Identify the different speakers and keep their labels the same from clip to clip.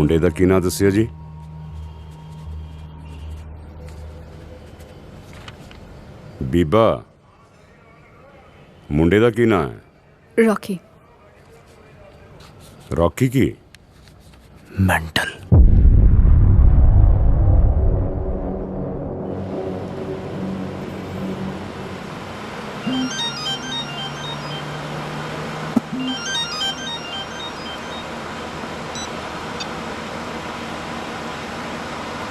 Speaker 1: ਮੁੰਡੇ ਦਾ ਕੀ ਨਾਂ ਦੱਸਿਆ ਜੀ? ਬੀਬਾ, ਮੁੰਡੇ ਦਾ ਕੀ ਨਾਂ ਹੈ?
Speaker 2: रॉकी।
Speaker 1: रॉकी की?
Speaker 3: मेंटल।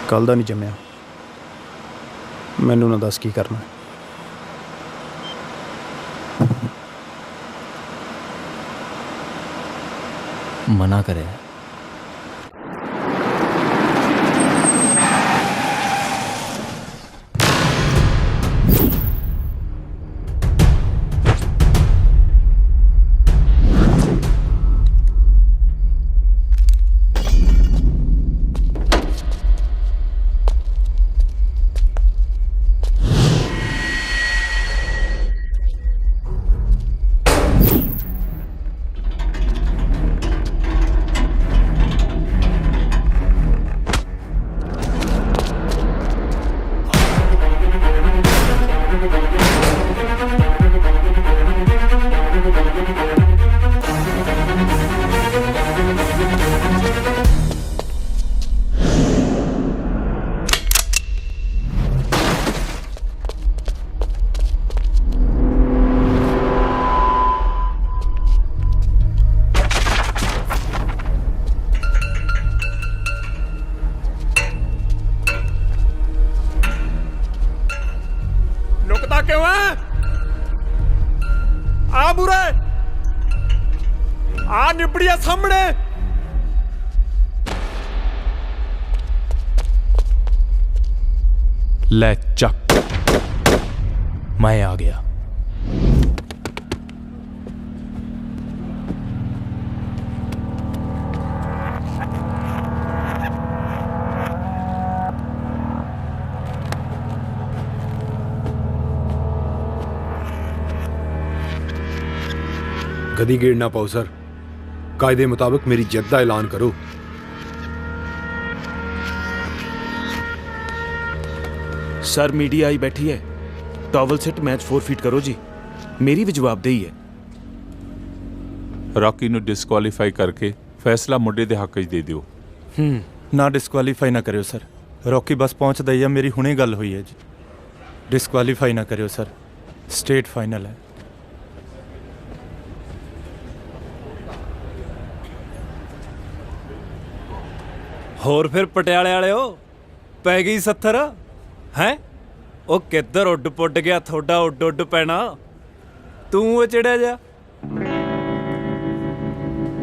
Speaker 4: कल दा नहीं जम्या, मैनू ना दस की करना।
Speaker 3: मना करे।
Speaker 5: लुकता क्यों है? आ बुरे, आ निबड़िया सामने।
Speaker 3: ले चक, मैं आ गया।
Speaker 5: गदी गेड़ ना पाओ सर, कायदे मुताबिक मेरी जिद्द का ऐलान करो।
Speaker 6: सर मीडिया आई बैठी है, टॉवल सेट मैच 4 फीट करो जी, मेरी भी जवाबदेही है।
Speaker 7: रॉकी ਨੂੰ डिस्कुआलीफाई करके फैसला मुंडे ਦੇ हक 'ਚ ਦੇ ਦਿਓ।
Speaker 4: ना डिस्कुआलीफाई ना करो सर, रॉकी बस पहुंचता ही है, मेरी हुणे गल हुई है जी। डिस्कुआलीफाई ना करो सर, स्टेट फाइनल है।
Speaker 8: ਹੋਰ ਫਿਰ ਪਟਿਆਲੇ ਵਾਲਿਓ ਪੈ ਗਈ 70 ਹੈ? ਉਹ ਕਿੱਧਰ ਉੱਡ ਪੁੱਡ ਗਿਆ ਤੁਹਾਡਾ ਉੱਡ ਉੱਡ ਪੈਣਾ? ਤੂੰ ਉਹ ਚੜਿਆ ਜਾ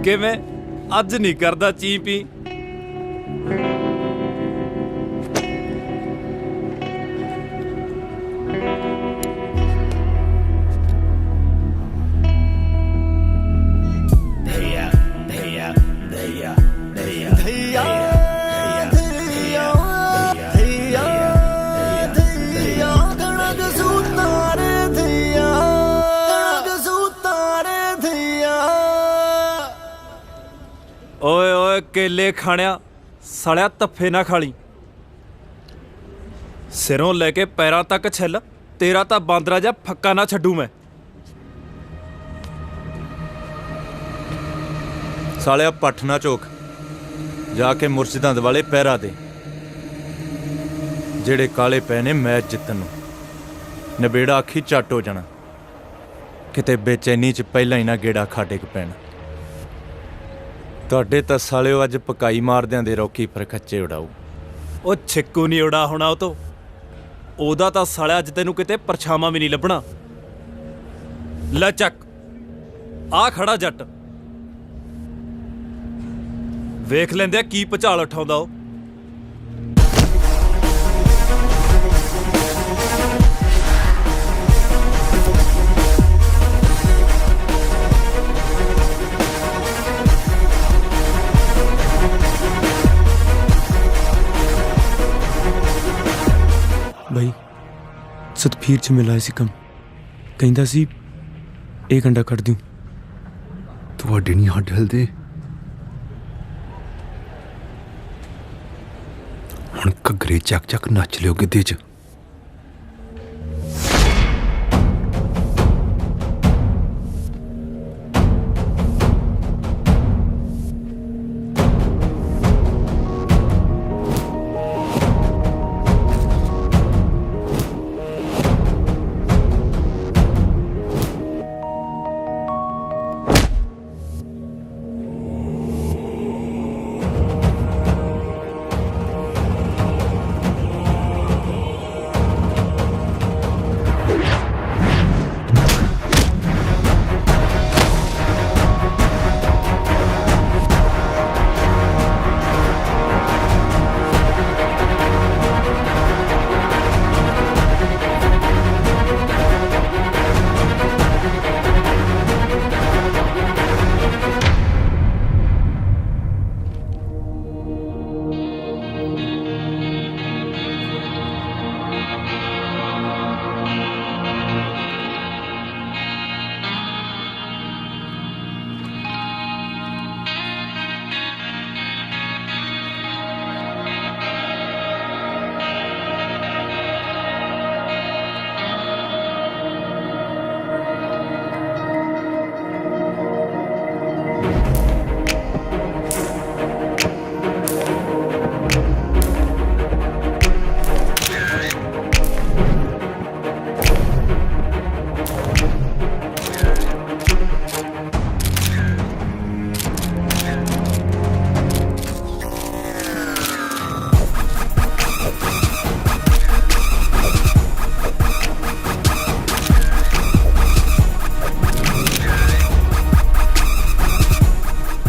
Speaker 8: ਕਿਵੇਂ ਅੱਜ ਨਹੀਂ ਕਰਦਾ ਚੀ ਪੀ? ਓਏ ਓਏ ਕੇਲੇ ਖਾਣਿਆ ਸੜਿਆ ਤੱਫੇ ਨਾ ਖਾਲੀ, ਸਿਰੋਂ ਲੈ ਕੇ ਪੈਰਾਂ ਤੱਕ ਛਿੱਲ, ਤੇਰਾ ਤਾਂ ਬਾਂਦਰਾ ਜਾ ਫੱਕਾ ਨਾ ਛੱਡੂ ਮੈਂ।
Speaker 4: सालिया पठ ना चोक, जाके मुर्शिदां दे वाले पैरा दे, जेड़े काले पै ने मैच जितन नूं। नबेड़ा आखी झट हो जाना, किते बेचैनी च पहला ही ना गेड़ा खा डिग पैण। तुहाडे तां सालिओ अज पकाई मारदिआं दे रॉकी पर खच्चे उड़ाऊ।
Speaker 8: ਉਹ ਛਿੱਕੂ ਨਹੀਂ ਉਡਾ ਹੋਣਾ ਉਹ ਤੋਂ, ਉਹਦਾ ਤਾਂ ਸਾਲਿਆ ਅੱਜ ਤੈਨੂੰ ਕਿਤੇ ਪਰਛਾਵਾਂ ਵੀ ਨਹੀਂ ਲੱਭਣਾ। ਲੈ ਚੱਕ, ਆ ਖੜਾ ਜੱਟ, ਵੇਖ ਲੈਂਦੇ ਆ ਕੀ ਭੁਚਾਲ ਉਠਾਉਂਦਾ ਉਹ।
Speaker 9: भाई सतफीर च मिला सी कम, कहंदा सी एक घंटा कट दूं।
Speaker 5: ਤੁਹਾਡੇ ਨਹੀਂ ਹੱਡ ਹਿਲਦੇ? ਹੁਣ ਘੱਗਰੇ ਚੱਕ ਚੱਕ ਨੱਚ ਲਿਓ ਗਿੱਧੇ 'ਚ।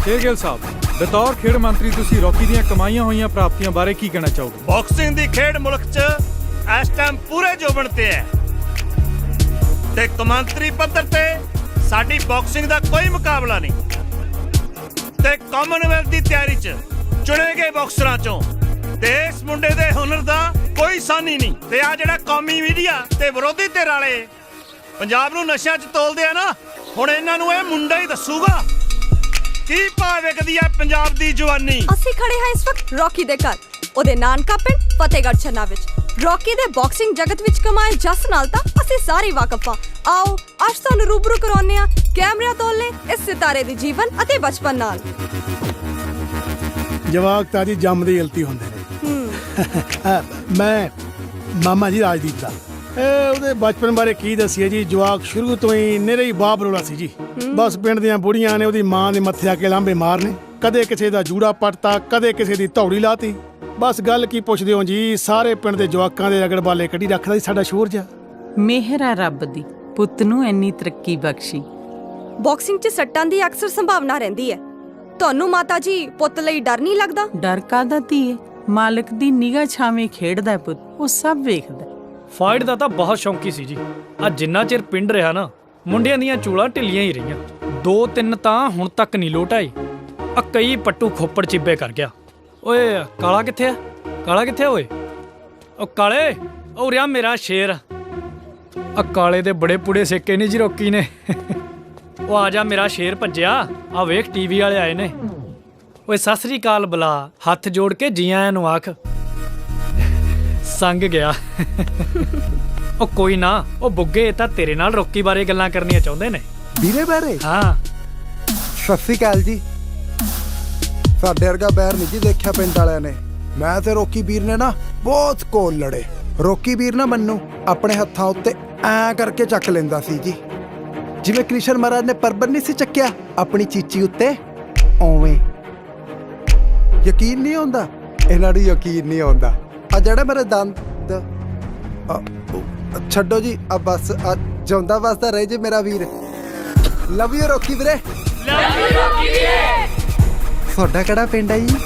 Speaker 4: ਸ਼ੇਰਗਿੱਲ ਸਾਹਿਬ, ਬਤੌਰ ਖੇਡ ਮੰਤਰੀ ਤੁਸੀਂ ਰੌਕੀ ਦੀਆਂ ਕਮਾਈਆਂ ਹੋਈਆਂ ਪ੍ਰਾਪਤੀਆਂ ਬਾਰੇ ਕੀ ਕਹਿਣਾ ਚਾਹੋਗੇ?
Speaker 2: ਬਾਕਸਿੰਗ ਦੀ ਖੇਡ ਮੁਲਕ 'ਚ ਇਸ ਟਾਈਮ ਪੂਰੇ ਜੋਬਨ ਤੇ ਹੈ ਤੇ ਕੌਮਾਂਤਰੀ ਪੱਧਰ ਤੇ ਸਾਡੀ ਬਾਕਸਿੰਗ ਦਾ ਕੋਈ ਮੁਕਾਬਲਾ ਨਹੀਂ ਤੇ ਕਾਮਨਵੈਲਥ ਦੀ ਤਿਆਰੀ 'ਚ ਚੁਣੇ ਗਏ ਬਾਕਸਰਾਂ 'ਚੋਂ ਤੇ ਇਸ ਮੁੰਡੇ ਦੇ ਹੁਨਰ ਦਾ ਕੋਈ ਸਾਨੀ ਨਹੀਂ। ਤੇ ਆ ਜਿਹੜਾ ਕੌਮੀ ਮੀਡੀਆ ਤੇ ਵਿਰੋਧੀ ਧਿਰ ਵਾਲੇ ਪੰਜਾਬ ਨੂੰ ਨਸ਼ਿਆਂ 'ਚ ਤੋਲਦੇ ਆ ਨਾ, ਹੁਣ ਇਹਨਾਂ ਨੂੰ ਇਹ ਮੁੰਡਾ ਹੀ ਦੱਸੂਗਾ ਕੀ ਭਾਅ ਵਿਕਦੀ ਹੈ ਪੰਜਾਬ ਦੀ ਜਵਾਨੀ।
Speaker 10: ਅਸੀਂ ਖੜੇ ਹਾਂ ਇਸ ਵਕਤ ਰੌਕੀ ਦੇ ਘਰ, ਉਹਦੇ ਨਾਨਕਾ ਪਿੰਡ ਫਤਿਹਗੜ੍ਹ ਛੰਨਾ ਵਿੱਚ। ਰੌਕੀ ਦੇ ਬਾਕਸਿੰਗ ਜਗਤ ਵਿੱਚ ਕਮਾਏ ਜਸ ਨਾਲ ਤਾਂ ਅਸੀਂ ਸਾਰੇ ਵਾਕਿਫ ਹਾਂ। ਆਓ ਅੱਜ ਤੁਹਾਨੂੰ ਰੂਬਰੂ ਕਰਾਉਂਦੇ ਹਾਂ ਕੈਮਰਿਆਂ ਤੋਲੇ ਇਸ ਸਿਤਾਰੇ ਦੇ ਜੀਵਨ ਅਤੇ ਬਚਪਨ ਨਾਲ।
Speaker 11: ਜਵਾਕ ਤਾਂ ਜੀ ਜੰਮਦੇ ਇਲਤੀ ਹੁੰਦੇ ਨੇ। ਮੈਂ ਮਾਮਾ ਜੀ ਰਾਜਦੀਪ ਦਾ ਉਹਦੇ ਬਚਪਨ ਬਾਰੇ ਕੀ ਦੱਸੀਏ ਜੀ। ਜਵਾਕ ਸ਼ੁਰੂ ਤੋਂ ਹੀ ਨਿਰੇ ਹੀ ਬਾਪ ਰੋਲਾ ਸੀ ਜੀ। ਬਸ ਪਿੰਡ ਦੀਆਂ ਬੁੜੀਆਂ ਨੇ ਉਹਦੀ ਮਾਂ ਦੇ ਮੱਥੇ ਆ ਕੇ ਲਾਂਬੇ ਮਾਰਨੇ, ਕਦੇ ਕਿਸੇ ਦਾ ਜੂੜਾ ਪੱਟਤਾ, ਕਦੇ ਕਿਸੇ ਦੀ ਧੌੜੀ ਲਾਤੀ। ਬਸ ਗੱਲ ਕੀ ਪੁੱਛਦੇ ਹੋ ਜੀ, ਸਾਰੇ ਪਿੰਡ ਦੇ ਜਵਾਕਾਂ ਦੇ ਰਗੜ ਬਾਲੇ ਕੱਢੀ ਰੱਖਦਾ ਸੀ ਸਾਡਾ ਸ਼ੋਰ ਜਿਹਾ।
Speaker 12: ਮਿਹਰ ਆ ਰੱਬ ਦੀ, ਪੁੱਤ ਨੂੰ ਇੰਨੀ ਤਰੱਕੀ ਬਖਸ਼ੀ।
Speaker 10: ਬਾਕਸਿੰਗ 'ਚ ਸੱਟਾਂ ਦੀ ਅਕਸਰ ਸੰਭਾਵਨਾ ਰਹਿੰਦੀ ਹੈ। ਤੁਹਾਨੂੰ ਮਾਤਾ ਜੀ ਪੁੱਤ ਲਈ ਡਰ ਨਹੀਂ ਲੱਗਦਾ?
Speaker 12: ਡਰ ਕਾਹਦਾ ਧੀਏ, ਮਾਲਕ ਦੀ ਨਿਗਾਹ ਛਾਵੇਂ ਖੇਡਦਾ ਪੁੱਤ, ਉਹ ਸਭ ਵੇਖਦਾ।
Speaker 8: ਫਾਈਟ ਦਾ ਤਾਂ ਬਹੁਤ ਸ਼ੌਂਕੀ ਸੀ ਜੀ। ਆ ਜਿੰਨਾ ਚਿਰ ਪਿੰਡ ਰਿਹਾ ਨਾ, ਮੁੰਡਿਆਂ ਦੀਆਂ ਚੂਲਾਂ ਢਿੱਲੀਆਂ ਹੀ ਰਹੀਆਂ। 2-3 ਤਾਂ ਹੁਣ ਤੱਕ ਨਹੀਂ ਲੋਟ ਆਈ। ਆ ਕਈ ਪੱਟੂ ਖੋਪੜ ਚਿੱਬੇ ਕਰ ਗਿਆ। ਓਏ ਕਾਲਾ ਕਿੱਥੇ ਆ? ਕਾਲਾ ਕਿੱਥੇ ਆ ਓਏ? ਓ ਕਾਲੇ, ਓ ਰਿਆ ਮੇਰਾ ਸ਼ੇਰ। ਆ ਕਾਲੇ ਦੇ ਬੜੇ ਪੁੜੇ ਸੇਕੇ ਨਹੀਂ ਜੀ ਰੌਕੀ ਨੇ। ਉਹ ਆ ਜਾ ਮੇਰਾ ਸ਼ੇਰ ਭੱਜਿਆ। ਆ ਵੇਖ ਟੀਵੀ ਵਾਲੇ ਆਏ ਨੇ। ਓਏ ਸਤਿ ਸ੍ਰੀ ਅਕਾਲ ਬੁਲਾ, ਹੱਥ ਜੋੜ ਕੇ ਜੀ ਆਇਆਂ ਨੂੰ ਆਖ। ਸੰਗ ਗਿਆ। ਉਹ ਕੋਈ ਨਾ, ਉਹ ਬੁੱਗੇ ਤਾਂ ਤੇਰੇ ਨਾਲ ਰੌਕੀ ਬਾਰੇ ਗੱਲਾਂ ਕਰਨੀਆਂ ਚਾਹੁੰਦੇ ਨੇ।
Speaker 13: ਵੀਰੇ ਬਾਰੇ?
Speaker 8: ਹਾਂ।
Speaker 13: ਸਤਿ ਸ੍ਰੀ ਅਕਾਲ ਜੀ। ਸਾਡੇ ਵਰਗਾ ਬੈਰ ਨਹੀਂ ਜੀ ਦੇਖਿਆ ਪਿੰਡ ਵਾਲਿਆਂ ਨੇ। ਮੈਂ ਤੇ ਰੌਕੀ ਵੀਰ ਨੇ ਨਾ ਬਹੁਤ ਕੋਲ ਲੜੇ। ਰੌਕੀ ਵੀਰ ਨਾ ਮੈਨੂੰ ਆਪਣੇ ਹੱਥਾਂ ਉੱਤੇ ਐ ਕਰਕੇ ਚੱਕ ਲੈਂਦਾ ਸੀ ਜੀ, ਜਿਵੇਂ ਕ੍ਰਿਸ਼ਨ ਮਹਾਰਾਜ ਨੇ ਪਰਬਤ ਨਹੀਂ ਸੀ ਚੱਕਿਆ ਆਪਣੀ ਚੀਚੀ ਉੱਤੇ, ਓਵੇਂ। ਯਕੀਨ ਨਹੀਂ ਆਉਂਦਾ ਇਹਨਾਂ ਨੂੰ, ਯਕੀਨ ਨਹੀਂ ਆਉਂਦਾ। ਆ ਜਿਹੜੇ ਮੇਰੇ ਦੰਦ ਛੱਡੋ ਜੀ, ਆ ਬਸ ਆ ਜਿਉਂਦਾ ਵਸਦਾ ਰਹੇ ਜੀ ਮੇਰਾ ਵੀਰ। ਲਵ ਯੂ ਰੌਕੀ ਵੀਰੇ। ਲਵ ਯੂ ਰੌਕੀ ਵੀਰੇ। ਤੁਹਾਡਾ ਕਿਹੜਾ ਪਿੰਡ ਹੈ ਜੀ?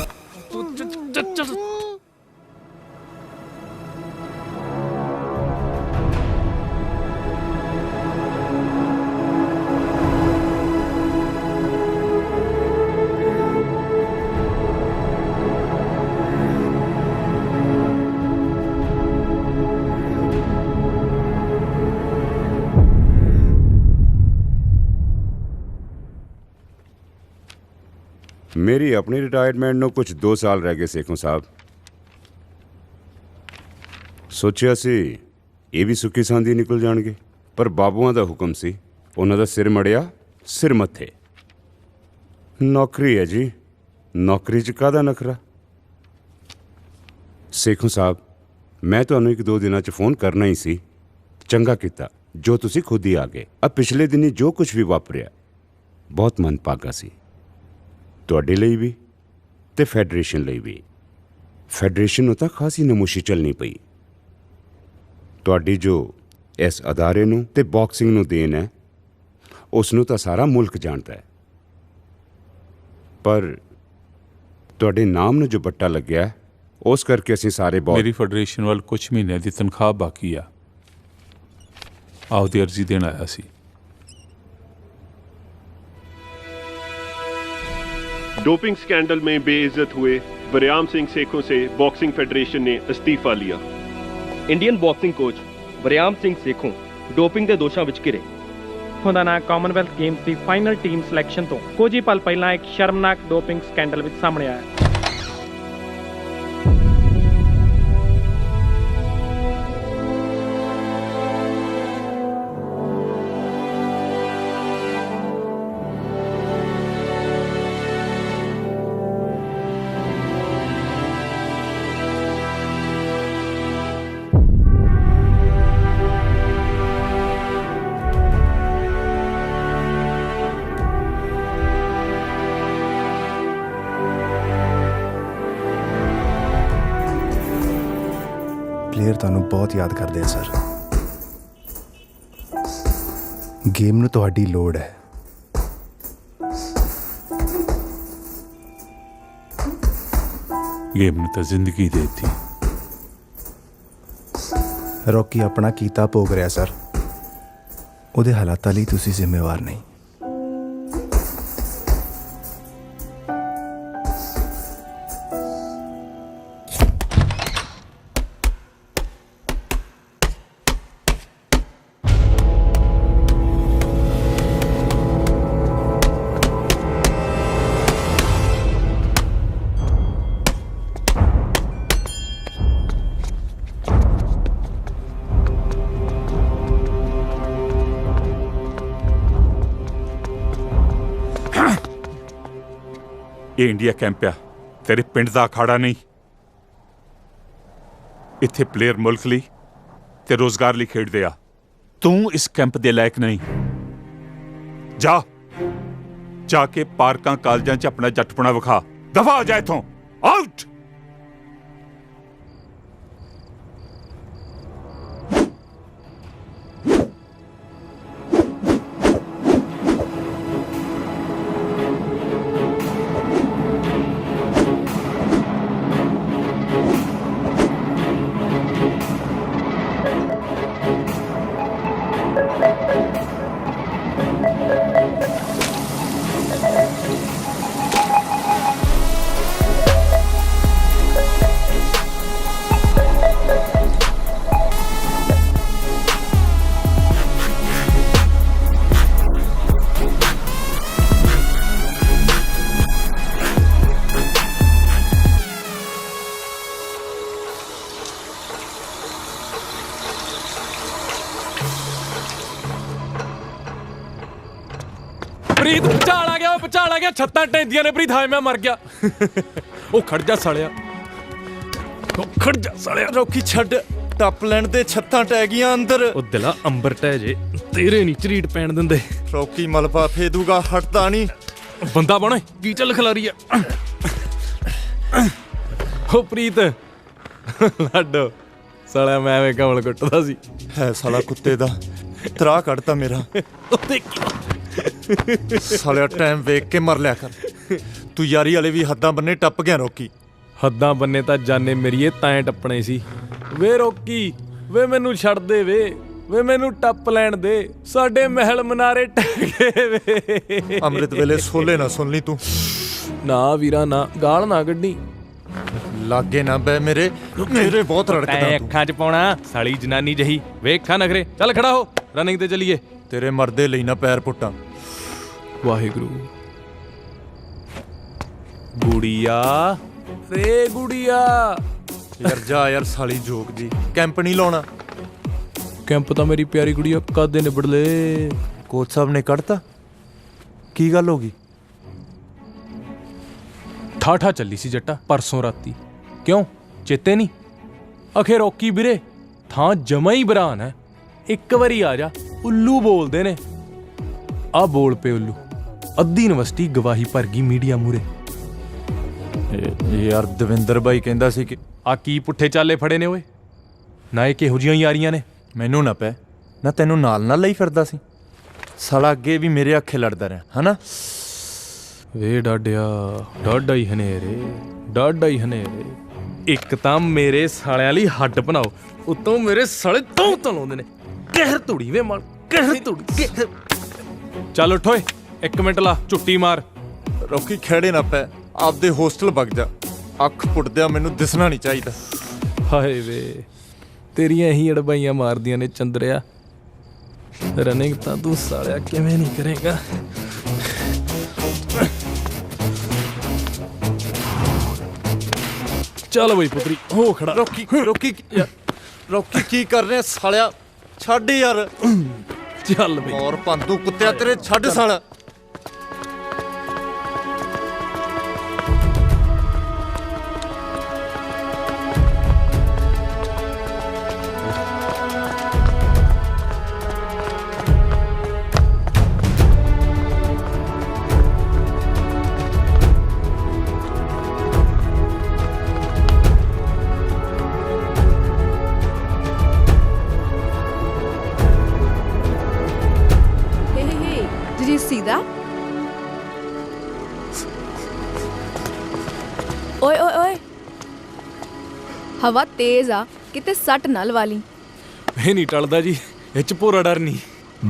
Speaker 1: ਮੇਰੀ ਆਪਣੀ ਰਿਟਾਇਰਮੈਂਟ ਨੂੰ ਕੁਝ 2 ਸਾਲ ਰਹਿ ਗਏ ਸੇਖੋਂ ਸਾਹਿਬ। ਸੋਚਿਆ ਸੀ ਇਹ ਵੀ ਸੁੱਕੀ ਸਾਂਦੀ ਨਿਕਲ ਜਾਣਗੇ, ਪਰ ਬਾਬੂਆਂ ਦਾ ਹੁਕਮ ਸੀ, ਉਹਨਾਂ ਦਾ ਸਿਰ ਮੜਿਆ ਸਿਰ ਮੱਥੇ। ਨੌਕਰੀ ਹੈ ਜੀ, ਨੌਕਰੀ 'ਚ ਕਾਹਦਾ ਨਖਰਾ। ਸੇਖੋਂ ਸਾਹਿਬ, ਮੈਂ ਤੁਹਾਨੂੰ 1-2 ਦਿਨਾਂ 'ਚ ਫੋਨ ਕਰਨਾ ਹੀ ਸੀ। ਚੰਗਾ ਕੀਤਾ ਜੋ ਤੁਸੀਂ ਖੁਦ ਹੀ ਆ ਗਏ। ਆ ਪਿਛਲੇ ਦਿਨੀ ਜੋ ਕੁਝ ਵੀ ਵਾਪਰਿਆ ਬਹੁਤ ਮਨਭਾਗਾ ਸੀ, ਤੁਹਾਡੇ ਲਈ ਵੀ ਤੇ ਫੈਡਰੇਸ਼ਨ ਲਈ ਵੀ। ਫੈਡਰੇਸ਼ਨ ਨੂੰ ਤਾਂ ਖਾਸੀ ਨਮੋਸ਼ੀ ਚੱਲਣੀ ਪਈ। ਤੁਹਾਡੀ ਜੋ ਇਸ ਅਦਾਰੇ ਨੂੰ ਤੇ ਬਾਕਸਿੰਗ ਨੂੰ ਦੇਣ ਹੈ, ਉਸ ਨੂੰ ਤਾਂ ਸਾਰਾ ਮੁਲਕ ਜਾਣਦਾ ਹੈ, ਪਰ ਤੁਹਾਡੇ ਨਾਮ ਨੂੰ ਜੋ ਬੱਟਾ ਲੱਗਿਆ ਉਸ ਕਰਕੇ ਅਸੀਂ ਸਾਰੇ ਬਹੁਤ।
Speaker 7: ਮੇਰੀ ਫੈਡਰੇਸ਼ਨ ਵੱਲ ਕੁਝ ਮਹੀਨੇ ਦੀ ਤਨਖਾਹ ਬਾਕੀ ਆ, ਆਪਦੀ ਅਰਜ਼ੀ ਦੇਣ ਆਇਆ ਸੀ।
Speaker 14: डोपिंग स्कैंडल में बेइज्जत हुए बरियाम सिंह सेखों से बॉक्सिंग फेडरेशन ने इस्तीफा लिया।
Speaker 15: Indian boxing coach Bariam Singh Sekhon doping ਦੇ ਦੋਸ਼ਾਂ ਵਿੱਚ ਘਿਰੇ।
Speaker 16: ਉਹਦਾ ਨਾਂ ਕਾਮਨਵੈਲਥ ਗੇਮਸ ਦੀ ਫਾਈਨਲ ਟੀਮ ਸਿਲੈਕਸ਼ਨ ਤੋਂ ਕੁਝ ਹੀ ਪਲ ਪਹਿਲਾਂ ਇੱਕ ਸ਼ਰਮਨਾਕ ਡੋਪਿੰਗ ਸਕੈਂਡਲ ਵਿੱਚ ਸਾਹਮਣੇ ਆਇਆ।
Speaker 17: ਪਲੇਅਰ ਤੁਹਾਨੂੰ ਬਹੁਤ ਯਾਦ ਕਰਦੇ ਆ ਸਰ। ਗੇਮ ਨੂੰ ਤੁਹਾਡੀ ਲੋੜ ਹੈ।
Speaker 7: ਗੇਮ ਨੂੰ ਤਾਂ ਜ਼ਿੰਦਗੀ ਦੇ ਦਿੱਤੀ।
Speaker 17: ਰੌਕੀ ਆਪਣਾ ਕੀਤਾ ਭੋਗ ਰਿਹਾ ਸਰ, ਉਹਦੇ ਹਾਲਾਤਾਂ ਲਈ ਤੁਸੀਂ ਜ਼ਿੰਮੇਵਾਰ ਨਹੀਂ।
Speaker 7: ਇਹ ਇੰਡੀਆ ਕੈਂਪ ਆ, ਤੇਰੇ ਪਿੰਡ ਦਾ ਅਖਾੜਾ ਨਹੀਂ। ਇੱਥੇ ਪਲੇਅਰ ਮੁਲਕ ਲਈ ਤੇ ਰੋਜ਼ਗਾਰ ਲਈ ਖੇਡਦੇ ਆ। ਤੂੰ ਇਸ ਕੈਂਪ ਦੇ ਲਾਇਕ ਨਹੀਂ। ਜਾ ਕੇ ਪਾਰਕਾਂ ਕਾਲਜਾਂ 'ਚ ਆਪਣਾ ਜੱਟਪਣਾ ਵਿਖਾ। ਦਫਾ ਹੋ ਜਾ ਇੱਥੋਂ, ਆਊਟ।
Speaker 3: ਪ੍ਰੀਤ ਭੁਚਾਲ ਆ ਗਿਆ, ਉਹ ਭੁਚਾਲ ਆ ਗਿਆ। ਛੱਤਾਂ ਟੈਂਦੀਆਂ ਨੇ ਪ੍ਰੀਤ, ਹਾਏ ਮੈਂ ਮਰ ਗਿਆ। ਉਹ ਖੜ ਜਾ ਸਾਲਿਆ, ਉਹ ਖੜ ਜਾ ਸਾਲਿਆ।
Speaker 4: ਰੌਕੀ ਛੱਡ, ਟੱਪ ਲੈਣ ਦੇ, ਛੱਤਾਂ ਟਹਿ ਗਈਆਂ ਅੰਦਰ।
Speaker 3: ਉਹ ਦਿਲਾ ਅੰਬਰ ਟਹਿ ਜੇ, ਤੇਰੇ ਨਹੀਂ ਝਰੀਟ ਪੈਣ ਦਿੰਦੇ।
Speaker 4: ਰੌਕੀ ਮਲਬਾ ਫੇਦੂਗਾ, ਹਟਦਾ ਨਹੀਂ।
Speaker 3: ਬੰਦਾ ਬਣ, ਕੀ ਚੱਲ ਖਿਲਾਰੀ ਆ। ਉਹ ਪ੍ਰੀਤ ਲਾਡੋ ਸਾਲਿਆ, ਮੈਂ ਐਵੇਂ ਕਮਲ ਕੁੱਟਦਾ ਸੀ।
Speaker 4: ਹੈ ਸਾਲਾ ਕੁੱਤੇ ਦਾ, ਤਰਾ ਕੱਢਤਾ ਮੇਰਾ। ਸਾਲਿਆ ਟਾਈਮ ਵੇਖ ਕੇ ਮਰ ਲਿਆ ਕਰ। ਤੂੰ ਯਾਰੀ ਵਾਲੇ ਵੀ ਹੱਦਾਂ ਬੰਨੇ ਟੱਪ ਗਿਆ ਰੌਕੀ।
Speaker 3: ਹੱਦਾਂ ਬੰਨੇ ਤਾਂ ਜਾਨੇ ਮੇਰੀਏ ਤਾਂ ਟੱਪਣੇ ਸੀ। ਵੇ ਰੌਕੀ, ਵੇ ਮੈਨੂੰ ਛੱਡ ਦੇ, ਵੇ ਮੈਨੂੰ ਟੱਪ ਲੈਣ ਦੇ। ਸਾਡੇ ਮਹਿਲ ਮਨਾਰੇ ਟਹਿ ਗਏ ਵੇ।
Speaker 4: ਅੰਮ੍ਰਿਤ ਵੇਲੇ ਸੋਲੇ ਨਾ ਸੁਣ ਲਈ ਤੂੰ।
Speaker 3: ਨਾ ਵੀਰਾ ਨਾ, ਗਾਲ ਨਾ ਕੱਢੀ।
Speaker 4: ਲਾਗੇ ਨਾ ਬੈ ਮੇਰੇ ਬਹੁਤ ਰੜਕਦਾ ਤੂੰ।
Speaker 3: ਅੱਖਾਂ 'ਚ ਪਾਉਣਾ ਸਾਲੀ ਜਨਾਨੀ ਜਹੀ। ਵੇਖਾਂ ਨਖਰੇ, ਚੱਲ ਖੜਾ ਹੋ, ਰਨਿੰਗ ਤੇ ਚੱਲੀਏ।
Speaker 4: ਤੇਰੇ ਮਰਦੇ ਲਈ ਨਾ ਪੈਰ ਪੁੱਟਾਂ।
Speaker 3: ਵਾਹਿਗੁਰੂ। ਗੁੜੀਆ ਰੇ ਗੁੜੀਆ,
Speaker 4: ਯਾਰ ਜਾ ਯਾਰ ਸਾਲੀ ਜੋਕ ਜੀ, ਕੈਂਪ ਨਹੀਂ ਲਾਉਣਾ।
Speaker 3: ਕੈਂਪ ਤਾਂ ਮੇਰੀ ਪਿਆਰੀ ਕੁੜੀਆ ਕਦੇ ਨਿਬੜ ਲੇ।
Speaker 4: ਕੋਚ ਸਾਹਿਬ ਨੇ ਕੱਢਤਾ? ਕੀ ਗੱਲ ਹੋ ਗਈ?
Speaker 3: ਠਾਠਾ ਚੱਲੀ ਸੀ ਜੱਟਾ ਪਰਸੋਂ ਰਾਤੀ। ਕਿਉਂ ਚੇਤੇ ਨਹੀਂ? ਅਖੇ ਰੋਕੀ ਵੀਰੇ ਥਾਂ ਜਮਾ ਹੀ ਬਰਾਨ ਹੈ। ਇੱਕ ਵਾਰੀ ਆ ਜਾ, ਉੱਲੂ ਬੋਲਦੇ ਨੇ। ਆ ਬੋਲ ਪੇ ਉੱਲੂ, ਅੱਧੀ ਯੂਨੀਵਰਸਿਟੀ ਗਵਾਹੀ ਭਰ ਗਈ ਮੀਡੀਆ ਮੂਰੇ।
Speaker 4: ਯਾਰ ਦਵਿੰਦਰ ਬਾਈ ਕਹਿੰਦਾ ਸੀ ਕਿ
Speaker 3: ਆ ਕੀ ਪੁੱਠੇ ਚਾਲੇ ਫੜੇ ਨੇ ਓਏ। ਨਾ ਇਹ ਕਿਹੋ ਜਿਹੀਆਂ ਯਾਰੀਆਂ ਨੇ।
Speaker 4: ਮੈਨੂੰ ਨਾ ਪੈ ਨਾ, ਤੈਨੂੰ ਨਾਲ ਨਾਲ ਲਈ ਫਿਰਦਾ ਸੀ ਸਾਲਾ। ਅੱਗੇ ਵੀ ਮੇਰੇ ਅੱਖੇ ਲੜਦਾ ਰਿਹਾ ਹਨਾ।
Speaker 3: ਵੇ ਡਾਡਿਆ ਡਾਡਾ ਹੀ ਹਨੇਰੇ, ਡਾਡਾ ਹੀ ਹਨੇਰੇ। ਇੱਕ ਤਾਂ ਮੇਰੇ ਸਾਲਿਆਂ ਲਈ ਹੱਡ ਬਣਾਓ, ਉਤੋਂ ਮੇਰੇ ਸਾਲੇ ਤੋਂ ਤਲਾਉਂਦੇ ਨੇ। ਕਹਿਰ ਧੂੜੀ ਵੇ ਮਾਲ, ਕਹਿਰ ਧੂੜੀ। ਚੱਲ ਉੱਠ ਓਏ, 1 ਮਿੰਟ ਲਾ ਝੁੱਟੀ ਮਾਰ।
Speaker 4: ਰੋਕੀ ਖੇੜੇ ਨਾ ਪੈ, ਆਪਦੇ ਹੋਸਟਲ ਵਗ ਜਾ। ਅੱਖ ਪੁੱਟਦਿਆਂ ਮੈਨੂੰ ਦਿਸਣਾ ਨਹੀਂ ਚਾਹੀਦਾ।
Speaker 3: ਹਾਏ ਵੇ ਤੇਰੀਆਂ ਇਹੀ ਅੜਬਾਈਆਂ ਮਾਰਦੀਆਂ ਨੇ ਚੰਦਰਿਆ। ਰਨਿੰਗ ਤਾਂ ਤੂੰ ਸਾਲਿਆ ਕਿਵੇਂ ਨਹੀਂ ਕਰੇਗਾ। ਚੱਲ ਬਈ ਪੁੱਤਰੀ ਹੋ ਖੜਾ।
Speaker 4: ਰੋਕੀ ਰੋਕੀ ਯਾਰ, ਰੋਕੀ ਕੀ ਕਰ ਰਿਹਾ ਸਾਲਿਆ? ਛੱਡ ਯਾਰ।
Speaker 3: ਚੱਲ ਬਈ।
Speaker 4: ਔਰ ਪੰਦੂ ਕੁੱਤਿਆ ਤੇਰੇ ਛੱਡ ਸਾਲਾ।
Speaker 10: See that? ਓਏ ਓਏ ਓਏ, ਹਵਾ ਤੇਜ਼ ਆ, ਕਿਤੇ ਸੱਟ ਨਾ ਲਵਾ ਲਈ।
Speaker 3: ਇਹ ਨਹੀਂ ਟਲਦਾ ਜੀ, ਇਹ ਚ ਭੋਰਾ ਡਰ ਨਹੀਂ।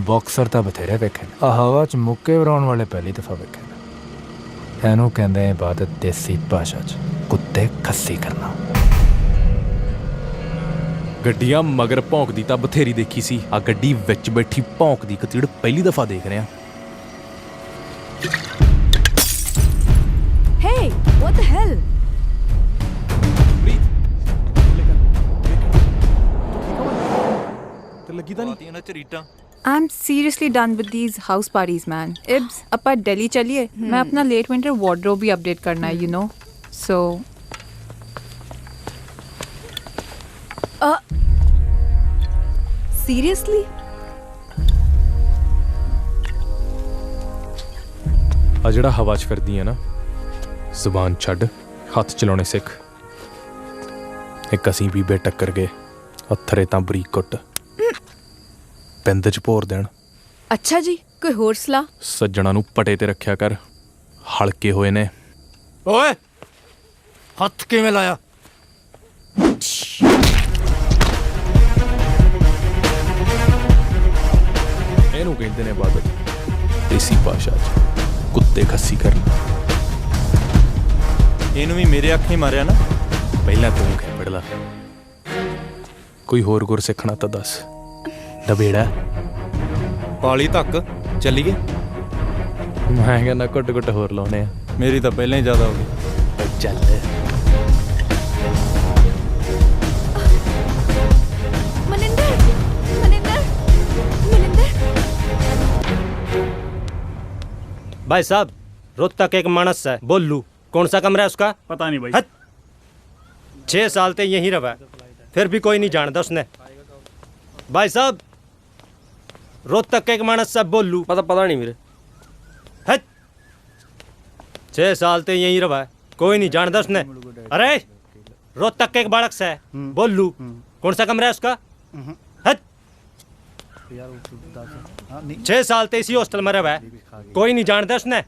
Speaker 18: ਬਾਕਸਰ ਤਾਂ ਬਥੇਰੇ ਵੇਖੇ ਨੇ, ਆ ਹਵਾ ਚ ਮੁੱਕੇ ਵਰਾਉਣ ਵਾਲੇ ਪਹਿਲੀ ਦਫਾ ਵੇਖੇ ਨੇ। ਇਹਨੂੰ ਕਹਿੰਦੇ ਇਬਾਦਤ ਦੇਸੀ ਭਾਸ਼ਾ ਚ ਕੁੱਤੇ ਖੱਸੀ ਕਰਨਾ।
Speaker 3: ਗੱਡੀਆਂ ਮਗਰ ਭੌਂਕਦੀ ਤਾਂ ਬਥੇਰੀ ਦੇਖੀ ਸੀ, ਆ ਗੱਡੀ ਵਿੱਚ ਬੈਠੀ ਭੌਂਕਦੀ ਕਤੀੜ ਪਹਿਲੀ ਦਫਾ ਦੇਖ ਰਿਹਾ।
Speaker 10: Hey, what the hell?
Speaker 19: I'm seriously done with these house parties, man. Ibs, appa Delhi chaliye. मैं अपना late winter wardrobe भी update करना है, you know. So.
Speaker 10: Seriously?
Speaker 3: ਆ ਜਿਹੜਾ ਹਵਾ 'ਚ ਫਿਰਦੀ ਆ ਨਾ, ਜ਼ੁਬਾਨ ਛੱਡ, ਹੱਥ ਚਲਾਉਣੇ ਸਿੱਖ। ਇੱਕ ਅਸੀਂ ਬੀਬੇ ਟੱਕਰ ਗਏ, ਅੱਥਰੇ ਤਾਂ ਬਰੀਕ ਕੁੱਟ, ਪਿੰਡ 'ਚ ਭੋਰ ਦੇਣ।
Speaker 10: ਅੱਛਾ ਜੀ, ਕੋਈ ਹੋਰ ਸਲਾਹ?
Speaker 3: ਸੱਜਣਾ ਨੂੰ ਪਟੇ ਤੇ ਰੱਖਿਆ ਕਰ, ਹਲਕੇ ਹੋਏ ਨੇ।
Speaker 11: ਓਏ ਹੱਥ ਕਿਵੇਂ ਲਾਇਆ?
Speaker 3: ਇਹਨੂੰ ਕਹਿੰਦੇ ਨੇ ਇਬਾਦਤ ਦੇਸੀ ਭਾਸ਼ਾ 'ਚ ਕੁੱਤੇ ਖੱਸੀ ਕਰਨਾ।
Speaker 4: ਇਹਨੂੰ ਵੀ ਮੇਰੇ ਅੱਖੇ ਮਾਰਿਆ ਨਾ।
Speaker 3: ਪਹਿਲਾਂ ਤੂੰ ਖੇਪੜ ਲਾ, ਕੋਈ ਹੋਰ ਗੁਰ ਸਿੱਖਣਾ ਤਾਂ ਦੱਸ। ਡਬੇੜਾ
Speaker 4: ਪਾਲੀ ਤੱਕ ਚੱਲੀਏ।
Speaker 3: ਮੈਂ ਕਹਿੰਦਾ ਘੁੱਟ ਘੁੱਟ ਹੋਰ ਲਾਉਣੇ ਆ।
Speaker 4: ਮੇਰੀ ਤਾਂ ਪਹਿਲਾਂ ਹੀ ਜ਼ਿਆਦਾ ਹੋ ਗਈ।
Speaker 3: ਚੱਲ
Speaker 20: भाई साहब, रोहतक एक मानस है बोलू, कौन सा कमरा है उसका?
Speaker 2: पता नहीं भाई।
Speaker 20: 6 साल ते यहीं रहा, फिर भी कोई नहीं जानता उसने। भाई साहब, रोहतक एक मानस है बोलू, पता नहीं मेरे। 6 साल ते यहीं रहा, कोई नहीं जानता उसने। अरे रोहतक एक बालक से है बोलू, कौन सा कमरा है उसका? 6 साल ते इसी हॉस्टल में रहा है, कोई नहीं जानता उसने।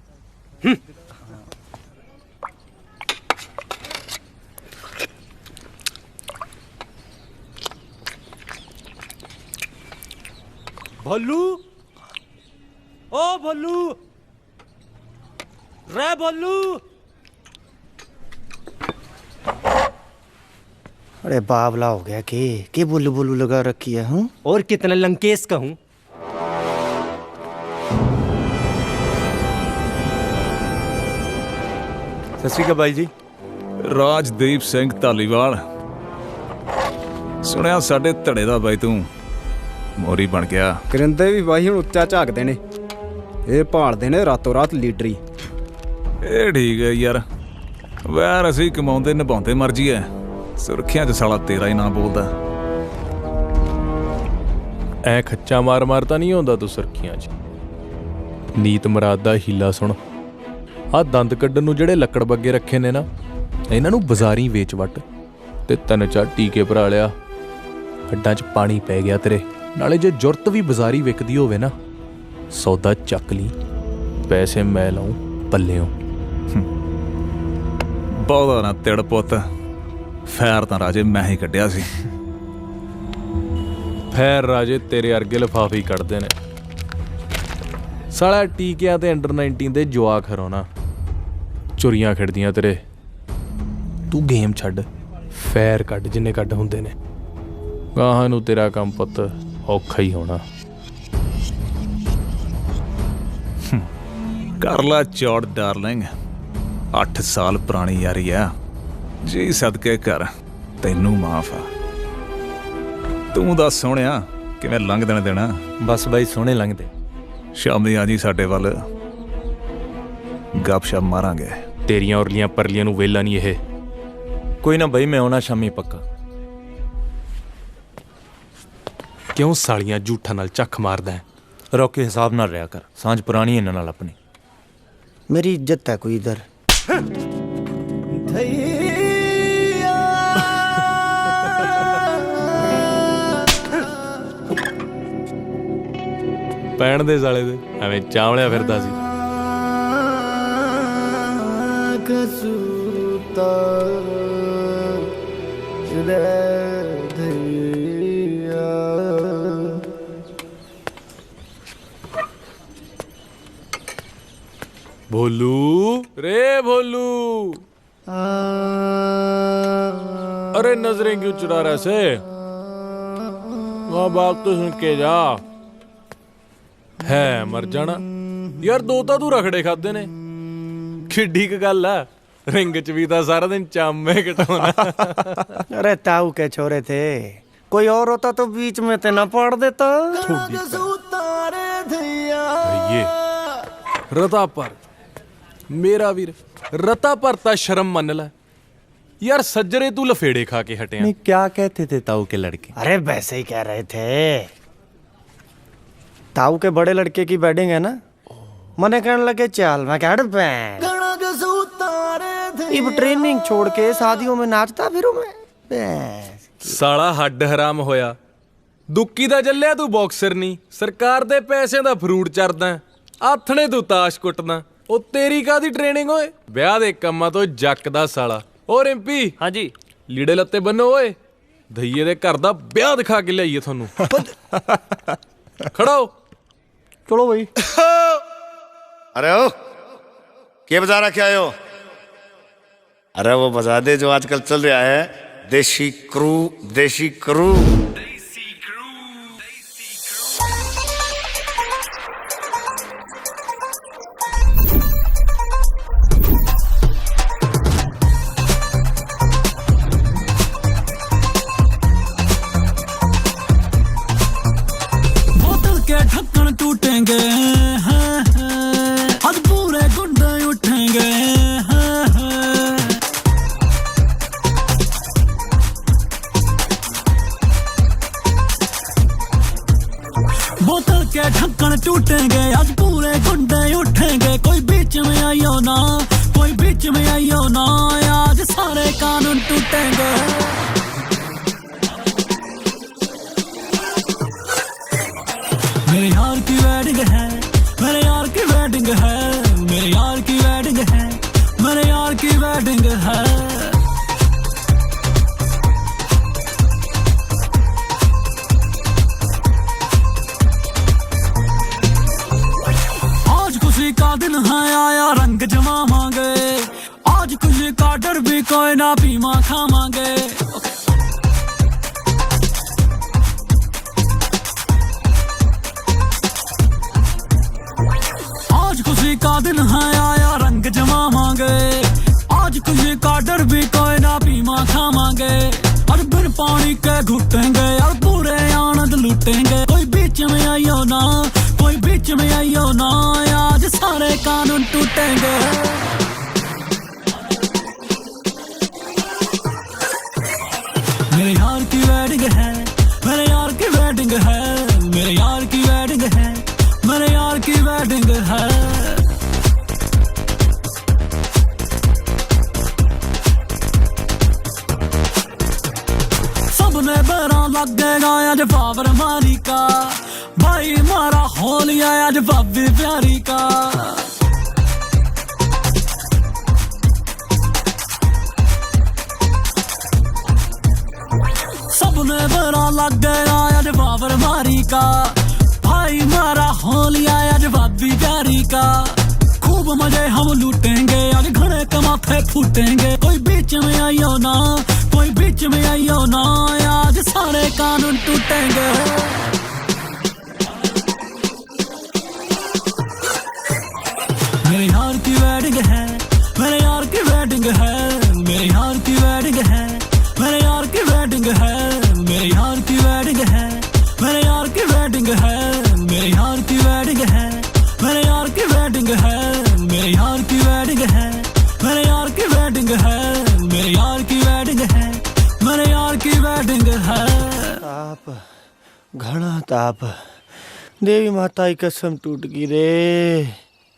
Speaker 20: भोलू, ओ भोलू, रे भोलू।
Speaker 21: अरे बावला हो गया के बुल्लू बुल्लू लगा रखी है। हूँ
Speaker 20: और कितना लंकेश का हूँ।
Speaker 4: ਸਤਿ ਸ਼੍ਰੀ ਅਕਾਲ ਬਾਈ ਜੀ।
Speaker 22: ਰਾਜਦੀਪ ਸਿੰਘ ਧਾਲੀਵਾਲ,
Speaker 6: ਸੁਣਿਆ ਸਾਡੇ ਧੜੇ ਦਾ ਬਾਈ ਤੂੰ ਮੋਰੀ ਬਣ ਗਿਆ।
Speaker 22: ਕਰਿੰਦੇ ਵੀ ਬਾਈ ਹੁਣ ਉੱਚਾ ਝਾਕਦੇ ਨੇ, ਇਹ ਭਾਲਦੇ ਨੇ ਰਾਤੋਂ ਰਾਤ ਲੀਡਰੀ।
Speaker 6: ਇਹ ਠੀਕ ਹੈ ਯਾਰ, ਵੈਰ ਅਸੀਂ ਕਮਾਉਂਦੇ ਨਿਭਾਉਂਦੇ ਮਰਜੀ ਐ, ਸੁਰੱਖਿਆ 'ਚ ਸਾਲਾ ਤੇਰਾ ਹੀ ਨਾਂ ਬੋਲਦਾ।
Speaker 3: ਐ ਖੱਚਾ ਮਾਰ ਮਾਰ ਤਾਂ ਨਹੀਂ ਆਉਂਦਾ ਤੂੰ ਸੁਰਖੀਆਂ 'ਚ। ਨੀਤ ਮੁਰਾਦ ਦਾ ਹੀਲਾ ਸੁਣ, ਆਹ ਦੰਦ ਕੱਢਣ ਨੂੰ ਜਿਹੜੇ ਲੱਕੜ ਬੱਗੇ ਰੱਖੇ ਨੇ ਨਾ, ਇਹਨਾਂ ਨੂੰ ਬਾਜ਼ਾਰੀ ਵੇਚ ਵੱਟ ਤੇ 3-4 ਟੀਕੇ ਭਰਾ ਲਿਆ, ਹੱਡਾਂ 'ਚ ਪਾਣੀ ਪੈ ਗਿਆ ਤੇਰੇ। ਨਾਲੇ ਜੇ ਜ਼ੁਰਤ ਵੀ ਬਾਜ਼ਾਰੀ ਵਿਕਦੀ ਹੋਵੇ ਨਾ, ਸੌਦਾ ਚੱਕ ਲਈ, ਪੈਸੇ ਮੈਂ ਲਾਉਂ ਪੱਲਿਓਂ।
Speaker 6: ਬਹੁਤਾ ਨਾ ਤਿੜ ਪੁੱਤ, ਫੈਰ ਤਾਂ ਰਾਜੇ ਮੈਂ ਹੀ ਕੱਢਿਆ ਸੀ।
Speaker 3: ਫੈਰ ਰਾਜੇ ਤੇਰੇ ਅਰਗੇ ਲਿਫਾਫੇ ਹੀ ਕੱਢਦੇ ਨੇ। ਸਾਲਾ ਟੀਕਿਆਂ ਤੇ ਅੰਡਰ 19 ਦੇ ਜਵਾਕ ਹਰਾਉਣਾ, ਚੁਰੀਆਂ ਖੇਡਦੀਆਂ ਤੇਰੇ। ਤੂੰ ਗੇਮ ਛੱਡ, ਫੈਰ ਕੱਢ ਜਿੰਨੇ ਕੱਢ ਹੁੰਦੇ ਨੇ। ਗਾਹਾਂ ਨੂੰ ਤੇਰਾ ਕੰਮ ਪੁੱਤ ਔਖਾ ਹੀ ਹੋਣਾ।
Speaker 6: ਕਰ ਲਾ ਚੌੜ ਡਾਰਲਿੰਗ, 8 ਸਾਲ ਪੁਰਾਣੀ ਯਾਰੀ ਆ, ਜੀ ਸਦਕੇ ਕਰ, ਤੈਨੂੰ ਮਾਫ ਆ। ਤੂੰ ਦੱਸ ਸੋਹਣਿਆ, ਕਿਵੇਂ ਲੰਘ ਦੇਣਾ?
Speaker 4: ਬਸ ਬਾਈ ਸੋਹਣੇ ਲੰਘਦੇ।
Speaker 6: ਸ਼ਾਮੀ ਆ ਜੀ ਸਾਡੇ ਵੱਲ, ਗੱਪਸ਼ਪ ਮਾਰਾਂਗੇ।
Speaker 3: ਤੇਰੀਆਂ ਉਰਲੀਆਂ ਪਰਲੀਆਂ ਨੂੰ ਵੇਲਾ ਨਹੀਂ ਇਹ।
Speaker 4: ਕੋਈ ਨਾ ਬਾਈ, ਮੈਂ ਆਉਣਾ ਸ਼ਾਮੀ ਪੱਕਾ।
Speaker 3: ਕਿਉਂ ਸਾਲੀਆਂ ਝੂਠਾਂ ਨਾਲ ਚੱਖ ਮਾਰਦਾ ਹੈ?
Speaker 4: ਰੌਕੀ ਹਿਸਾਬ ਨਾਲ ਰਿਹਾ ਕਰ, ਸਾਂਝ ਪੁਰਾਣੀ ਇਹਨਾਂ ਨਾਲ ਆਪਣੀ।
Speaker 21: मेरी इज्जत है कोई इधर।
Speaker 3: ਪੈਣ ਦੇ ਸਾਲੇ ਦੇ, ਐਵੇਂ ਚਾਵਲਿਆ ਫਿਰਦਾ ਸੀ। भोलू रे भोलू, अरे नजरें क्यों चुरा रहे से? वहाँ बात तो सुन के जा। है मर जाना यार, दो तो तू रखड़े खाते ने, किड्डी क गल है। रिंग च भी था सारा दिन चामे कटाना।
Speaker 21: अरे ताऊ के छोरे थे, कोई और होता तो बीच में ते ना पाड़ देता।
Speaker 3: ये रता पर मेरा वीर, रता भरता शर्म मन ला यार। सज्जरे तू लफेड़े खा के हटे।
Speaker 4: नहीं, क्या कहते थे ताऊ के लड़के?
Speaker 21: अरे वैसे ही कह रहे थे। ताऊ के बड़े लड़के की वेडिंग है ना, मने कहने लगे चल। मैं कह अब ट्रेनिंग छोड़ के शादियों में नाचता फिरूं मैं।
Speaker 3: साला हड्ड हराम होया, दुक्की दा जल्लिया तू बॉक्सर नहीं, सरकार दे पैसे दा फ्रूट चरदा, आथणे तू ताश कुटदा। ओ तेरी कादी ट्रेनिंग होए, ब्याह दे कम्मा तो जक दा साला। ओ रिंपी, हाँ जी, लीड़े लत्ते बन्नो ओए, धईए दे घर दा ब्याह दिखा के लियाइए थानू। खड़ा हो।
Speaker 21: चलो भाई।
Speaker 23: अरे ओ क्या बजा रखे आए हो? अरे वो बजा दे जो आजकल चल रहा है, देशी क्रू। देशी क्रू
Speaker 24: ढक्कन टूटेंगे, आज पूरे गुंडे उठेंगे। बोतल के ढक्कन टूटेंगे, आज पूरे गुंडे उठेंगे। कोई बीच में आइयो ना, कोई बीच में आइयो ना, आज सारे कानून टूटेंगे। मेरे यार की वेडिंग है, मेरे यार की वेडिंग है, मेरे यार की वेडिंग है, मेरे यार की वेडिंग है। आज खुशी का दिन है, आया रंग जमावांगे। आज खुशी का डर भी कोई ना, पीमा खावांगे। खुशी का दिन है, आया रंग जमावांगे। आज खुशी का डर भी कोई ना, पीमा खावांगे। और बिन पानी के कूटेंगे यार पूरे आनंद लूटेंगे कोई बीच में आइयो ना कोई बीच में आइयो ना आज सारे कानून टूटेंगे मेरे यार की वेडिंग है मेरे यार की वेडिंग है मेरे यार की वेडिंग है मेरे यार की वेडिंग है सबने बेरा लगेगा आज पावर मारी का भाई मारा हो लिया आज भाभी प्यारी का सबने बेरा लगेगा आज पावर मारी का भाई मारा हो लिया आज भाभी प्यारी का खूब मजे हम लूटेंगे आज घड़े कमाथे फूटेंगे कोई बीच में आइयो ना कोई बीच में आइयो ना आज सारे कानून टूटेंगे मेरे यार की वेडिंग है मेरे यार की वेडिंग है मेरे यार की वेडिंग है मेरे यार की वेडिंग है मेरे यार की वेडिंग है मेरे यार की वेडिंग है मेरे यार की वेडिंग है मेरे यार की वेडिंग है मेरे यार की वेडिंग है मेरे यार की वेडिंग है मेरे यार की वेडिंग है मेरे यार की वेडिंग है
Speaker 21: ताप घना ताप देवी माता की कसम टूट गई रे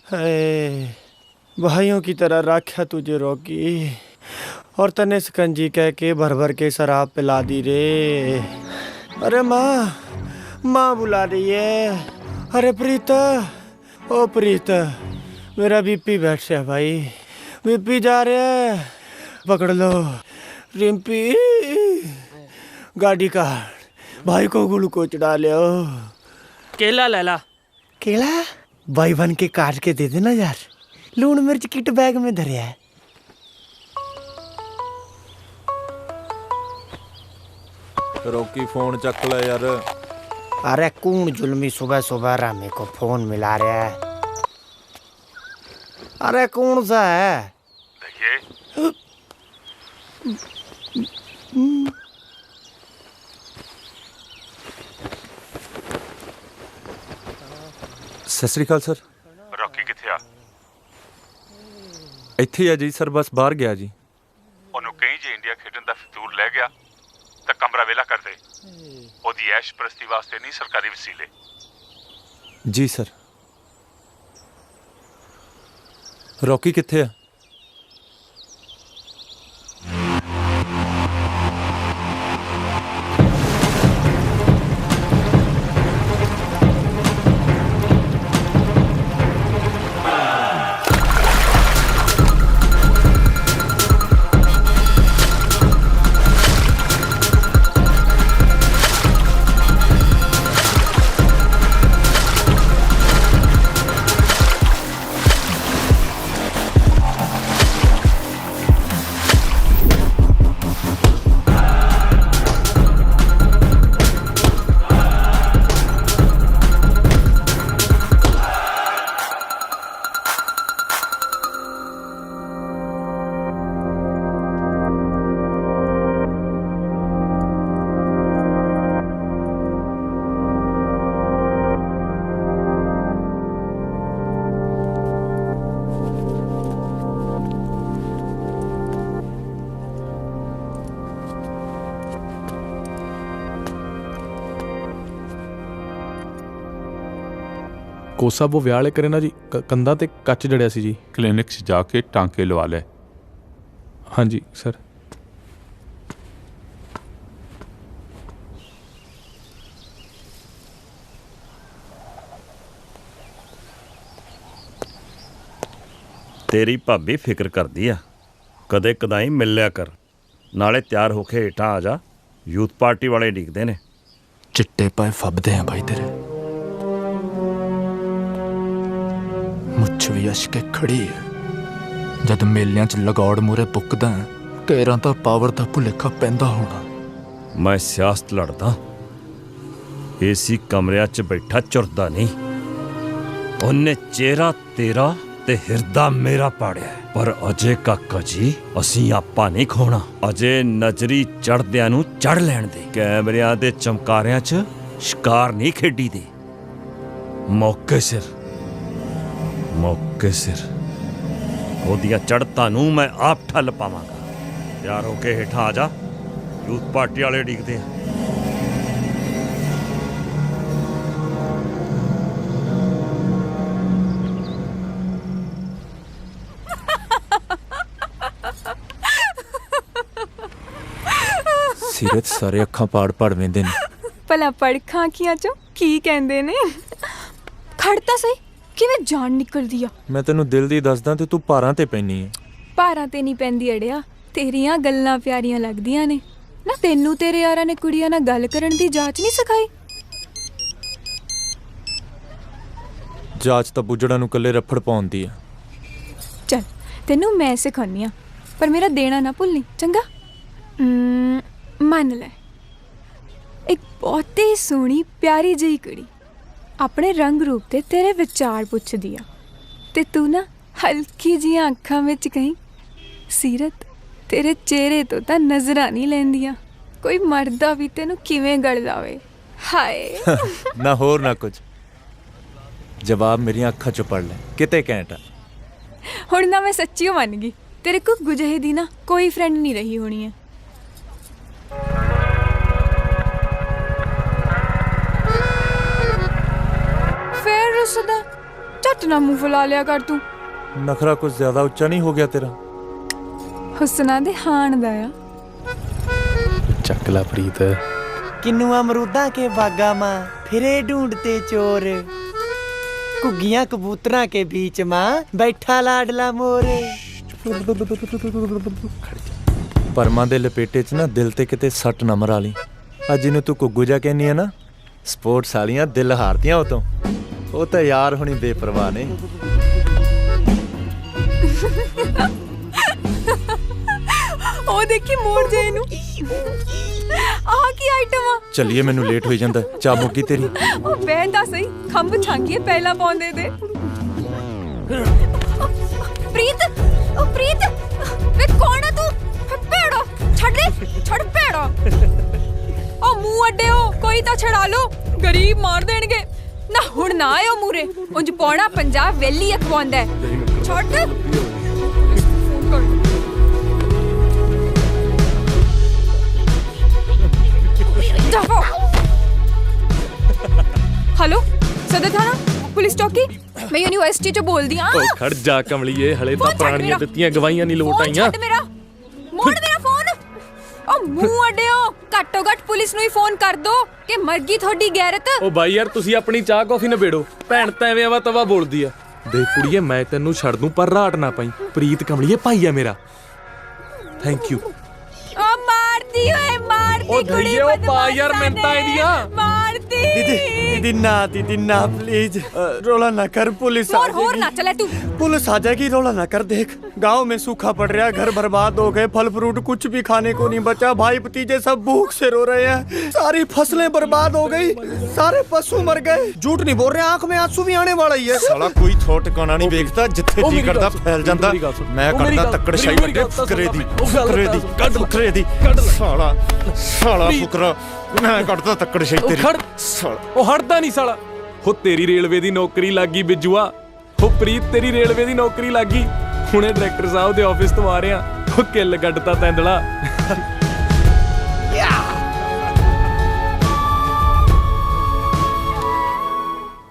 Speaker 21: है भाइयों की तरह राख्या तुझे रॉकी और तने सकंजी कह के भर भर के शराब पिला दी रे अरे माँ बुला रही है अरे प्रीता ओ प्रीता मेरा बीपी बैठ गया भाई बीपी जा रहा है पकड़ लो रिम्पी गाड़ी का भाई को ग्लूकोज डालो केला ले ला केला भाई बन के काट के दे देना यार लून मिर्च किट बैग में धरे है
Speaker 4: रॉकी फोन चक ले यार
Speaker 21: अरे कौन जुल्मी सुबह सुबह रामी को फोन मिला रहा है अरे कौन सा है
Speaker 7: देखिए
Speaker 4: ਸਤਿ ਸ੍ਰੀ ਅਕਾਲ ਸਰ
Speaker 7: ਰੌਕੀ ਕਿੱਥੇ ਆ
Speaker 4: ਇੱਥੇ ਆ ਜੀ ਸਰ ਬਸ ਬਾਹਰ ਗਿਆ ਜੀ
Speaker 7: ਉਹਨੂੰ ਕਹੀਂ ਜੇ ਇੰਡੀਆ ਖੇਡਣ ਦਾ ਫਿਤੂਰ ਲੈ ਗਿਆ ਤਾਂ ਕਮਰਾ ਵੇਲਾ ਕਰ ਦੇ ਉਹਦੀ ਐਸ਼ ਪ੍ਰਸਤੀ ਵਾਸਤੇ ਨਹੀਂ ਸਰਕਾਰੀ ਵਸੀਲੇ
Speaker 4: ਜੀ ਸਰ ਰੌਕੀ ਕਿੱਥੇ ਆ
Speaker 3: ਕੋਸਾ ਉਹ ਵਿਆਹ ਵਾਲੇ ਕਰੇ ਨਾ ਜੀ ਕੰਧਾਂ ਤੇ ਕੱਚ ਜੜਿਆ ਸੀ ਜੀ
Speaker 7: ਕਲੀਨਿਕ 'ਚ ਜਾ ਕੇ ਟਾਂਕੇ ਲਵਾ ਲੈ
Speaker 3: ਹਾਂਜੀ ਸਰ
Speaker 2: ਤੇਰੀ ਭਾਬੀ ਫਿਕਰ ਕਰਦੀ ਆ ਕਦੇ ਕਦਾਈ ਮਿਲ ਲਿਆ ਕਰ ਨਾਲੇ ਤਿਆਰ ਹੋ ਕੇ ਹੇਠਾਂ ਆ ਜਾ ਯੂਥ ਪਾਰਟੀ ਵਾਲੇ ਡਿੱਗਦੇ ਨੇ
Speaker 18: ਚਿੱਟੇ ਪਾਏ ਫੱਬਦੇ ਆ ਬਾਈ ਤੇਰੇ ਮੁੱਛ ਵੀ ਅਸ਼ਕੇ ਖੜੀ ਹੈ ਜਦ ਮੇਲਿਆਂ 'ਚ ਲਗੌੜ ਮੂਰੇ ਪੁੱਕਦਾ ਕੇਰਾਂ ਤਾਂ ਪਾਵਰ ਦਾ ਭੁਲੇਖਾ ਪੈਂਦਾ ਹੋਣਾ
Speaker 2: ਮੈਂ ਸਿਆਸਤ ਲੜਦਾ ਏਸੀ ਕਮਰਿਆਂ 'ਚ ਬੈਠਾ ਚੁਰਦਾ ਨਹੀਂ ਉਹਨੇ ਚਿਹਰਾ ਤੇਰਾ
Speaker 5: ਤੇ ਹਿਰਦਾ ਮੇਰਾ ਪਾੜਿਆ ਪਰ ਅਜੇ ਕਾਕਾ ਜੀ ਅਸੀਂ ਆਪਾਂ ਨਹੀਂ ਖੋਣਾ ਅਜੇ ਨਜ਼ਰੀ ਚੜਦਿਆਂ ਨੂੰ ਚੜ ਲੈਣ ਦੇ ਕੈਮਰਿਆਂ ਦੇ ਚਮਕਾਰਿਆਂ 'ਚ ਸ਼ਿਕਾਰ ਨਹੀਂ ਖੇਡੀ ਦੇ ਮੌਕੇ ਸਿਰ ਉਹਦੀਆਂ ਚੜ੍ਹਤਾਂ ਨੂੰ ਮੈਂ ਆਪ ਠੱਲ ਪਾਵਾਂਗਾ ਤਿਆਰ ਹੋ ਕੇ ਹੇਠਾਂ ਆ ਜਾ ਯੂਥ ਪਾਰਟੀ ਵਾਲੇ ਡੀਕਦੇ ਆ
Speaker 4: ਸੀਰਤ ਸਾਰੇ ਅੱਖਾਂ ਪਾੜ ਵੇਂਦੇ ਨੇ
Speaker 19: ਭਲਾ ਪੜਖਾਂ ਅੱਖੀਆਂ ਚੋਂ ਕੀ ਕਹਿੰਦੇ ਨੇ ਖੜਤਾ ਸਹੀ ਕਿਵੇਂ ਜਾਨ ਨਿਕਲਦੀ ਆ
Speaker 4: ਮੈਂ ਤੈਨੂੰ ਦਿਲ ਦੀ ਦੱਸਦਾ ਤੇ ਤੂੰ ਭਾਰਾਂ ਤੇ ਪੈਣੀ ਹੈ
Speaker 19: ਭਾਰਾਂ ਤੇ ਨਹੀਂ ਪੈਂਦੀ ਅੜਿਆ ਤੇਰੀਆਂ ਗੱਲਾਂ ਪਿਆਰੀਆਂ ਲੱਗਦੀਆਂ ਨੇ ਨਾ ਤੈਨੂੰ ਤੇਰੇ ਯਾਰਾਂ ਨੇ ਕੁੜੀਆਂ ਨਾਲ ਗੱਲ ਕਰਨ ਦੀ ਜਾਂਚ ਨਹੀਂ ਸਿਖਾਈ
Speaker 4: ਜਾਂਚ ਤਾਂ ਬੁੱਜੜਾਂ ਨੂੰ ਕੱਲੇ ਰੱਫੜ ਪਾਉਂਦੀ ਆ
Speaker 19: ਚੱਲ ਤੈਨੂੰ ਮੈਂ ਸਿਖਾਉਂਦੀ ਆ ਪਰ ਮੇਰਾ ਦੇਣਾ ਨਾ ਭੁੱਲਣੀ ਚੰਗਾ ਮੰਨ ਲੈ ਇੱਕ ਬਹੁਤ ਹੀ ਸੋਹਣੀ ਪਿਆਰੀ ਜਿਹੀ ਕੁੜੀ ਆਪਣੇ ਰੰਗ ਰੂਪ ਤੇ ਤੇਰੇ ਵਿਚਾਰ ਪੁੱਛਦੀ ਆ ਤੇ ਤੂੰ ਨਾ ਹਲਕੀ ਜਿਹੀਆਂ ਅੱਖਾਂ ਵਿੱਚ ਕਹੀਂ ਸੀਰਤ ਤੇਰੇ ਚਿਹਰੇ ਤੋਂ ਤਾਂ ਨਜ਼ਰਾਂ ਨਹੀਂ ਲੈਂਦੀਆਂ ਕੋਈ ਮਰਦਾ ਵੀ ਤੈਨੂੰ ਕਿਵੇਂ ਗੜ ਜਾਵੇ ਹਾਏ
Speaker 4: ਨਾ ਹੋਰ ਨਾ ਕੁਝ ਜਵਾਬ ਮੇਰੀਆਂ ਅੱਖਾਂ 'ਚੋਂ ਪੜ ਲੈ ਕਿਤੇ ਘੈਂਟਾ
Speaker 19: ਹੁਣ ਨਾ ਮੈਂ ਸੱਚੀ ਮੰਨ ਗਈ ਤੇਰੇ ਕੋ ਗੁਜਹੇ ਦੀ ਨਾ ਕੋਈ ਫਰੈਂਡ ਨਹੀਂ ਰਹੀ ਹੋਣੀ ਹੈ ਫੇਰ ਉਸਦਾ ਝੱਟ ਨਾ ਮੂੰਹ ਫੁਲਾ ਲਿਆ ਕਰ ਤੂੰ
Speaker 4: ਨਖਰਾ ਕੁਝ ਜ਼ਿਆਦਾ ਉੱਚਾ ਨਹੀਂ ਹੋ ਗਿਆ ਤੇਰਾ
Speaker 19: ਹੁਸਨਾ ਦੇ ਹਾਣ ਦਾ ਆ
Speaker 3: ਚੱਕ ਲਾ ਪ੍ਰੀਤ
Speaker 21: किन्नू अमरूदा के बागा माँ फिरे ढूंढते चोर कुग्गियां कबूतरा के बीच माँ बैठा लाडला मोरे
Speaker 4: ਪਰਮਾਂ ਦੇ ਲਪੇਟੇ 'ਚ ਨਾ ਦਿਲ ਤੇ ਕਿਤੇ ਸੱਟ ਨਾ ਮਰਾ ਲਈ ਅੱਜ ਜਿਹਨੂੰ ਤੂੰ ਕੁੱਗੂ ਜਾ ਕਹਿੰਦੀ ਆ ਨਾ ਸਪੋਰਟਸ ਵਾਲੀਆਂ ਦਿਲ ਹਾਰਦੀਆਂ ਉਹ ਤੋਂ ਉਹ ਤਾਂ ਯਾਰ ਹੁਣੀ ਬੇਪਰਵਾਹ ਨੇ
Speaker 19: ਉਹ ਦੇਖੀ ਮੋੜ ਜੇ ਇਹਨੂੰ ਆਹ ਕੀ ਆਈਟਮ ਆ
Speaker 4: ਚੱਲੀਏ ਮੈਨੂੰ ਲੇਟ ਹੋਈ ਜਾਂਦਾ ਚਾਹ ਮੁੱਕੀ ਤੇਰੀ
Speaker 19: ਉਹ ਬੈਂਦਾ ਸਹੀ ਖੰਭ ਛਾਂਗੀਏ ਪਹਿਲਾਂ ਪਾਉਂਦੇ ਦੇ ਪ੍ਰੀਤ ਉਹ ਪ੍ਰੀਤ ਵੇ ਕੌਣ ਆ ਤੂੰ ਭੇੜੋ ਛੱਡ ਭੇੜੋ ਉਹ ਮੂੰਹ ਅੱਡਿਓ ਕੋਈ ਤਾਂ ਛੜਾ ਲੋ ਗਰੀਬ ਮਾਰ ਦੇਣਗੇ ਨਾ ਹੁਣ ਨਾ ਆਇਓ ਮੂਰੇ ਉਂਝ ਪੌਣਾ ਪੰਜਾਬ ਵੇਲੀ ਅਖਵਾਉਂਦਾ ਛੱਡ हेलो सदर थाना पुलिस चौकी मैं यूनिवर्सिटी चो बोल दी
Speaker 3: ਓ ਖੜ ਜਾ ਕਮਲੀਏ ਹਲੇ ਤਾਂ ਪੁਰਾਣੀਆਂ ਦਿੱਤੀਆਂ ਗਵਾਹੀਆਂ ਨਹੀਂ ਲੋਟ ਆਈਆਂ
Speaker 19: मोड़ मेरा फोन ओ मुंह अड्डियो घट्टो घट पुलिस ਨੂੰ ਹੀ ਫੋਨ ਕਰ ਦੋ ਕਿ ਮਰ ਗਈ ਤੁਹਾਡੀ ਗੈਰਤ
Speaker 3: ਓ ਬਾਈ ਯਾਰ ਤੁਸੀਂ ਆਪਣੀ ਚਾਹ ਕੌਫੀ ਨਿਬੇੜੋ ਭੈਣ ਤਾਂ ਐਵੇਂ ਆਵਾ ਤਵਾ ਬੋਲਦੀ ਆ ਦੇਖ ਕੁੜੀਏ ਮੈਂ ਤੈਨੂੰ ਛੱਡ ਦੂੰ ਪਰ ਰਾਟ ਨਾ ਪਾਈ ਪ੍ਰੀਤ ਕਮਲੀਏ ਭਾਈ ਆ ਮੇਰਾ ਥੈਂਕ ਯੂ
Speaker 19: ओ मारती ओए मारती
Speaker 3: ओ धैर्य ओ पा यार मिनटा एदिया
Speaker 19: मारती
Speaker 21: दीदी ना प्लीज रोला ना कर पुलिस आ
Speaker 19: और ना चले तू
Speaker 21: पुलिस आ जाएगी रोला ना कर देख गांव में सूखा पड़ रहा है घर बर्बाद हो गए फल फ्रूट कुछ भी खाने को नहीं बचा भाई भतीजे सब भूख से रो रहे हैं सारी फसलें बर्बाद हो गई सारे पशु मर गए झूठ नहीं बोल रहे आंख में आंसू भी आने वाला ही है
Speaker 4: ਸਾਲਾ ਕੋਈ ਥੋੜ ਟਿਕਾਣਾ ਨਹੀਂ ਵੇਖਦਾ ਜਿੱਥੇ ਜੀ ਕਰਦਾ ਫੈਲ ਜਾਂਦਾ ਮੈਂ ਕਰਦਾ ਤੱਕੜ ਸ਼ਾਈ ਵੱਡੇ ਫਕਰੇ ਦੀ ਸਾਲਾ ਫੁਕਰਾ ਮੈਂ ਕੱਢਦਾ ਤੱਕੜ ਸ਼ਾਈ ਤੇਰੀ
Speaker 3: ਸਾਲਾ ਉਹ ਹਟਦਾ ਨਹੀਂ ਸਾਲਾ ਹੋ ਤੇਰੀ ਰੇਲਵੇ ਦੀ ਨੌਕਰੀ ਲੱਗੀ ਬਿੱਜੂਆ ਹੋ ਪ੍ਰੀਤ ਤੇਰੀ ਰੇਲਵੇ ਦੀ ਨੌਕਰੀ ਲੱਗੀ ਹੁਣੇ ਡਾਇਰੈਕਟਰ ਸਾਹਿਬ ਦੇ ਆਫਿਸ ਤੋਂ ਆ ਰਿਹਾ ਉਹ ਕਿੱਲ ਕੱਢਤਾ ਤੈਂਦਲਾ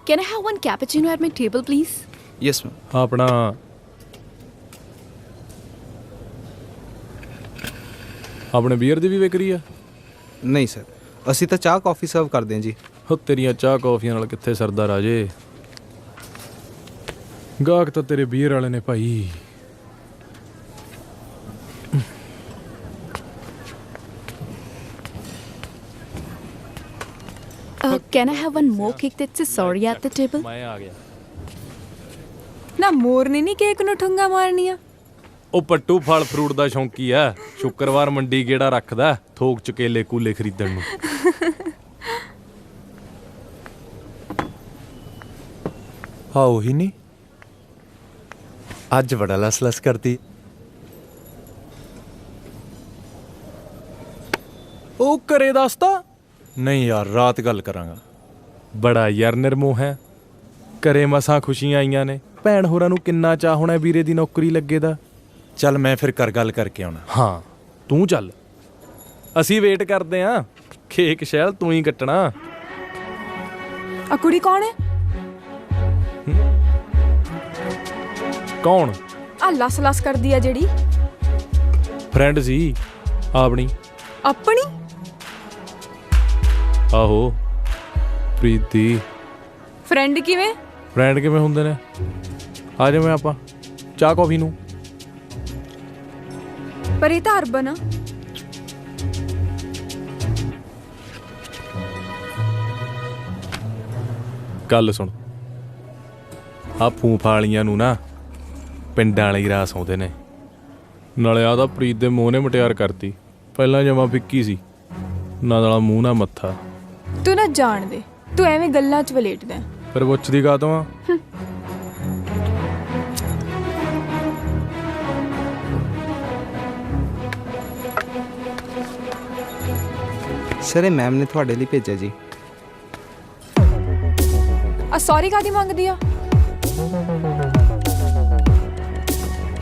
Speaker 8: Can I have one cappuccino at my table, please?
Speaker 22: Yes, ma'am.
Speaker 3: ਆਪਣਾ ਆਪਣੇ ਬੀਅਰ ਦੀ ਵੀ ਵਿਕਰੀ ਆ
Speaker 22: ਨਹੀਂ ਸਰ ਅਸੀਂ ਤਾਂ ਚਾਹ ਕਾਫੀ ਸਰਵ ਕਰਦੇ ਹਾਂ ਜੀ
Speaker 3: ਹੋ ਤੇਰੀਆਂ ਚਾਹ ਕੌਫੀਆਂ ਨਾਲ ਕਿੱਥੇ ਸਰਦਾ ਰਾਜੇ ਗਾਹਕ ਤਾਂ ਤੇਰੇ ਬੀਅਰ ਵਾਲੇ ਨੇ ਭਾਈ
Speaker 8: Can I have one more cake that says sorry at the table?
Speaker 3: ਮੈਂ ਆ ਗਿਆ
Speaker 19: ਨਾ ਮੋਰਨੀ ਨਹੀਂ ਕੇਕ ਨੂੰ ਠੁੰਗਾ ਮਾਰਨੀਆਂ
Speaker 3: ਉਹ ਪੱਟੂ ਫਲ ਫਰੂਟ ਦਾ ਸ਼ੌਂਕੀ ਆ ਸ਼ੁੱਕਰਵਾਰ ਮੰਡੀ ਗੇੜਾ ਰੱਖਦਾ ਥੋਕ ਚ ਕੇਲੇ ਕੂਲੇ ਖਰੀਦਣ ਨੂੰ
Speaker 4: ਹਾਂ ਉਹੀ ਨਹੀਂ ਅੱਜ ਬੜਾ ਲਸ ਕਰਦੀ।
Speaker 3: ਉਹ ਘਰੇ ਦੱਸਤਾ?
Speaker 4: ਨਹੀਂ ਯਾਰ, ਰਾਤ ਗੱਲ ਕਰਾਂਗਾ।
Speaker 3: ਬੜਾ ਯਾਰ ਨਿਰਮੋਹ ਹੈ। ਘਰੇ ਮਸਾਂ ਖੁਸ਼ੀਆਂ ਆਈਆਂ ਨੇ, ਭੈਣ ਹੋਰਾਂ ਨੂੰ ਕਿੰਨਾ ਚਾਹ ਹੋਣਾ ਵੀਰੇ ਦੀ ਨੌਕਰੀ ਲੱਗੇ ਦਾ।
Speaker 4: ਚੱਲ ਮੈਂ ਫਿਰ ਕਰ ਗੱਲ ਕਰਕੇ ਆਉਣਾ।
Speaker 3: ਹਾਂ ਤੂੰ ਚੱਲ, ਅਸੀਂ ਵੇਟ ਕਰਦੇ ਆਂ। ਕੇਕ ਸ਼ੈਲ ਤੂੰ ਹੀ ਕੱਟਣਾ।
Speaker 19: ਆ ਕੁੜੀ ਕੌਣ ਹੈ?
Speaker 3: ਕੌਣ?
Speaker 19: ਆ ਲਸ ਕਰਦੀ ਆ ਜਿਹੜੀ।
Speaker 3: ਫਰੈਂਡ ਸੀ ਆਪਣੀ।
Speaker 19: ਆਪਣੀ?
Speaker 3: ਆਹੋ ਪ੍ਰੀਤੀ।
Speaker 19: ਫਰੈਂਡ ਕਿਵੇਂ?
Speaker 3: ਫਰੈਂਡ ਕਿਵੇਂ ਹੁੰਦੇ ਨੇ? ਆ ਜਾਵੇਂ ਆਪਾਂ ਚਾਹ ਕੌਫੀ ਨੂੰ।
Speaker 19: ਪਰ ਇਹ ਤਾਂ ਅਰਬਨ ਆ।
Speaker 3: ਗੱਲ ਸੁਣ, ਆ ਫੂਫਾਂ ਵਾਲੀਆਂ ਨੂੰ ਨਾ ਪਿੰਡਾਂ ਵਾਲੇ ਹੀ ਰਾਸ ਆਉਂਦੇ ਨੇ। ਨਾਲੇ ਆ ਤਾਂ ਪ੍ਰੀਤ ਦੇ ਮੂੰਹ ਨੇ ਮਟਿਆਰ ਕਰਤੀ। ਪਹਿਲਾਂ ਜਮਾ ਫਿੱਕੀ ਸੀ, ਨਾ ਨਾਲਾ ਮੂੰਹ ਨਾ ਮੱਥਾ।
Speaker 19: ਤੂੰ ਨਾ ਜਾਣ ਦੇ, ਤੂੰ ਐਵੇਂ ਗੱਲਾਂ 'ਚ ਵਲੇਟਦਾ।
Speaker 3: ਫਿਰ ਪੁੱਛਦੀ ਕਾਹਤੋਂ ਆ?
Speaker 17: ਸਰ ਇਹ ਮੈਮ ਨੇ ਤੁਹਾਡੇ ਲਈ ਭੇਜਿਆ ਜੀ।
Speaker 19: ਆ ਸੌਰੀ ਕਾਦੀ ਮੰਗਦੀ ਆ?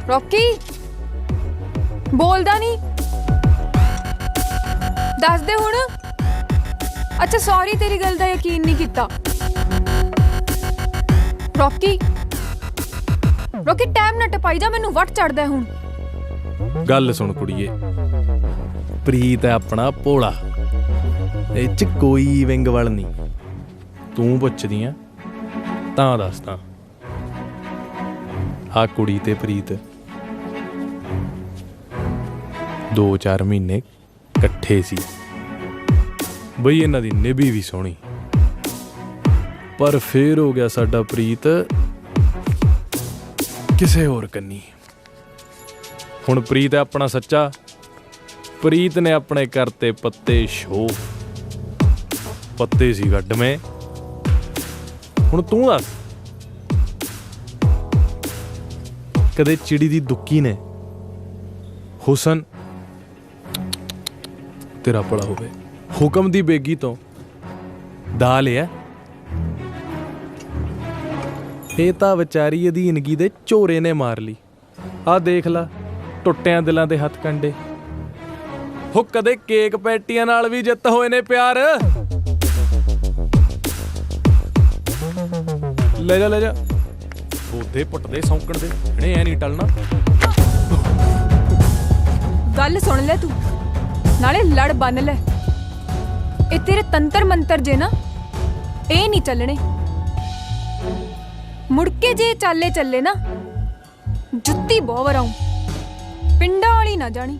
Speaker 19: ਰੌਕੀ ਬੋਲਦਾ ਨਹੀਂ, ਦੱਸ ਦੇ ਹੁਣ। ਅੱਛਾ ਸੌਰੀ, ਤੇਰੀ ਗੱਲ ਦਾ ਯਕੀਨ ਨਹੀਂ ਕੀਤਾ। ਰੌਕੀ ਟਾਈਮ ਨਾ ਟਪਾਈ ਜਾ, ਮੈਨੂੰ ਵੱਟ ਚੜਦਾ ਹੁਣ।
Speaker 3: ਗੱਲ ਸੁਣ ਕੁੜੀਏ, ਪ੍ਰੀਤ ਹੈ ਆਪਣਾ ਭੋਲਾ, ਇਹ 'ਚ ਕੋਈ ਵਿੰਗ ਵਲ ਨਹੀਂ। ਤੂੰ ਪੁੱਛਦੀ ਆ ਤਾਂ ਦੱਸਦਾ। ਆ ਕੁੜੀ ਤੇ ਪ੍ਰੀਤ 2-4 ਮਹੀਨੇ ਇਕੱਠੇ ਸੀ ਬਈ। ਇਹਨਾਂ ਦੀ ਨਿਭੀ ਵੀ ਸੋਹਣੀ, ਪਰ ਫੇਰ ਹੋ ਗਿਆ ਸਾਡਾ ਪ੍ਰੀਤ ਕਿਸੇ ਹੋਰ ਕੰਨੀ। ਹੁਣ ਪ੍ਰੀਤ ਹੈ ਆਪਣਾ ਸੱਚਾ। ਪ੍ਰੀਤ ਨੇ ਆਪਣੇ ਕਰਤੇ ਪੱਤੇ ਸ਼ੋਫ। ਪੱਤੇ ਸੀ ਗੱਡ ਮੈਂ। ਹੁਣ ਤੂੰ ਦੱਸ, ਕਦੇ ਚਿੜੀ ਦੀ ਦੁੱਕੀ ਨੇ ਹੁਸਨ ਤੇਰਾ ਭਲਾ ਹੋਵੇ ਹੁਕਮ ਦੀ ਬੇਗੀ ਤੋਂ ਦਾ ਲਿਆ? ਇਹ ਤਾਂ ਵਿਚਾਰੀ ਅਧੀਨਗੀ ਦੇ ਝੋਰੇ ਨੇ ਮਾਰ ਲਈ। ਆਹ ਦੇਖ ਲਾ, ਟੁੱਟਿਆਂ ਦਿਲਾਂ ਦੇ ਹੱਥ ਕੰਡੇ। ਹੋ ਕਦੇ ਕੇਕ ਪੈਟੀਆਂ ਨਾਲ ਵੀ ਜਿੱਤ ਹੋਏ ਨੇ ਪਿਆਰ। ਲੈ ਜਾ ਉਹਦੇ ਪੁੱਟਦੇ ਸੌਂਕਣ ਦੇ, ਇਹਨੇ ਐ ਨਹੀਂ ਟਲਣਾ।
Speaker 19: ਗੱਲ ਸੁਣ ਲੈ ਤੂੰ, ਨਾਲੇ ਲੜ ਬੰਨ ਲੈ। ਇਹ ਤੇਰੇ ਤੰਤਰ ਮੰਤਰ ਜੇ ਨਾ, ਇਹ ਨਹੀਂ ਚੱਲਣੇ। ਮੁੜ ਕੇ ਜੇ ਚੱਲੇ ਨਾ, ਜੁੱਤੀ ਬਹੁਤ ਵਰਾਉਂ। ਪਿੰਡਾਂ ਵਾਲੀ ਨਾ ਜਾਣੀ।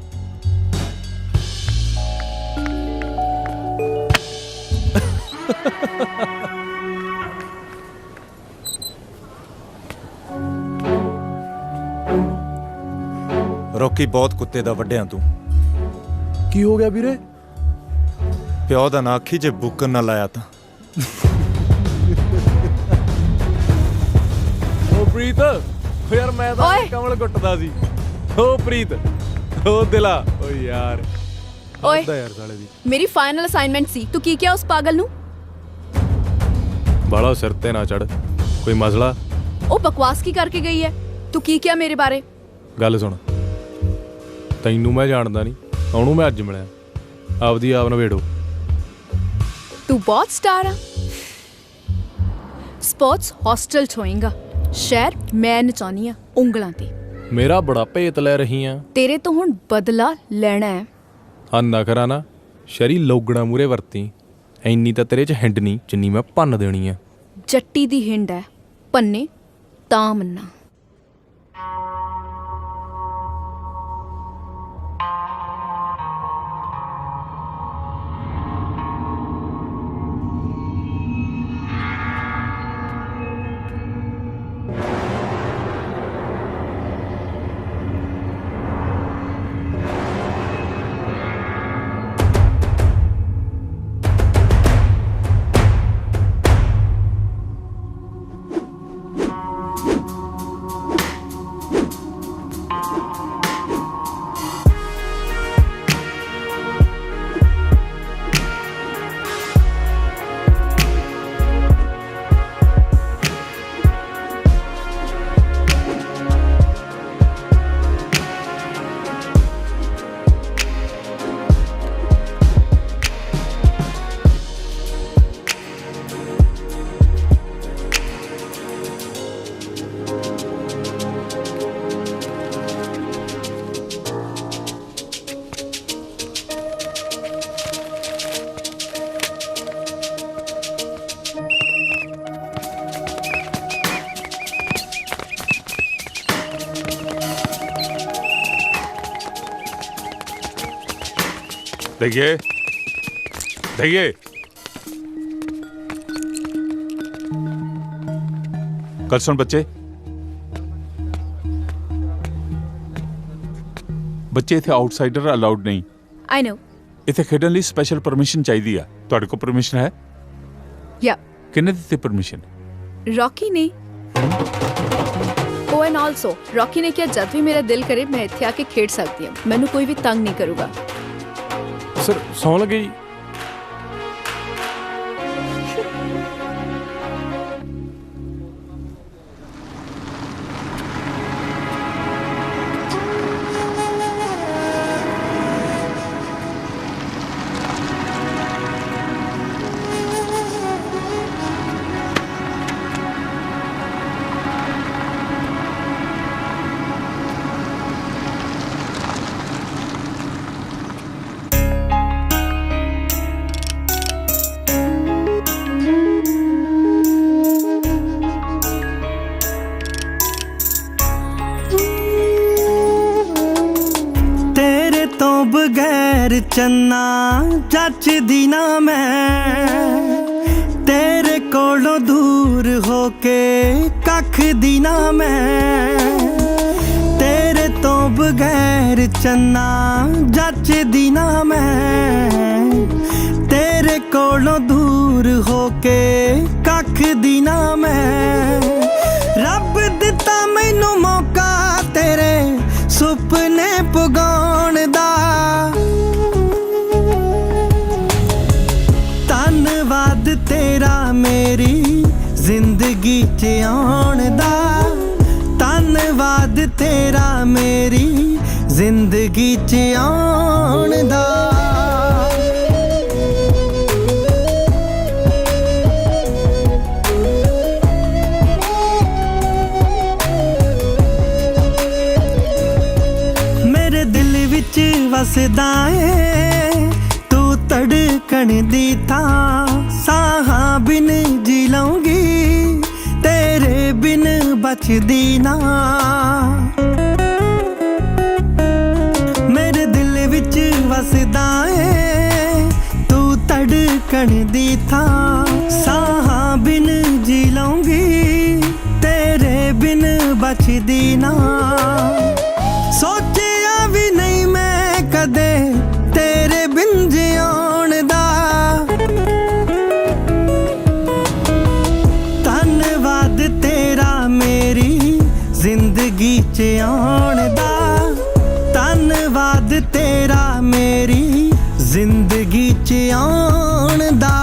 Speaker 4: ਰੌਕੀ ਬਹੁਤ ਕੁੱਤੇ ਦਾ ਵੱਡਿਆਂ ਤੂੰ।
Speaker 3: ਕੀ ਹੋ ਗਿਆ ਵੀਰੇ?
Speaker 4: ਪਿਓ ਦਾ ਨਾ ਆਖੀ ਜੇ ਬੁੱਕਰ ਨਾ ਲਾਇਆ ਤਾਂ।
Speaker 3: ਓ ਪ੍ਰੀਤ, ਯਾਰ ਮੈਂ ਤਾਂ ਕਮਲ ਗੁੱਟਦਾ ਸੀ। ਓ ਪ੍ਰੀਤ, ਓ ਦਿਲਾ, ਓ ਯਾਰ।
Speaker 8: ਓਏ
Speaker 3: ਯਾਰ ਸਾਲੇ ਦੀ
Speaker 8: ਮੇਰੀ ਫਾਈਨਲ ਅਸਾਈਨਮੈਂਟ ਸੀ, ਤੂੰ ਕੀ ਕਿਹਾ ਉਸ ਪਾਗਲ ਨੂੰ?
Speaker 3: ਬਾਲਾ ਸਿਰ ਤੇ ਨਾ ਚੜ, ਕੋਈ ਮਸਲਾ?
Speaker 8: ਉਹ ਬਕਵਾਸ ਕੀ ਕਰਕੇ ਗਈ ਹੈ? ਤੂੰ ਕੀ ਕਿਹਾ ਮੇਰੇ ਬਾਰੇ?
Speaker 3: ਗੱਲ ਸੁਣ, ਤੈਨੂੰ ਮੈਂ ਜਾਣਦਾ ਨਹੀਂ, ਉਹਨੂੰ ਮੈਂ ਅੱਜ ਮਿਲਿਆ। ਆਪਦੀ ਆਪ ਨਵੇੜੋ।
Speaker 8: ਤੂੰ ਬਹੁਤ ਸਟਾਰ ਆ। ਸਪੋਰਟਸ ਹੌਸਟਲ ਚ ਹੋਏਗਾ। ਸ਼ਹਿਰ ਮੈਂ ਨਚਾਉਣੀ ਆ ਉਂਗਲਾਂ ਤੇ।
Speaker 3: ਮੇਰਾ ਬੜਾ ਭੇਤ ਲੈ ਰਹੀ ਆ।
Speaker 8: ਤੇਰੇ ਤੋਂ ਹੁਣ ਬਦਲਾ ਲੈਣਾ ਹੈ।
Speaker 3: ਆ ਨਖਰਾ ਨਾ ਸ਼ਰੀ ਲੋਗਣਾ ਮੂਰੇ ਵਰਤੀ। ਇੰਨੀ ਤਾਂ ਤੇਰੇ ਚ ਹਿੰਡ ਨਹੀਂ ਜਿੰਨੀ ਮੈਂ ਭੰਨ ਦੇਣੀ ਆ।
Speaker 8: ਜੱਟੀ ਦੀ ਹਿੰਡ ਹੈ, ਪੰਨੇ ਤਾਂ ਮੰਨਾ।
Speaker 7: देखिए देखिए, कल सुन बच्चे, ਬੱਚੇ ਇੱਥੇ ਆਊਟਸਾਈਡਰ ਅਲਾਉਡ ਨਹੀਂ।
Speaker 8: ਆਈ ਨੋ।
Speaker 7: ਇੱਥੇ ਖੇਡਣ ਲਈ ਸਪੈਸ਼ਲ ਪਰਮਿਸ਼ਨ ਚਾਹੀਦੀ ਆ। ਤੁਹਾਡੇ ਕੋਲ ਪਰਮਿਸ਼ਨ ਹੈ?
Speaker 8: ਯਾ।
Speaker 7: ਕਿਹਨੇ ਦਿੱਤੀ ਪਰਮਿਸ਼ਨ?
Speaker 8: ਰੌਕੀ ਨੇ। ਓ ਐਂਡ ਆਲਸੋ ਰੌਕੀ ਨੇ ਕਿਹਾ ਜਦ ਵੀ ਮੇਰਾ ਦਿਲ ਕਰੇ ਮੈਂ ਇੱਥੇ ਆ ਕੇ ਖੇਡ ਸਕਦੀ ਹਾਂ, ਮੈਨੂੰ ਕੋਈ ਵੀ ਤੰਗ ਨਹੀਂ ਕਰੂਗਾ।
Speaker 3: ਸਰ ਸੌਂ ਲੱਗੇ ਜੀ।
Speaker 21: बगैर चन्ना जचदी ना मैं, तेरे कोलों दूर होके कख दी ना मैं, तेरे तो बगैर चन्ना जचदी ना मैं, तेरे कोलों दूर होके कख दी ना मैं। रब दिता मैनू मौका तेरे सुपने पुगाउण दा, धन्नवाद तेरा मेरी जिंदगी च आउण दा, धन्नवाद तेरा मेरी जिंदगी च आउण दा। मेरे दिल विच वसदा ऐ तू धड़कन दी थां, साहां बिन जी लऊंगी तेरे बिन बचदी ना। मेरे दिल विच वसदा ऐ तू धड़कन दी थां, साहां बिन जी लऊंगी तेरे बिन बचदी ना। सोचिया भी नहीं मैं कदे तेरे बिन जिउण दा, धन्नवाद तेरा मेरी जिंदगी च आउण दा, धन्नवाद तेरा मेरी जिंदगी च आउण दा।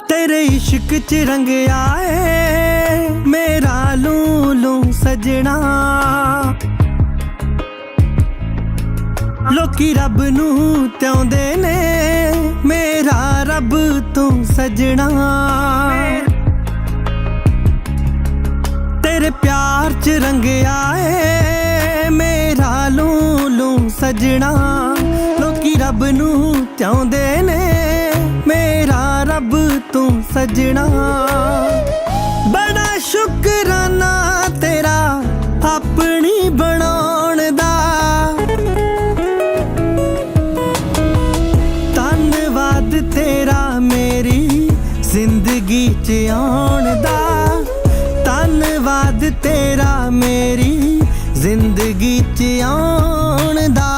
Speaker 21: तेरे इश्क च रंग आए मेरा लूलू सजना, लोकी रब नू त्योंदे ने मेरा रब तू सजना। तेरे प्यार च रंग आए मेरा लूलू सजना, लोकी रब नू त्योंदे ने मेरा रब तू सजना। बड़ा शुकराना तेरा अपनी बनाउण दा, धन्नवाद तेरा मेरी जिंदगी च आउण दा, धन्नवाद तेरा मेरी जिंदगी च आउण दा।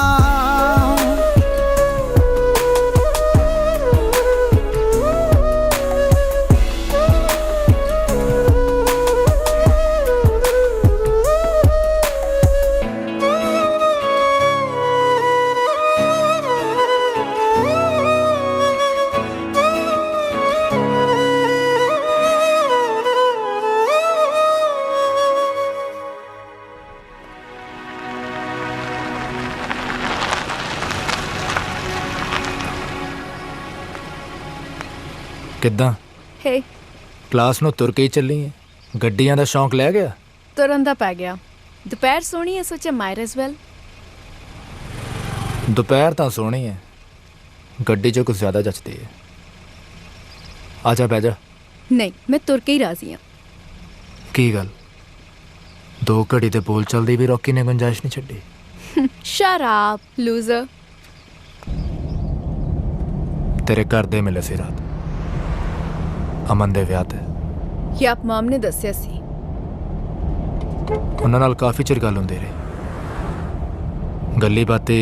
Speaker 18: ਕਿੱਦਾਂ
Speaker 8: ਹੇ
Speaker 18: ਕਲਾਸ ਨੂੰ ਤੁਰ ਕੇ ਹੀ ਚੱਲੀ ਹੈ? ਗੱਡੀਆਂ ਦਾ ਸ਼ੌਂਕ ਲੈ ਗਿਆ?
Speaker 8: ਤੁਰਨ ਦਾ ਪੈ ਗਿਆ। ਦੁਪਹਿਰ ਸੋਹਣੀ ਹੈ, ਸੋਚਿਆ ਮਾਈਟ ਐਸ ਵੈਲ।
Speaker 18: ਦੁਪਹਿਰ ਤਾਂ ਸੋਹਣੀ ਹੈ, ਗੱਡੀ 'ਚ ਕੁਝ ਜ਼ਿਆਦਾ ਜੱਚਦੀ ਹੈ। ਆ ਜਾ ਬਹਿ ਜਾ।
Speaker 8: ਨਹੀਂ, ਮੈਂ ਤੁਰ ਕੇ ਹੀ ਰਾਜ਼ੀ ਹਾਂ।
Speaker 18: ਕੀ ਗੱਲ, 2 ਘੜੀ ਤੇ ਬੋਲ ਚੱਲਦੀ ਵੀ ਰੌਕੀ ਨੇ ਗੁੰਜਾਇਸ਼ ਨਹੀਂ ਛੱਡੀ।
Speaker 8: ਸ਼ਰਾਬ ਲੂਜ਼ਰ।
Speaker 18: ਤੇਰੇ ਘਰ ਦੇ ਮਿਲੇ ਸੀ ਰਾਤ ਅਮਨ ਦੇ ਵਿਆਹ ਤੇ।
Speaker 8: ਯਾਪ ਮਾਮ ਨੇ ਦੱਸਿਆ ਸੀ।
Speaker 18: ਉਹਨਾਂ ਨਾਲ ਕਾਫੀ ਚਿਰ ਗੱਲ ਹੁੰਦੀ ਰਹੀ, ਗੱਲੀ ਬਾਤੀ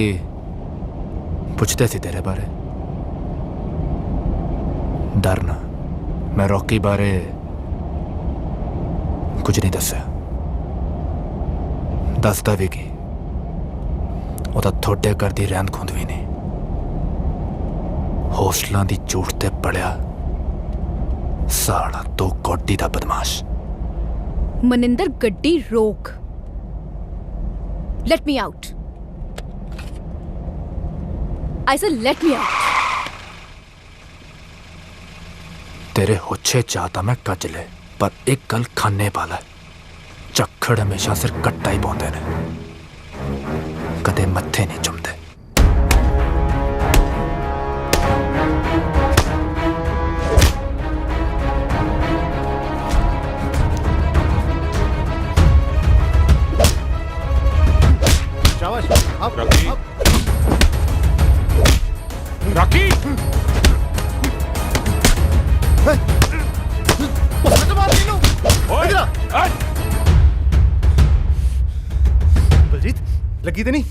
Speaker 18: ਪੁੱਛਦੇ ਸੀ ਤੇਰੇ ਬਾਰੇ। ਡਰ ਨਾ, ਮੈਂ ਰੌਕੀ ਬਾਰੇ ਕੁਝ ਨਹੀਂ ਦੱਸਿਆ। ਦੱਸਦਾ ਵੀ ਕੀ, ਉਹਦਾ ਥੋੜੇ ਘਰ ਦੀ ਰਹਿੰਦ ਖੁੰਦ ਵੀ ਨਹੀਂ। ਹੌਸਲਾਂ ਦੀ ਝੂਠ ਤੇ ਪੜਿਆ ਸਾਲਾ 2 ਕੋਟੀ ਦਾ ਬਦਮਾਸ਼।
Speaker 8: ਮਨਿੰਦਰ ਗੱਡੀ ਰੋਕ। Let me out. I say let me out.
Speaker 18: तेरे होच्छे चाहता मैं कज ले, पर एक गल खाने वाला झक्खड़ हमेशा सिर कट्टा ही पाउंदे ने, कदे मत्थे नहीं चुमदे।
Speaker 6: रॉकी
Speaker 17: ਬਲਜੀਤ ਲੱਗੀ ਤੇ ਨਹੀਂ?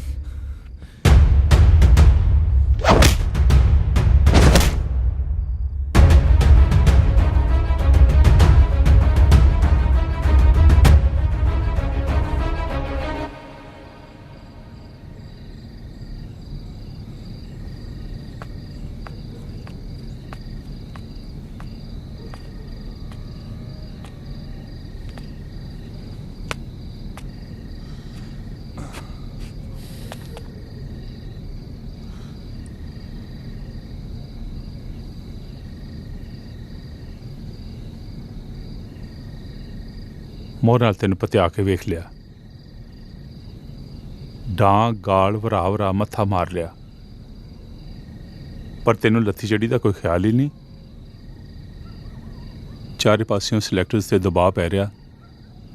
Speaker 7: ਮੋਹ ਨਾਲ ਤੈਨੂੰ ਪਤਿਆ ਕੇ ਵੇਖ ਲਿਆ, ਡਾਂ ਗਾਲ ਵਰਾ ਵਰਾ ਮੱਥਾ ਮਾਰ ਲਿਆ, ਪਰ ਤੈਨੂੰ ਲੱਥੀ ਚੜੀ ਦਾ ਕੋਈ ਖਿਆਲ ਹੀ ਨਹੀਂ। ਚਾਰੇ ਪਾਸਿਓਂ ਸਿਲੈਕਟਰਸ ਤੇ ਦਬਾਅ ਪੈ ਰਿਹਾ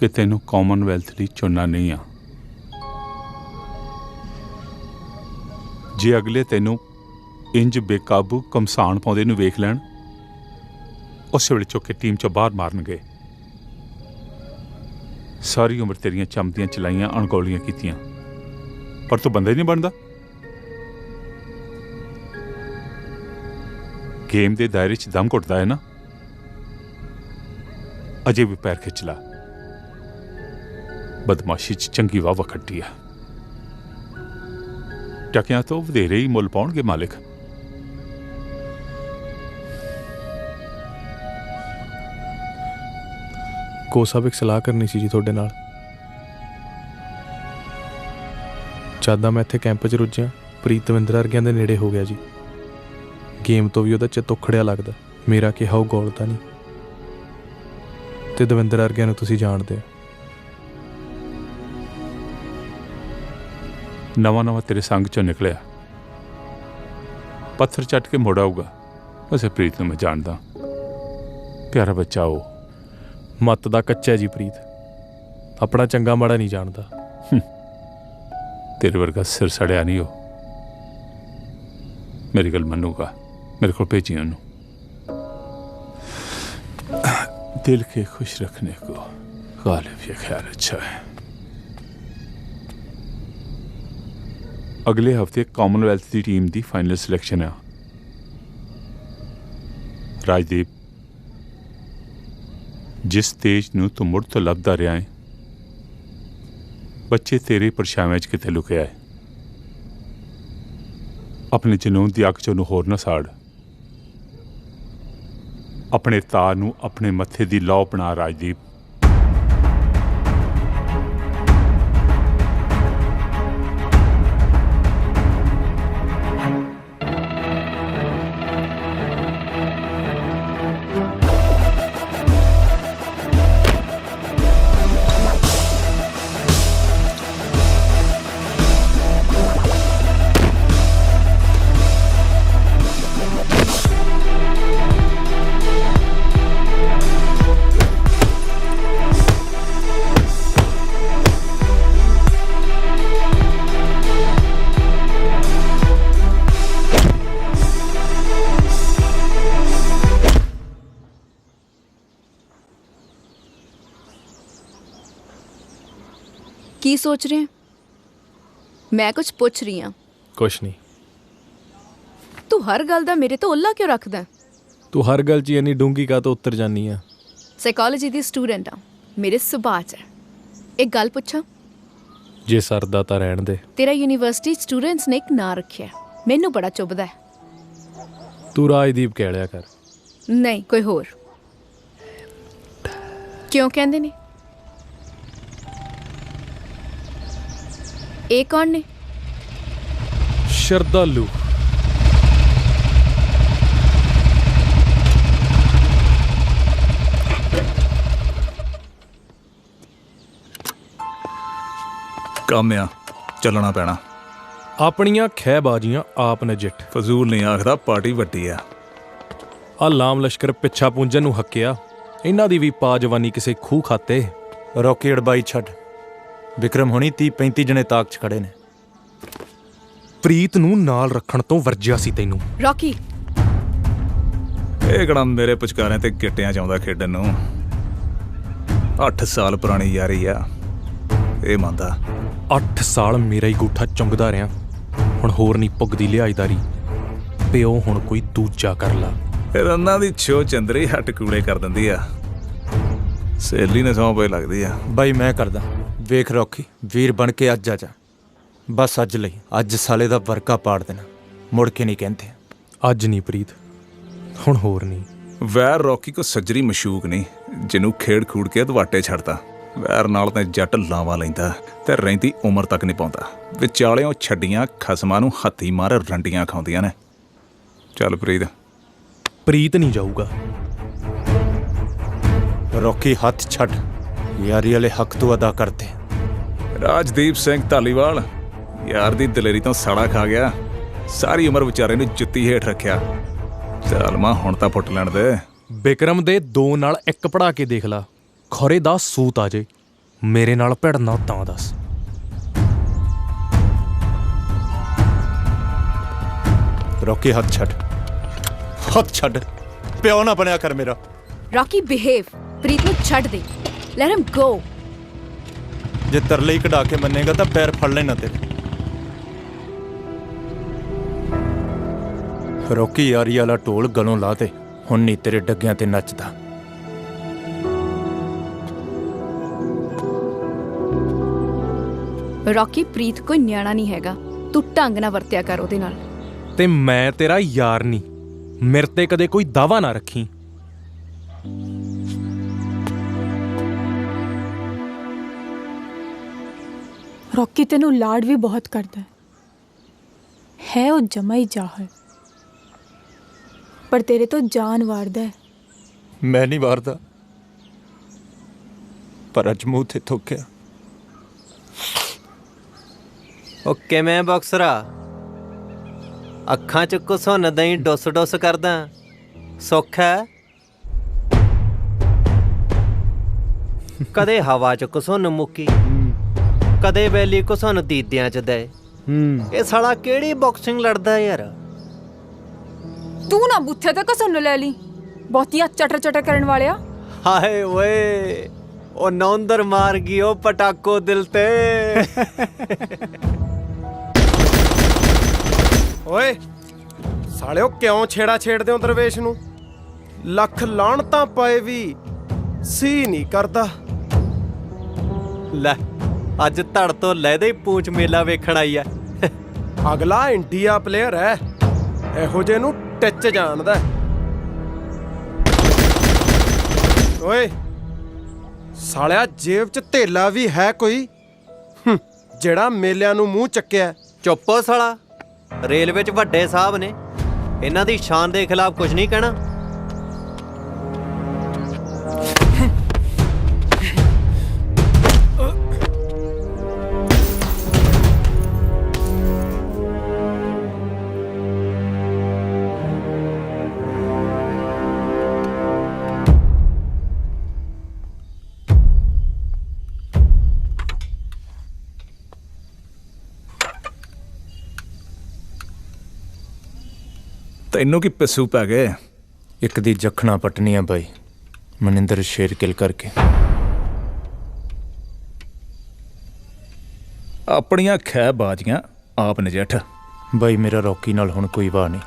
Speaker 7: ਕਿ ਤੈਨੂੰ ਕਾਮਨਵੈਲਥ ਲਈ ਚੁਣਨਾ ਨਹੀਂ ਆ। ਜੇ ਅਗਲੇ ਤੈਨੂੰ ਇੰਜ ਬੇਕਾਬੂ ਕਮਸਾਨ ਪਾਉਂਦੇ ਨੂੰ ਵੇਖ ਲੈਣ, ਉਸੇ ਵੇਲੇ ਚੁੱਕ ਕੇ ਟੀਮ ਚੋਂ ਬਾਹਰ ਮਾਰਨਗੇ। ਸਾਰੀ ਉਮਰ ਤੇਰੀਆਂ ਚਮਦੀਆਂ ਚਲਾਈਆਂ, ਅਣਗੌਲੀਆਂ ਕੀਤੀਆਂ, ਪਰ ਤੂੰ ਬੰਦਾ ਹੀ ਨਹੀਂ ਬਣਦਾ। ਗੇਮ ਦੇ ਦਾਇਰੇ 'ਚ ਦਮ ਘੁੱਟਦਾ ਹੈ ਨਾ, ਅਜੇ ਵੀ ਪੈਰ ਖਿੱਚ ਲਾ। ਬਦਮਾਸ਼ੀ 'ਚ ਚੰਗੀ ਵਾਹ ਖੱਟੀ ਆ। ਟਕਿਆਂ ਤੋਂ ਵਧੇਰੇ ਹੀ ਮੁੱਲ ਪਾਉਣਗੇ ਮਾਲਿਕ।
Speaker 3: ਕੋ ਸਾਹਿਬ ਇੱਕ ਸਲਾਹ ਕਰਨੀ ਸੀ ਜੀ ਤੁਹਾਡੇ ਨਾਲ। ਜਦ ਮੈਂ ਇੱਥੇ ਕੈਂਪ 'ਚ ਰੁੱਝਿਆ, ਪ੍ਰੀਤ ਦਵਿੰਦਰ ਵਰਗਿਆਂ ਦੇ ਨੇੜੇ ਹੋ ਗਿਆ ਜੀ। ਗੇਮ ਤੋਂ ਵੀ ਉਹਦਾ ਚਿੱਤ ਉਖੜਿਆ ਲੱਗਦਾ। ਮੇਰਾ ਕਿਹਾ ਉਹ ਗੌਲਤਾ ਨਹੀਂ, ਤੇ ਦਵਿੰਦਰ ਵਰਗਿਆਂ ਨੂੰ ਤੁਸੀਂ ਜਾਣਦੇ ਹੋ।
Speaker 7: ਨਵਾਂ ਤੇਰੇ ਸੰਗ 'ਚੋਂ ਨਿਕਲਿਆ, ਪੱਥਰ ਚੱਟ ਕੇ ਮੁੜ ਆਊਗਾ। ਵੈਸੇ ਪ੍ਰੀਤ ਨੂੰ ਮੈਂ ਜਾਣਦਾ, ਪਿਆਰਾ ਬੱਚਾ ਉਹ।
Speaker 3: ਮੱਤ ਦਾ ਕੱਚਾ ਜੀ ਪ੍ਰੀਤ, ਆਪਣਾ ਚੰਗਾ ਮਾੜਾ ਨਹੀਂ ਜਾਣਦਾ।
Speaker 7: ਤੇਰੇ ਵਰਗਾ ਸਿਰ ਸੜਿਆ ਨਹੀਂ ਉਹ। ਮੇਰੀ ਗੱਲ ਮੰਨੂਗਾ, मेरे को भेजी उन्होंने। दिल के खुश रखने को गालिब ये ख्याल अच्छा है। अगले हफ्ते कॉमनवेल्थ की टीम की फाइनल सिलेक्शन है। राजदीप, जिस तेज नूं तू मुड़ तो लभदा रहा है, बच्चे तेरे परछावें च किते लुकिया है। अपने जनून की अग चों होर ना साड़। अपने तार नूं अपने मत्थे दी लौ बना राजदीप।
Speaker 8: ਕੀ ਸੋਚ ਰਹੇ हैं? ਮੈਂ ਕੁਝ ਪੁੱਛ ਰਹੀ ਹਾਂ।
Speaker 3: ਕੁਛ ਨਹੀਂ।
Speaker 8: ਤੂੰ ਹਰ ਗੱਲ ਦਾ ਮੇਰੇ ਤੋਂ ਉੱਲਾ ਕਿਉਂ ਰੱਖਦਾ?
Speaker 3: ਤੂੰ ਹਰ ਗੱਲ 'ਚ ਇੰਨੀ ਡੂੰਗੀ ਕਾ ਤੋਂ ਉੱਤਰ ਜਾਨੀ ਆ।
Speaker 8: ਸਾਈਕੋਲੋਜੀ ਦੀ ਸਟੂਡੈਂਟ ਆ, ਮੇਰੇ ਸੁਭਾਅ 'ਚ ਹੈ। ਇੱਕ ਗੱਲ ਪੁੱਛਾਂ?
Speaker 3: ਜੇ ਸਰਦਾ ਤਾਂ ਰਹਿਣ ਦੇ।
Speaker 8: ਤੇਰਾ ਯੂਨੀਵਰਸਿਟੀ ਸਟੂਡੈਂਟਸ ਨੇ ਇੱਕ ਨਾਂ ਰੱਖਿਆ, ਮੈਨੂੰ ਬੜਾ ਚੁੱਭਦਾ ਹੈ।
Speaker 3: ਤੂੰ ਰਾਜਦੀਪ ਕਹਿ ਲਿਆ ਕਰ।
Speaker 8: ਨਹੀਂ, ਕੋਈ ਹੋਰ। ਕਿਉਂ ਕਹਿੰਦੇ ਨੇ? ਇਹ ਕੌਣ ਨੇ?
Speaker 3: ਸ਼ਰਧਾਲੂ।
Speaker 6: ਕੰਮ ਆ, ਚੱਲਣਾ ਪੈਣਾ।
Speaker 3: ਆਪਣੀਆਂ ਖਹਿਬਾਜ਼ੀਆਂ ਆਪ ਨਜਿੱਠ।
Speaker 6: ਫਜ਼ੂਲ ਨਹੀਂ ਆਖਦਾ, ਪਾਰਟੀ ਵੱਡੀ ਆ।
Speaker 3: ਆ ਲਾਮ ਲਸ਼ਕਰ ਪਿੱਛਾ ਪੂੰਜਣ ਨੂੰ ਹੱਕਿਆ, ਇਹਨਾਂ ਦੀ ਵੀ ਪਾ ਜਵਾਨੀ ਕਿਸੇ ਖੂਹ ਖਾਤੇ।
Speaker 4: ਰੌਕੀ ਅੜਬਾਈ ਛੱਡ। ਵਿਕਰਮ ਹੋਣੀ 30-35 ਜਣੇ ਤਾਕ 'ਚ ਖੜੇ ਨੇ।
Speaker 3: ਪ੍ਰੀਤ ਨੂੰ ਨਾਲ ਰੱਖਣ ਤੋਂ ਵਰਜਿਆ ਸੀ ਤੈਨੂੰ।
Speaker 8: ਰੌਕੀ,
Speaker 6: ਇਹ ਕਿਹੜਾ ਮੇਰੇ ਪੁਚਕਾਰਿਆਂ ਤੇ ਗਿੱਟਿਆਂ 'ਚ ਆਉਂਦਾ ਖੇਡਣ ਨੂੰ। 8 ਸਾਲ ਪੁਰਾਣੀ ਯਾਰੀ ਆ, ਇਹ ਮੰਨਦਾ।
Speaker 3: 8 ਸਾਲ ਮੇਰਾ ਹੀ ਗੂਠਾ ਚੁੰਗਦਾ ਰਿਹਾ, ਹੁਣ ਹੋਰ ਨਹੀਂ ਪੁੱਗਦੀ ਲਿਹਾਜ਼ਦਾਰੀ। ਪਿਓ ਹੁਣ ਕੋਈ ਦੂਜਾ ਕਰ ਲਾ।
Speaker 6: ਰੰਨਾਂ ਦੀ ਛੋ ਚੰਦਰੀ ਹੱਟ ਕੂੜੇ ਕਰ ਦਿੰਦੀ ਆ। ਸਹੇਲੀ ਨੇ ਸੌਂ ਪਈ ਲੱਗਦੀ ਆ।
Speaker 4: ਬਾਈ ਮੈਂ ਕਰਦਾ। ਵੇਖ ਰੌਕੀ, ਵੀਰ ਬਣ ਕੇ ਅੱਜ ਆ ਜਾ। ਬਸ ਅੱਜ ਲਈ, ਅੱਜ ਸਾਲੇ ਦਾ ਵਰਕਾ ਪਾੜ ਦੇਣਾ, ਮੁੜ ਕੇ ਨਹੀਂ ਕਹਿੰਦੇ।
Speaker 3: ਅੱਜ ਨਹੀਂ ਪ੍ਰੀਤ, ਹੁਣ ਹੋਰ ਨਹੀਂ।
Speaker 6: ਵੈਰ ਰੌਕੀ ਕੋ ਸੱਜਰੀ ਮਸ਼ੂਕ ਨਹੀਂ, ਜਿਹਨੂੰ ਖੇਡ ਖੂੜ ਕੇ ਦਵਾਟੇ ਛੱਡਦਾ। ਵੈਰ ਨਾਲ ਤਾਂ ਜੱਟ ਲਾਵਾ ਲੈਂਦਾ ਤੇ ਰਹਿੰਦੀ ਉਮਰ ਤੱਕ ਨਹੀਂ ਪਾਉਂਦਾ। ਵਿਚਾਲਿਓਂ ਛੱਡੀਆਂ ਖਸਮਾਂ ਨੂੰ ਹੱਥੀ ਮਾਰ ਰੰਡੀਆਂ ਖਾਉਂਦੀਆਂ ਨੇ। ਚੱਲ ਪ੍ਰੀਤ।
Speaker 3: ਪ੍ਰੀਤ ਨਹੀਂ ਜਾਊਗਾ।
Speaker 4: ਰੌਕੀ ਹੱਥ ਛੱਡ, ਯਾਰੀ ਵਾਲੇ ਹੱਕ ਤੋਂ ਅਦਾ ਕਰਦੇ।
Speaker 6: ਰਾਜਦੀਪ ਸਿੰਘ ਧਾਲੀਵਾਲ ਯਾਰ ਦੀ ਦਲੇਰੀ ਤੋਂ ਸਾੜਾ ਖਾ ਗਿਆ, ਸਾਰੀ ਉਮਰ ਵਿਚਾਰੇ ਨੂੰ ਜੁੱਤੀ ਹੇਠ ਰੱਖਿਆ। ਚੱਲ ਮਾਂ ਹੁਣ ਤਾਂ ਫੁੱਟ ਲੈਣ ਦੇ।
Speaker 3: ਬਿਕਰਮ ਦੇ 2 ਨਾਲ 1 ਪੜਾ ਕੇ ਦੇਖ ਲਾ, ਖਰੇ ਦਾ ਸੂਤ ਆ ਜੇ। ਮੇਰੇ ਨਾਲ ਭਿੜਨਾ ਤਾਂ ਦੱਸ।
Speaker 4: ਰੌਕੀ ਹੱਥ ਛੱਡ, ਹੱਥ ਛੱਡ। ਪਿਓ ਨਾ ਬਣਿਆ ਕਰ ਮੇਰਾ।
Speaker 8: Rocky behave. ਪ੍ਰੀਤ ਨੂੰ ਛੱਡ ਦੇ, ਲੈਟ ਹਿਮ ਗੋ।
Speaker 4: ਜੇ ਤਰਲੇ ਹੀ ਕਢਾ ਕੇ ਮੰਨੇਗਾ ਤਾਂ ਪੈਰ ਫੜ ਲੈਣਾ ਤੇਰੇ। ਰੌਕੀ ਯਾਰੀ ਵਾਲਾ ਢੋਲ ਗਲੋਂ ਲਾ ਦੇ, ਹੁਣ ਨਹੀਂ ਤੇਰੇ ਡੱਗਿਆਂ ਤੇ ਨੱਚਦਾ।
Speaker 8: ਰੌਕੀ, ਪ੍ਰੀਤ ਕੋਈ ਨਿਆਣਾ ਨਹੀਂ ਹੈਗਾ, ਤੂੰ ਢੰਗ ਨਾਲ ਵਰਤਿਆ ਕਰ ਉਹਦੇ ਨਾਲ।
Speaker 3: ਤੇ ਮੈਂ ਤੇਰਾ ਯਾਰ ਨਹੀਂ, ਮੇਰੇ ਤੇ ਕਦੇ ਕੋਈ ਦਾਵਾ ਨਾ ਰੱਖੀ।
Speaker 19: ਰੌਕੀ ਤੈਨੂੰ ਲਾਡ ਵੀ ਬਹੁਤ ਕਰਦਾ ਹੈ ਉਹ ਜਮਾ ਹੀ ਜਾਹਲ, ਪਰ ਤੇਰੇ ਤੋਂ ਜਾਨ ਵਾਰਦਾ ਹੈ।
Speaker 4: ਮੈਂ ਨਹੀਂ ਵਾਰਦਾ, ਪਰ ਅੱਜ ਮੂੰਹ ਤੇ ਥੁੱਕਿਆ।
Speaker 1: ਉਹ ਕਿਵੇਂ ਬਾਕਸਰਾ? ਅੱਖਾਂ 'ਚ ਘੁਸੁੰਨ ਦਈ ਡੁੱਸ ਡੁੱਸ ਕਰਦਾ, ਸੁੱਖ ਹੈ? ਕਦੇ ਹਵਾ 'ਚ ਘੁਸੁੰਨ ਮੁੱਕੀ, ਕਦੇ ਬੈਲੀ ਘੁਸੁੰਨ ਦੀਦਿਆਂ 'ਚ ਦੇ। ਇਹ ਸਾਲਾ ਕਿਹੜੀ ਬਾਕਸਿੰਗ ਲੜਦਾ ਯਾਰ?
Speaker 19: ਤੂੰ ਨਾ ਬੁੱਥੇ ਤੇ ਘਸੁੰਨ ਲੈ ਲਈ, ਬਹੁਤੀਆਂ ਚਟਰ ਚਟਰ ਕਰਨ ਵਾਲਿਆ।
Speaker 1: ਹਾਏ ਓਏ, ਉਹ ਨੌਂਦਰ ਮਾਰ ਗਈ ਉਹ ਪਟਾਕੋ ਦਿਲ ਤੇ।
Speaker 22: ਓਏ ਸਾਲਿਓ, ਕਿਉਂ ਛੇੜਾ ਛੇੜਦੇ ਹੋ ਦਰਵੇਸ਼ ਨੂੰ? ਲੱਖ ਲਾਹਣਤਾਂ ਪਏ ਵੀ ਸੀ ਨਹੀਂ ਕਰਦਾ।
Speaker 1: ਲੈ, ਅੱਜ ਧੜ ਤੋਂ ਲੈਦੇ ਹੀ ਪੂੰਛ ਮੇਲਾ ਵੇਖਣ ਆਈ ਐ।
Speaker 22: ਅਗਲਾ ਇੰਡੀਆ ਪਲੇਅਰ ਹੈ, ਇਹੋ ਜਿਹੇ ਨੂੰ ਟਿੱਚ ਜਾਣਦਾ। ਓਏ ਸਾਲਿਆ, ਜੇਬ 'ਚ ਧੇਲਾ ਵੀ ਹੈ ਕੋਈ ਜਿਹੜਾ ਮੇਲਿਆਂ ਨੂੰ ਮੂੰਹ ਚੱਕਿਆ?
Speaker 1: ਚੁੱਪੋ ਸਾਲਾ, ਰੇਲਵੇ 'ਚ ਵੱਡੇ ਸਾਹਿਬ ਨੇ, ਇਹਨਾਂ ਦੀ ਸ਼ਾਨ ਦੇ ਖਿਲਾਫ ਕੁਝ ਨਹੀਂ ਕਹਿਣਾ।
Speaker 6: ਤੈਨੂੰ ਕੀ ਪਿੱਸੂ ਪੈ ਗਏ?
Speaker 4: ਇੱਕ ਦੀ ਜਖਣਾ ਪਟਨੀਆਂ ਬਾਈ, ਮਨਿੰਦਰ ਸ਼ੇਰ ਕਿਲ ਕਰਕੇ।
Speaker 6: ਆਪਣੀਆਂ ਖੈ ਬਾਜੀਆਂ ਆਪ ਨਜਿੱਠ।
Speaker 4: ਬਾਈ ਮੇਰਾ ਰੌਕੀ ਨਾਲ ਹੁਣ ਕੋਈ ਵਾਹ ਨਹੀਂ।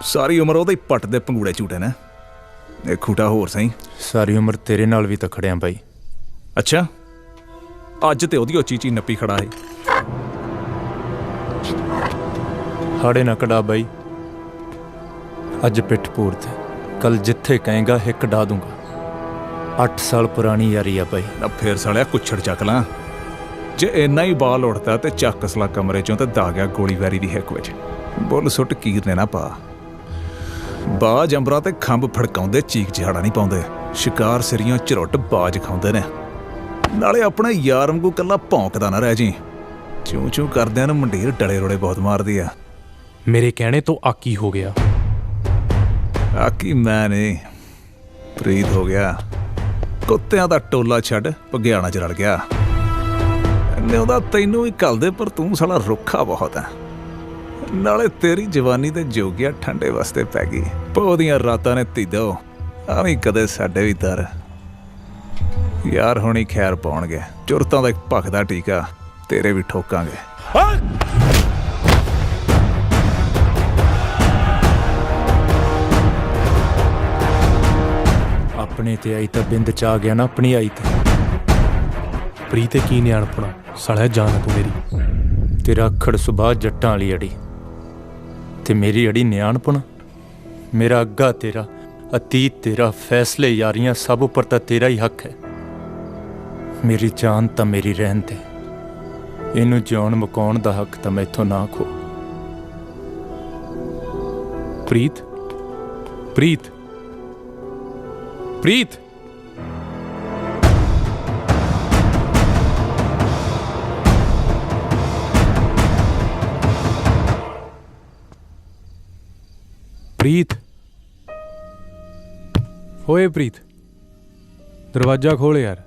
Speaker 6: ਸਾਰੀ ਉਮਰ ਉਹਦੇ ਪੱਟ ਦੇ ਪੰਗੂੜੇ ਝੂਟੇ ਨੇ। ਇਹ ਖੂਟਾ ਹੋਰ ਸਹੀ।
Speaker 4: ਸਾਰੀ ਉਮਰ ਤੇਰੇ ਨਾਲ ਵੀ ਤਾਂ ਖੜਿਆ ਬਾਈ।
Speaker 6: ਅੱਛਾ, ਅੱਜ ਤੇ ਉਹਦੀ ਚੀਚੀ ਨੱਪੀ ਖੜਾ ਹੈ।
Speaker 4: ਹਾੜੇ ਨਾ ਕਢਾ ਬਾਈ, ਅੱਜ ਪਿੱਠ ਪੂਰ ਤੇ, ਕੱਲ ਜਿੱਥੇ ਕਹੇਗਾ ਹਿੱਕ ਡਾ ਦੂੰਗਾ। 8 ਸਾਲ ਪੁਰਾਣੀ ਯਾਰੀ ਆ ਬਾਈ।
Speaker 6: ਨਾ ਫੇਰ ਸਾਲਿਆ ਕੁੱਛੜ ਚੱਕ ਲਾਂ। ਜੇ ਇੰਨਾ ਹੀ ਬਾਲ ਉੜਦਾ ਤੇ ਚੱਕ ਸਲਾ ਕਮਰੇ ਚੋਂ ਤੇ ਦਾ ਗਿਆ ਗੋਲੀ ਵੈਰੀ ਦੀ ਹਿੱਕ ਵਿੱਚ। ਬੁੱਲ ਸੁੱਟ ਕੀਰ ਨੇ ਨਾ ਪਾ। ਬਾਜ ਅੰਬਰਾਂ ਤੇ ਖੰਭ ਫੜਕਾਉਂਦੇ, ਚੀਕ ਚਿਹਾੜਾ ਨਹੀਂ ਪਾਉਂਦੇ। ਸ਼ਿਕਾਰ ਸਿਰੀਆਂ ਝਰੁੱਟ ਬਾਜ ਖਾਉਂਦੇ ਨੇ। ਨਾਲੇ ਆਪਣੇ ਯਾਰ ਵਾਂਗੂ ਕੱਲਾ ਭੌਂਕਦਾ ਨਾ ਰਹਿ ਜੀ। ਚੂੰ ਚੂੰ ਕਰਦਿਆਂ ਨੂੰ ਮੰਡੀਰ ਡਲੇ ਰੋੜੇ ਬਹੁਤ ਮਾਰਦੀ ਆ।
Speaker 3: ਮੇਰੇ ਕਹਿਣੇ ਤੋਂ ਆਕੀ ਹੋ ਗਿਆ।
Speaker 6: ਆਕੀ ਮੈਂ ਨਹੀਂ, ਪ੍ਰੀਤ ਹੋ ਗਿਆ। ਕੁੱਤਿਆਂ ਦਾ ਟੋਲਾ ਛੱਡ ਭਗਿਆਣਾ ਚ ਰਲ ਗਿਆ। ਇਹਨੇ ਉਹਦਾ ਤੈਨੂੰ ਵੀ ਘੱਲਦੇ, ਪਰ ਤੂੰ ਸਾਲਾ ਰੁੱਖਾ ਬਹੁਤ ਹੈ। ਨਾਲੇ ਤੇਰੀ ਜਵਾਨੀ ਤੇ ਜੋਗਿਆ ਠੰਡੇ ਵਾਸਤੇ ਪੈ ਗਈ। ਪੋ ਦੀਆਂ ਰਾਤਾਂ ਨੇ ਧੀਦੋ ਆਵੀਂ ਕਦੇ ਸਾਡੇ ਵੀ ਦਰ। ਯਾਰ ਹੁਣੀ ਖੈਰ ਪਾਉਣਗੇ। ਚੁਰਤਾਂ ਦਾ ਇੱਕ ਭਖਦਾ ਟੀਕਾ ਤੇਰੇ ਵੀ ਠੋਕਾਂਗੇ।
Speaker 4: ਆਪਣੇ ਤੇ ਆਈ ਤਾਂ ਬਿੰਦ ਚ ਆ ਗਿਆ ਨਾ ਆਪਣੀ ਆਈ ਤੇ।
Speaker 3: ਪ੍ਰੀਤ ਤੇ ਕੀ ਨਿਆਣਪਣਾ ਸਾਲਿਆ, ਜਾਨ ਤੂੰ ਮੇਰੀ।
Speaker 4: ਤੇਰਾ ਅਖੜ ਸੁਭਾਅ ਜੱਟਾਂ ਵਾਲੀ ਅੜੀ ਤੇ ਮੇਰੀ ਅੜੀ ਨਿਆਣਪਣ। ਮੇਰਾ ਅੱਗਾ ਤੇਰਾ, ਅਤੀਤ ਤੇਰਾ, ਫੈਸਲੇ ਯਾਰੀਆਂ ਸਭ ਉੱਪਰ ਤਾਂ ਤੇਰਾ ਹੀ ਹੱਕ ਹੈ। ਮੇਰੀ ਜਾਨ ਤਾਂ ਮੇਰੀ ਰਹਿਣ ਤੇ, ਇਹਨੂੰ ਜਿਉਣ ਮੁਕਾਉਣ ਦਾ ਹੱਕ ਤਾਂ ਮੈਥੋਂ ਨਾ ਖੋ।
Speaker 3: ਪ੍ਰੀਤ, ਪ੍ਰੀਤ, ਪ੍ਰੀਤ। ਪ੍ਰੀਤ, ਓਏ ਪ੍ਰੀਤ, ਦਰਵਾਜ਼ਾ ਖੋਲ ਯਾਰ,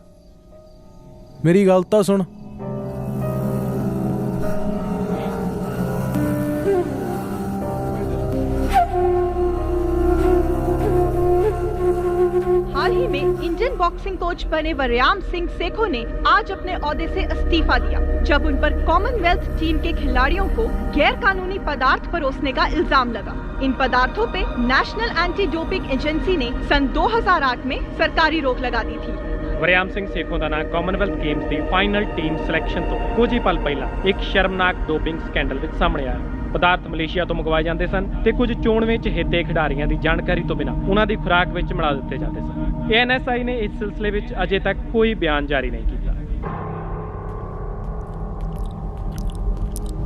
Speaker 3: ਮੇਰੀ ਗੱਲ ਤਾਂ ਸੁਣ।
Speaker 9: हाल ही में इंडियन बॉक्सिंग कोच बने वरयाम सिंह सेखों ने आज अपने ओहदे से इस्तीफा दिया, जब उन पर कॉमनवेल्थ टीम के खिलाड़ियों को गैर कानूनी पदार्थ परोसने का इल्जाम लगा। इन पदार्थों पे नेशनल एंटी डोपिंग एजेंसी ने सन 2008 में सरकारी रोक लगा दी थी।
Speaker 16: ਵਰਿਆਮ ਸਿੰਘ ਸੇਖੋਂ ਦਾ ਨਾਂ ਕਾਮਨਵੈਲਥ ਗੇਮਸ ਦੀ ਫਾਈਨਲ ਟੀਮ ਸਿਲੈਕਸ਼ਨ ਤੋਂ ਕੁਝ ਹੀ ਪਲ ਪਹਿਲਾਂ ਇੱਕ ਸ਼ਰਮਨਾਕ ਡੋਪਿੰਗ ਸਕੈਂਡਲ ਵਿੱਚ ਸਾਹਮਣੇ ਆਇਆ। ਪਦਾਰਥ ਮਲੇਸ਼ੀਆ ਤੋਂ ਮੰਗਵਾਏ ਜਾਂਦੇ ਸਨ ਤੇ ਕੁਝ ਚੋਣਵੇਂ ਚਹੇਤੇ ਖਿਡਾਰੀਆਂ ਦੀ ਜਾਣਕਾਰੀ ਤੋਂ ਬਿਨਾਂ ਉਹਨਾਂ ਦੀ ਖੁਰਾਕ ਵਿੱਚ ਮਿਲਾ ਦਿੱਤੇ ਜਾਂਦੇ ਸਨ। ANSI ਨੇ ਇਸ ਸਿਲਸਿਲੇ ਵਿੱਚ ਅਜੇ ਤੱਕ ਕੋਈ ਬਿਆਨ ਜਾਰੀ ਨਹੀਂ ਕੀਤਾ।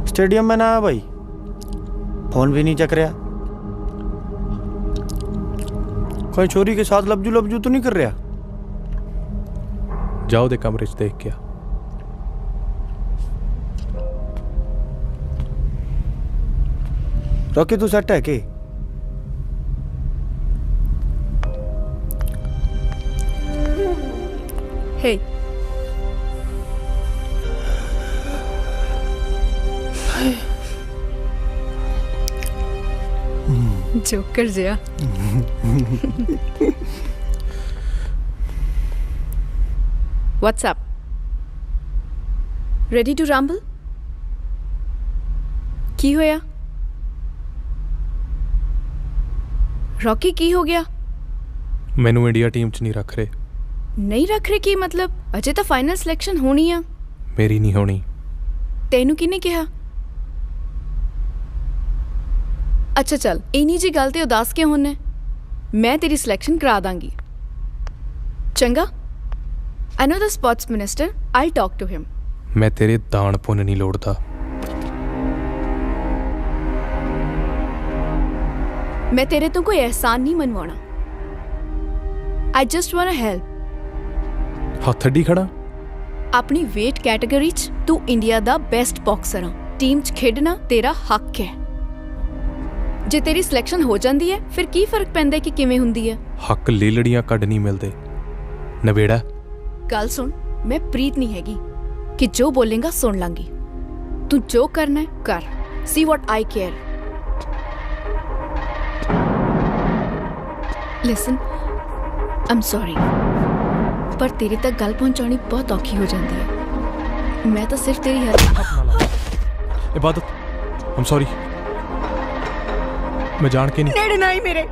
Speaker 21: स्टेडियम में ना भाई, फोन भी नहीं चक रहा। कोई छोरी के साथ लबजू लबजू तो नहीं कर रहा?
Speaker 3: जाओ दे कमरे च देख के।
Speaker 21: रॉकी तू सेट है के?
Speaker 8: हे जोकर जिया। What's up? Ready to rumble? ਕੀ ਹੋਇਆ? ਰੌਕੀ ਕੀ ਹੋ ਗਿਆ?
Speaker 3: ਮੈਨੂੰ ਇੰਡੀਆ ਟੀਮ 'ਚ ਨਹੀਂ ਰੱਖ ਰਹੇ।
Speaker 8: ਨਹੀਂ ਰੱਖ ਰਹੇ ਕੀ ਮਤਲਬ? ਅਜੇ ਤਾਂ ਫਾਈਨਲ ਸਿਲੈਕਸ਼ਨ ਹੋਣੀ ਆ।
Speaker 3: ਮੇਰੀ ਨਹੀਂ ਹੋਣੀ।
Speaker 8: ਤੈਨੂੰ ਕਿਹਨੇ ਕਿਹਾ? ਅੱਛਾ ਚੱਲ, ਇੰਨੀ ਜੀ ਗੱਲ ਤੇ ਉਦਾਸ ਕਿਉਂ ਹੁੰਨਾ? ਮੈਂ ਤੇਰੀ ਸਿਲੈਕਸ਼ਨ ਕਰਾ ਦਾਂਗੀ। ਚੰਗਾ? I know the sports minister. I'll talk to him.
Speaker 3: ਮੈਂ ਤੇਰੇ ਦਾਨ ਪੁੰਨ ਨਹੀਂ ਲੋੜਦਾ।
Speaker 8: ਮੈਂ ਤੇਰੇ ਤੋਂ ਕੋਈ ਅਹਿਸਾਨ ਨਹੀਂ ਮਨਵਾਉਣਾ। I just wanna help.
Speaker 3: ਹੱਥ ਅੱਡੀ ਖੜਾ।
Speaker 8: ਆਪਣੀ weight ਕੈਟਾਗਰੀ 'ਚ ਤੂੰ ਇੰਡੀਆ ਦਾ ਬੈਸਟ ਬਾਕਸਰ ਆ। ਟੀਮ 'ਚ ਖੇਡਣਾ ਤੇਰਾ ਹੱਕ ਹੈ। ਜੇ ਤੇਰੀ ਸਿਲੈਕਸ਼ਨ ਹੋ ਜਾਂਦੀ ਹੈ ਫਿਰ ਕੀ ਫਰਕ ਪੈਂਦਾ ਕਿ ਕਿਵੇਂ ਹੁੰਦੀ ਹੈ?
Speaker 3: ਹੱਕ ਲੇਲੜੀਆਂ ਕੱਢ ਨਹੀਂ ਮਿਲਦੇ। ਨਵੇੜਾ
Speaker 8: ਗੱਲ ਸੁਣ, ਮੈਂ ਪ੍ਰੀਤ ਨਹੀਂ ਹੈਗੀ ਕਿ ਜੋ ਬੋਲੇਗਾ ਸੁਣ ਲਾਂਗੀ। ਤੂੰ ਜੋ ਕਰਨਾ ਹੈ ਕਰ। See what I care. Listen, I'm sorry, ਪਰ ਤੇਰੇ ਤੱਕ ਗੱਲ ਪਹੁੰਚਾਉਣੀ ਬਹੁਤ ਔਖੀ ਹੋ ਜਾਂਦੀ ਹੈ। मैं तो सिर्फ तेरी हेल्प।
Speaker 3: इबादत, आई एम सॉरी, मैं जान के नहीं।
Speaker 19: नेड़े ना ही मेरे।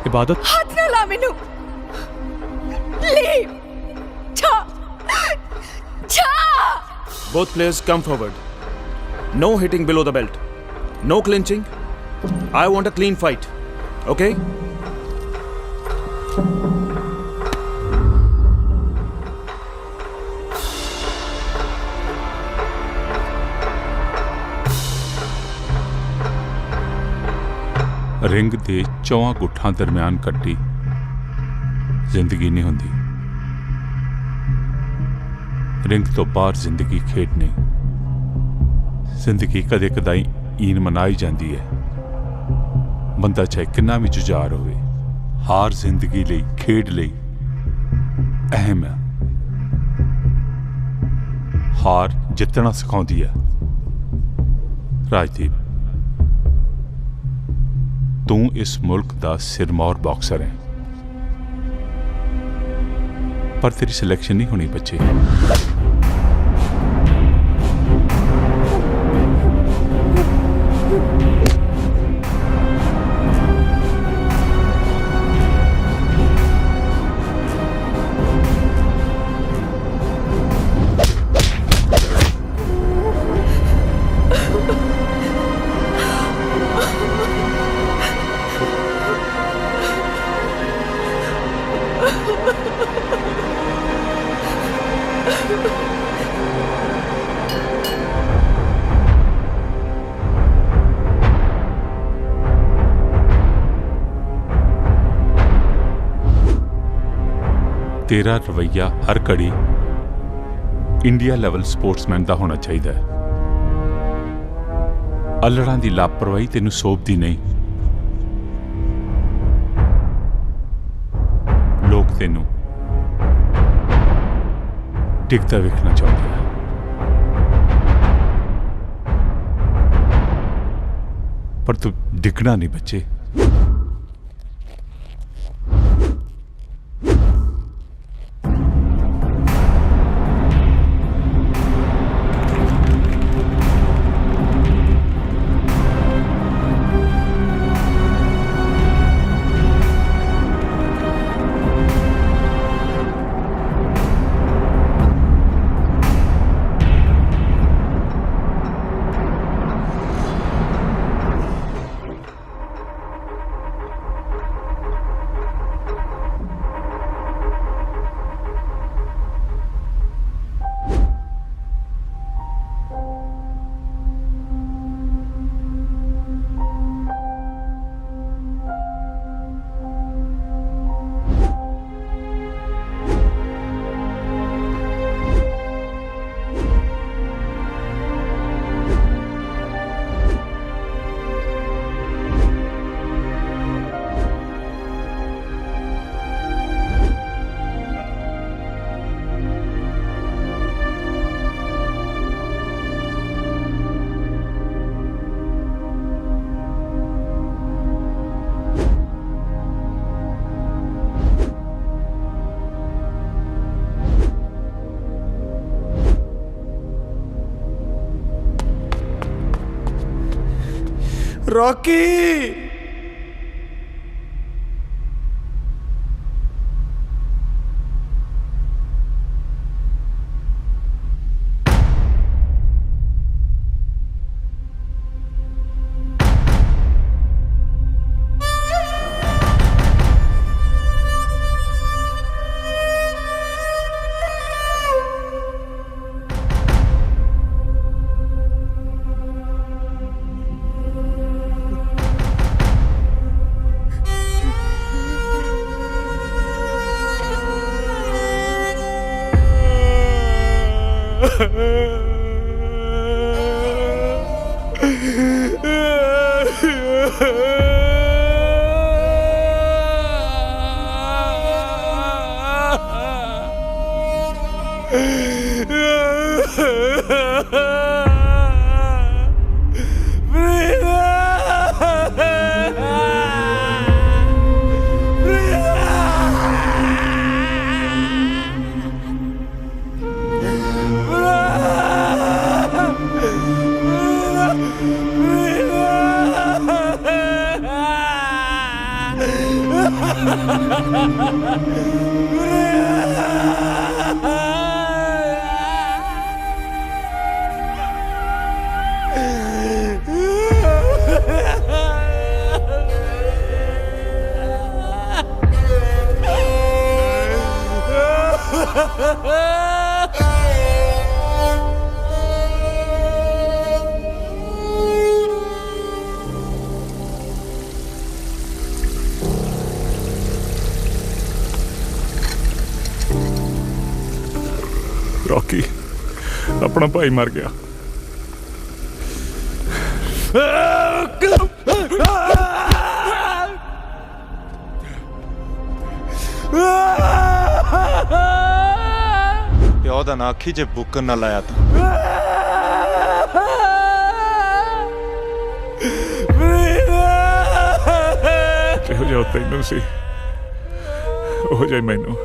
Speaker 3: इबादत,
Speaker 19: हाथ ना ला मैनू। लीव। छा। छा।
Speaker 5: Both players come forward. No hitting below the belt. No clinching. I want a clean fight. Okay?
Speaker 7: Ring ਦੇ ਚੌਹਾਂ ਗੁੱਠਾਂ ਦਰਮਿਆਨ ਕੱਟੀ ਜ਼ਿੰਦਗੀ ਨਹੀਂ ਹੁੰਦੀ। ਰਿੰਗ ਤੋਂ ਬਾਹਰ ਜ਼ਿੰਦਗੀ ਖੇਡ ਨਹੀਂ। ਜ਼ਿੰਦਗੀ ਕਦੇ ਕਦਾਈ ਈਨ ਮਨਾਈ ਜਾਂਦੀ ਹੈ। ਬੰਦਾ ਚਾਹੇ ਕਿੰਨਾ ਵੀ ਜੁਝਾਰ ਹੋਵੇ, ਹਾਰ ਜ਼ਿੰਦਗੀ ਲਈ, ਖੇਡ ਲਈ ਅਹਿਮ ਹੈ। ਹਾਰ ਜਿੱਤਣਾ ਸਿਖਾਉਂਦੀ ਹੈ। ਰਾਜਦੀਪ, ਤੂੰ ਇਸ ਮੁਲਕ ਦਾ ਸਿਰਮੌਰ ਬਾਕਸਰ ਹੈ, ਪਰ ਤੇਰੀ ਸਿਲੈਕਸ਼ਨ ਨਹੀਂ ਹੋਣੀ ਬੱਚੇ। तेरा रवैया हर घड़ी इंडिया लेवल स्पोर्ट्समैन का होना चाहिए। अल्लड़ां दी लापरवाही तेनू सोभदी नहीं। लोग तेनू डिगदा वेखना चाहते हैं, पर तू डिगना नहीं बच्चे।
Speaker 21: रॉकी, ब्रीदा
Speaker 7: रॉकी अपना भाई मर गया।
Speaker 17: ਪਿਓ ਦਾ ਨਾ ਆਖੀ ਜੇ ਬੁੱਕਰ ਨਾ ਲਾਇਆ ਤਾਂ
Speaker 7: ਜਿਹੋ ਜਿਹਾ ਤੈਨੂੰ ਸੀ ਉਹ ਜਿਹਾ ਮੈਨੂੰ।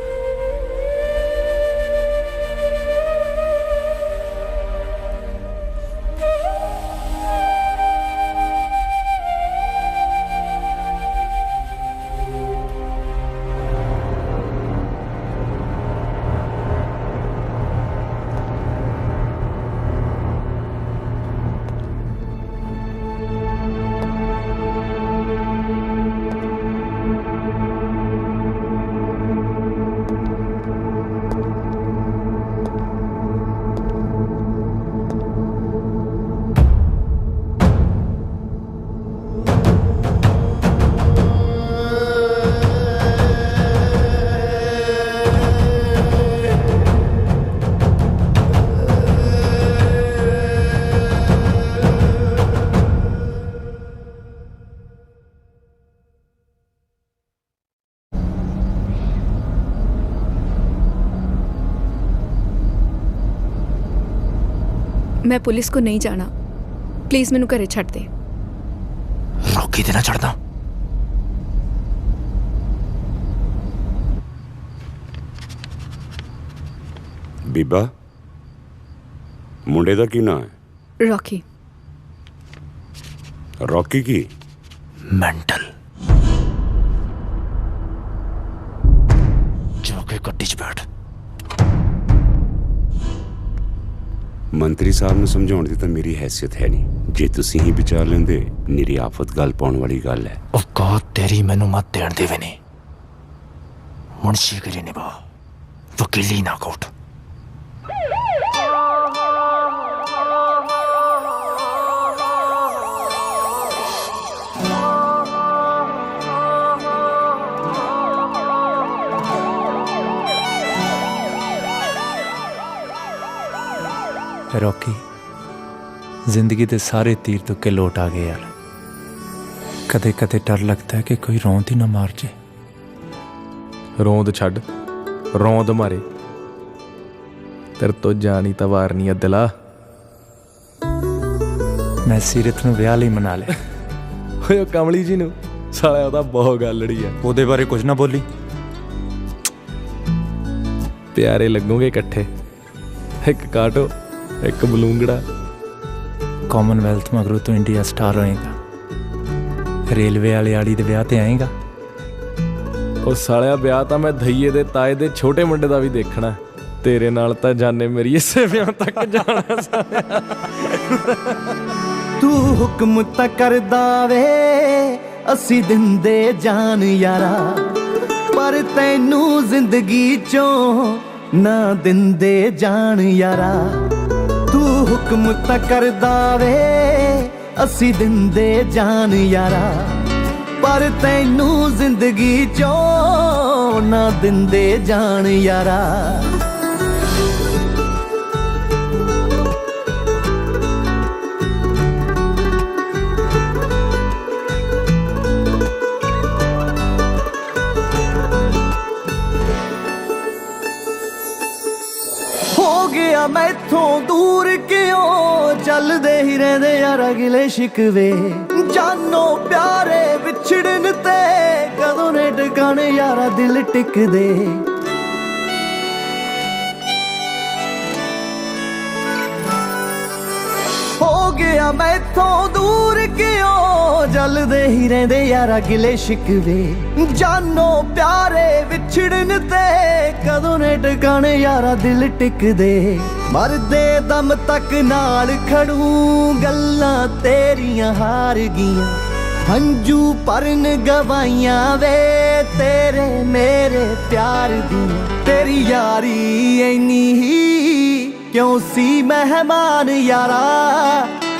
Speaker 8: मैं पुलिस को नहीं जाना, प्लीज मैनू घरे छड्ड दे।
Speaker 18: रॉकी ते ना छड्डदा।
Speaker 12: बीबा मुंडे दा की ना है?
Speaker 8: रॉकी।
Speaker 12: रॉकी की
Speaker 18: मेंटल जाके गड्डी च बैठ।
Speaker 12: मंत्री साहब ने समझाउण दी तां मेरी हैसियत है नहीं। जे तुसीं ही विचार लेंदे निरी आफत गल पाउण वाली गल है।
Speaker 18: औकात तेरी मैनू मत देण देवे ने। मुंशीगिरी निभा, वकीली ना कोट।
Speaker 4: रॉकी जिंदगी के सारे तीर तुक्के लौट आ गए यार। कदे कदे डर लगता है कि कोई रौंद ही ना मार जाए।
Speaker 3: रौंद छड़, रौंद मारे तेरे तो जानी तवारनी है दिला।
Speaker 4: मैं सीरत नूं विआह लई मना लिया।
Speaker 3: ओए कमली जी नूं साला ओदा बहुत गलड़ी है।
Speaker 4: ओदे बारे कुछ ना बोली।
Speaker 3: प्यारे लगोगे इकट्ठे, एक काटो एक बलूंगड़ा।
Speaker 4: कॉमनवेल्थ मगरों तो इंडिया स्टार होएगा। रेलवे वाले आड़ी दे ब्याह ते आएगा।
Speaker 3: ਉਹ ਸਾਲਿਆ ਵਿਆਹ ਤਾਂ ਮੈਂ ਧਈਏ ਦੇ ਤਾਏ ਦੇ ਛੋਟੇ ਮੁੰਡੇ ਦਾ ਵੀ ਦੇਖਣਾ। ਤੇਰੇ ਨਾਲ ਤਾਂ ਜਾਣੇ ਮੇਰੀ ਇਸੇ ਵਿਆਹ ਤੱਕ ਜਾਣਾ ਸਾਲਿਆ।
Speaker 21: ਤੂੰ ਹੁਕਮ ਤਾਂ ਕਰਦਾ ਵੇ ਅਸੀਂ ਦਿੰਦੇ ਜਾਨ ਯਾਰਾ, ਪਰ ਤੈਨੂੰ ਜ਼ਿੰਦਗੀ ਚੋਂ ਨਾ ਦਿੰਦੇ ਜਾਨ ਯਾਰਾ। ਤੂੰ ਹੁਕਮ ਤਾਂ ਕਰਦਾ ਵੇ ਅਸੀਂ ਦਿੰਦੇ ਜਾਨ ਯਾਰਾ, पर तैनू जिंदगी चो ना दिंदे जान यारा। हो गया मैथों दूर क्यों चलदे ही रहंदे यारा गिले शिकवे। जानो प्यारे विछड़न ते कदों ने टकाने यारा दिल टिकदे।
Speaker 10: ਹੋ ਗਿਆ ਮੈਥੋਂ ਦੂਰ ਕਿਉਂ ਜਲਦੇ ਹੀ ਰਹਿੰਦੇ ਯਾਰਾ ਗਿਲੇ ਸ਼ਿਕਵੇ ਜਾਨੋ ਪਿਆਰੇ ਵਿਛੜਨ ਤੇ ਕਦੋਂ ਨੇ ਟਿਕਾਣੇ ਯਾਰਾ ਦਿਲ ਟਿਕਦੇ ਮਰਦੇ ਦਮ ਤੱਕ ਨਾਲ ਖੜੂ ਗੱਲਾਂ ਤੇਰੀਆਂ ਹਾਰ ਗਈਆਂ ਹੰਝੂ ਭਰਨ ਗਵਾਈਆਂ ਵੇ ਤੇਰੇ ਮੇਰੇ ਪਿਆਰ ਦੀ ਤੇਰੀ ਯਾਰੀ ਐਨੀ ਹੀ ਕਿਉਂ ਸੀ ਮਹਿਮਾਨ ਯਾਰਾ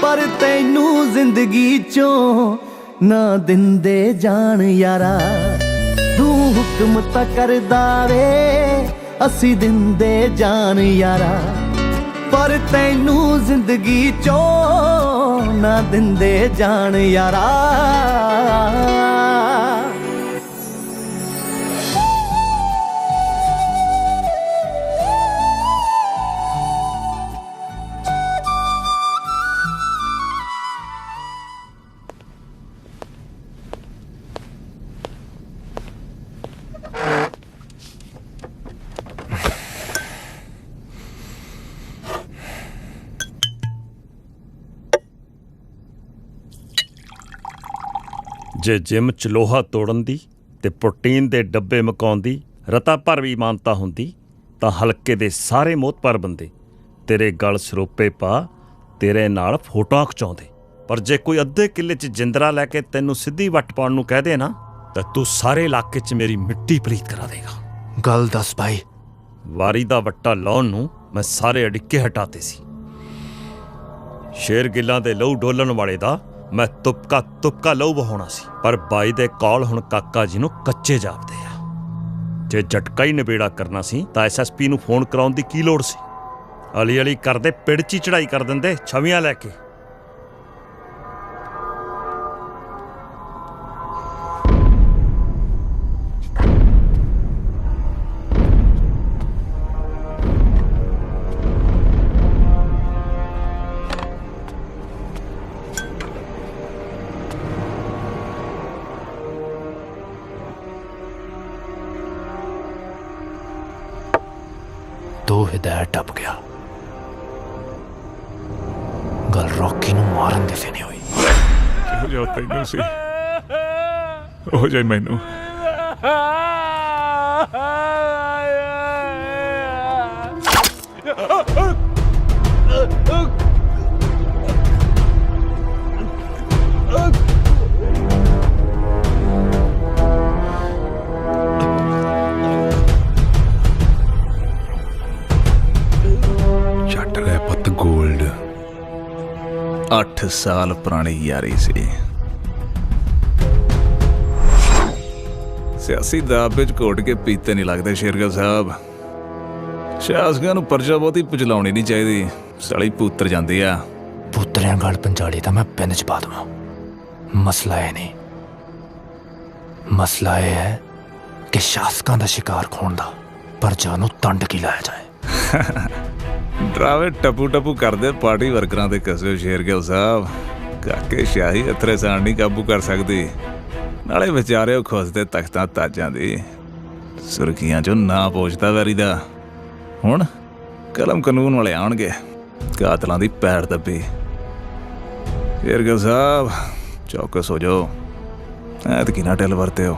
Speaker 10: ਪਰ ਤੈਨੂੰ ਜ਼ਿੰਦਗੀ ਚੋਂ ਨਾ ਦਿੰਦੇ ਜਾਣ ਯਾਰਾ ਤੂੰ ਹੁਕਮ ਤਾਂ ਕਰਦਾ ਵੇ ਅਸੀਂ ਦਿੰਦੇ ਜਾਣ ਯਾਰਾ ਪਰ ਤੈਨੂੰ ਜ਼ਿੰਦਗੀ ਚੋਂ ਨਾ ਦਿੰਦੇ ਜਾਣ ਯਾਰਾ
Speaker 5: ਜੇ ਜਿਮ 'ਚ ਲੋਹਾ ਤੋੜਨ ਦੀ ਤੇ ਪ੍ਰੋਟੀਨ ਦੇ ਡੱਬੇ ਮਕਾਉਣ ਦੀ ਰਤਾ ਭਰ ਵੀ ਮਾਨਤਾ ਹੁੰਦੀ ਤਾਂ ਹਲਕੇ ਦੇ ਸਾਰੇ ਮੋਹਤਪਰ ਬੰਦੇ ਤੇਰੇ ਗਲ ਸਰੋਪੇ ਪਾ ਤੇਰੇ ਨਾਲ ਫੋਟੋਆਂ ਖਿਚਾਉਂਦੇ ਪਰ ਜੇ ਕੋਈ ਅੱਧੇ ਕਿੱਲੇ 'ਚ ਜਿੰਦਰਾ ਲੈ ਕੇ ਤੈਨੂੰ ਸਿੱਧੀ ਵੱਟ ਪਾਉਣ ਨੂੰ ਕਹਿ ਦੇ ਨਾ ਤਾਂ ਤੂੰ ਸਾਰੇ ਇਲਾਕੇ 'ਚ ਮੇਰੀ ਮਿੱਟੀ ਪਲੀਤ ਕਰਾ ਦੇਗਾ
Speaker 18: ਗੱਲ ਦੱਸ ਭਾਈ
Speaker 5: ਵਾਰੀ ਦਾ ਵੱਟਾ ਲਾਉਣ ਨੂੰ ਮੈਂ ਸਾਰੇ ਅੜਿੱਕੇ ਹਟਾਤੇ ਸੀ ਸ਼ੇਰ ਗਿੱਲਾਂ ਦੇ ਲਹੂ ਡੋਲਣ ਵਾਲੇ ਦਾ ਮੈਂ ਤੁਪਕਾ ਲਹੂ ਵਹਾਉਣਾ ਸੀ ਪਰ ਬਾਈ ਦੇ ਕੌਲ ਹੁਣ ਕਾਕਾ ਜੀ ਨੂੰ ਕੱਚੇ ਜਾਪਦੇ ਆ ਜੇ ਝਟਕਾ ਹੀ ਨਿਬੇੜਾ ਕਰਨਾ ਸੀ ਤਾਂ ਐਸਐਸਪੀ ਨੂੰ ਫੋਨ ਕਰਾਉਣ ਦੀ ਕੀ ਲੋੜ ਸੀ ਅਲੀ ਅਲੀ ਕਰਦੇ ਪਿੜ 'ਚ ਹੀ ਚੜਾਈ ਕਰ ਦਿੰਦੇ ਛਵੀਆਂ ਲੈ ਕੇ
Speaker 18: ਤੂੰ ਹਿਦਾਇਤ ਟੱਪ ਗਿਆ ਗੱਲ ਰੌਕੀ ਨੂੰ ਮਾਰਨ ਦੀ ਸੀ ਨਹੀਂ ਹੋਈ
Speaker 6: ਹੋ ਜਾ ਤੈਨੂੰ ਸੀ ਹੋ ਜਾਏ ਮੈਨੂੰ ਛੱਟ ਲੈ ਪੁੱਤ ਗੋਲਡ 8 ਸਾਲ ਪੁਰਾਣੀ ਯਾਰੀ ਸੀ ਸਿਆਸੀ ਦਾਅਵੇ ਵਿੱਚ ਘੋਟ ਕੇ ਪੀਤੇ ਨਹੀਂ ਲੱਗਦੇ ਸ਼ੇਰਗਿੱਲ ਸਾਹਿਬ ਸ਼ਾਸਕਾਂ ਨੂੰ ਪਰਚਾ ਬਹੁਤੀ ਪਚਲਾਉਣੀ ਨਹੀਂ ਚਾਹੀਦੀ ਸਾਲੀ ਪੁੱਤਰ ਜਾਂਦੀ ਆ
Speaker 18: ਪੁੱਤਰਿਆਂ ਗਲ ਪੰਜਾੜੀ ਤਾਂ ਮੈਂ ਪਿੰਡ 'ਚ ਪਾ ਦਵਾਂ ਮਸਲਾ ਇਹ ਨਹੀਂ ਮਸਲਾ ਇਹ ਹੈ ਕਿ ਸ਼ਾਸਕਾਂ ਦਾ ਸ਼ਿਕਾਰ ਖੋਣ ਦਾ ਪਰਚਾ ਨੂੰ ਤੰਡ ਕੀ ਲਾਇਆ ਜਾਏ
Speaker 6: ਡਰਾਵੇ ਟਪੂ ਕਰਦੇ ਪਾਰਟੀ ਵਰਕਰਾਂ ਦੇ ਕਸੇ ਸ਼ੇਰਗਿੱਲ ਸਾਹਿਬ ਕਾਕੇ ਸ਼ਾਹੀ ਅਥਰੇ ਸਾਣ ਨਹੀਂ ਕਾਬੂ ਕਰ ਸਕਦੀ ਨਾਲੇ ਵਿਚਾਰੇ ਉਹ ਖੁੱਸਦੇ ਤਖਤਾਂ ਤਾਜਾਂ ਦੀ ਸੁਰਖੀਆਂ 'ਚੋਂ ਨਾ ਪਹੁੰਚਦਾ ਵੈਰੀ ਦਾ ਹੁਣ ਕਲਮ ਕਾਨੂੰਨ ਵਾਲੇ ਆਉਣਗੇ ਕਾਤਲਾਂ ਦੀ ਪੈਰ ਦੱਬੀ ਸ਼ੇਰਗਿੱਲ ਸਾਹਿਬ ਚੌਕਸ ਹੋ ਜਾਓ ਐਤਕੀ ਨਾ ਢਿੱਲ ਵਰਤੇ ਹੋ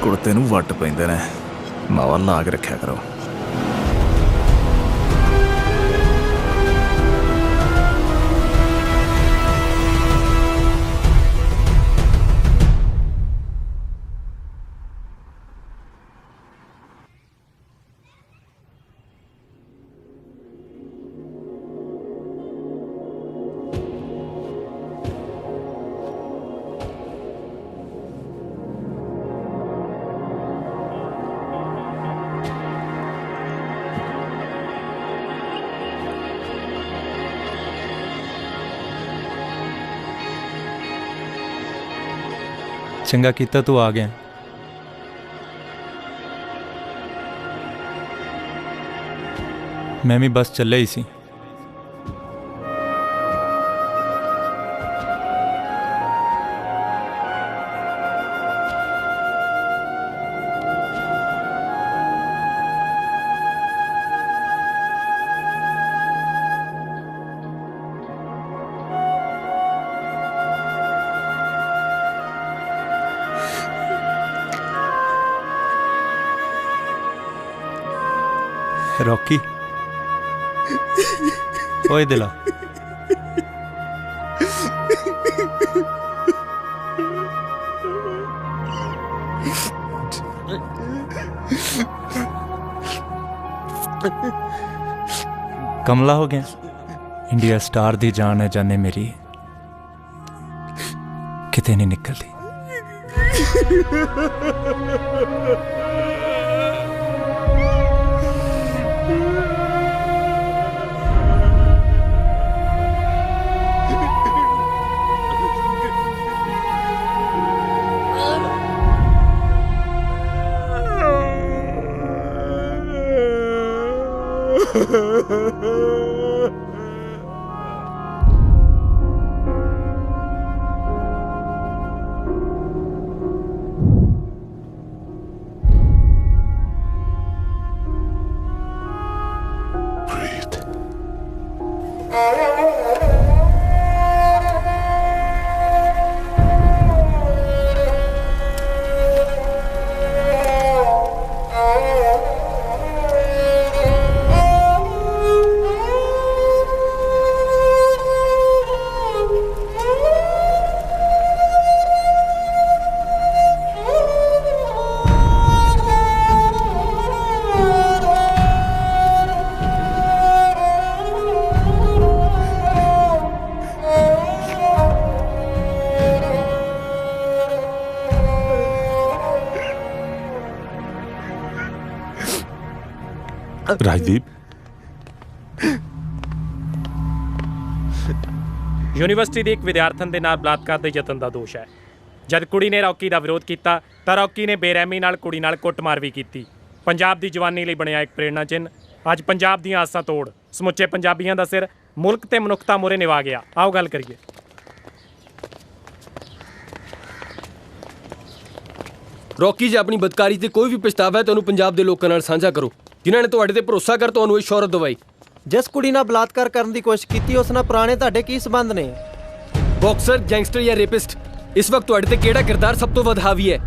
Speaker 6: ਕੁੜਤੇ ਨੂੰ ਵੱਟ ਪੈਂਦੇ ਨੇ ਮਾਵਾ ਲਾ ਕੇ ਰੱਖਿਆ ਕਰੋ
Speaker 4: ਚੰਗਾ ਕੀਤਾ ਤੂੰ ਆ ਗਿਆ ਮੈਂ ਵੀ ਬਸ ਚੱਲਿਆ ਹੀ ਸੀ रॉकी ओए दिला कमला हो गया इंडिया स्टार दी जान है जाने मेरी किते नहीं निकलती।
Speaker 7: ਰਾਜਦੀਪ
Speaker 16: ਯੂਨੀਵਰਸਿਟੀ ਦੇ ਇੱਕ ਵਿਦਿਆਰਥਣ ਦੇ ਨਾਲ ਬਲਾਤਕਾਰ ਦੇ ਯਤਨ ਦਾ ਦੋਸ਼ ਹੈ। ਜਦ ਕੁੜੀ ਨੇ ਰੌਕੀ ਦਾ ਵਿਰੋਧ ਕੀਤਾ ਤਾਂ ਰੌਕੀ ਨੇ ਬੇਰਹਿਮੀ ਨਾਲ ਕੁੜੀ ਨਾਲ ਕੁੱਟਮਾਰ ਵੀ ਕੀਤੀ। ਪੰਜਾਬ ਦੀ ਜਵਾਨੀ ਲਈ ਬਣਿਆ ਇੱਕ ਪ੍ਰੇਰਣਾ ਚਿੰਨ੍ਹ ਅੱਜ ਪੰਜਾਬ ਦੀਆਂ ਆਸਾਂ ਤੋੜ ਸਮੁੱਚੇ ਪੰਜਾਬੀਆਂ ਦਾ ਸਿਰ ਮੁਲਕ ਤੇ ਮਨੁੱਖਤਾ ਮੂਹਰੇ ਨਿਵਾ ਗਿਆ। ਆਓ ਗੱਲ ਕਰੀਏ।
Speaker 11: ਰੌਕੀ ਜੇ ਆਪਣੀ ਬਦਕਾਰੀ ਤੇ ਕੋਈ ਵੀ ਪਛਤਾਵਾ ਹੈ ਤਾਂ ਉਹਨੂੰ ਪੰਜਾਬ ਦੇ ਲੋਕਾਂ ਨਾਲ ਸਾਂਝਾ ਕਰੋ ਜਿਨ੍ਹਾਂ ਨੇ ਤੁਹਾਡੇ ਤੇ ਭਰੋਸਾ ਕਰ ਤੁਹਾਨੂੰ ਇਹ ਸ਼ੌਹਰਤ ਦਵਾਈ।
Speaker 1: ਜਿਸ ਕੁੜੀ ਨਾਲ ਬਲਾਤਕਾਰ ਕਰਨ ਦੀ ਕੋਸ਼ਿਸ਼ ਕੀਤੀ ਉਸ ਨਾਲ ਪੁਰਾਣੇ ਤੁਹਾਡੇ ਕੀ ਸਬੰਧ ਨੇ?
Speaker 11: ਬਾਕਸਰ, ਗੈਂਗਸਟਰ ਜਾਂ ਰੇਪਿਸਟ, ਇਸ ਵਕਤ ਤੁਹਾਡੇ ਤੇ ਕਿਹੜਾ ਕਿਰਦਾਰ ਸਭ ਤੋਂ ਵੱਧ ਹਾਵੀ ਹੈ?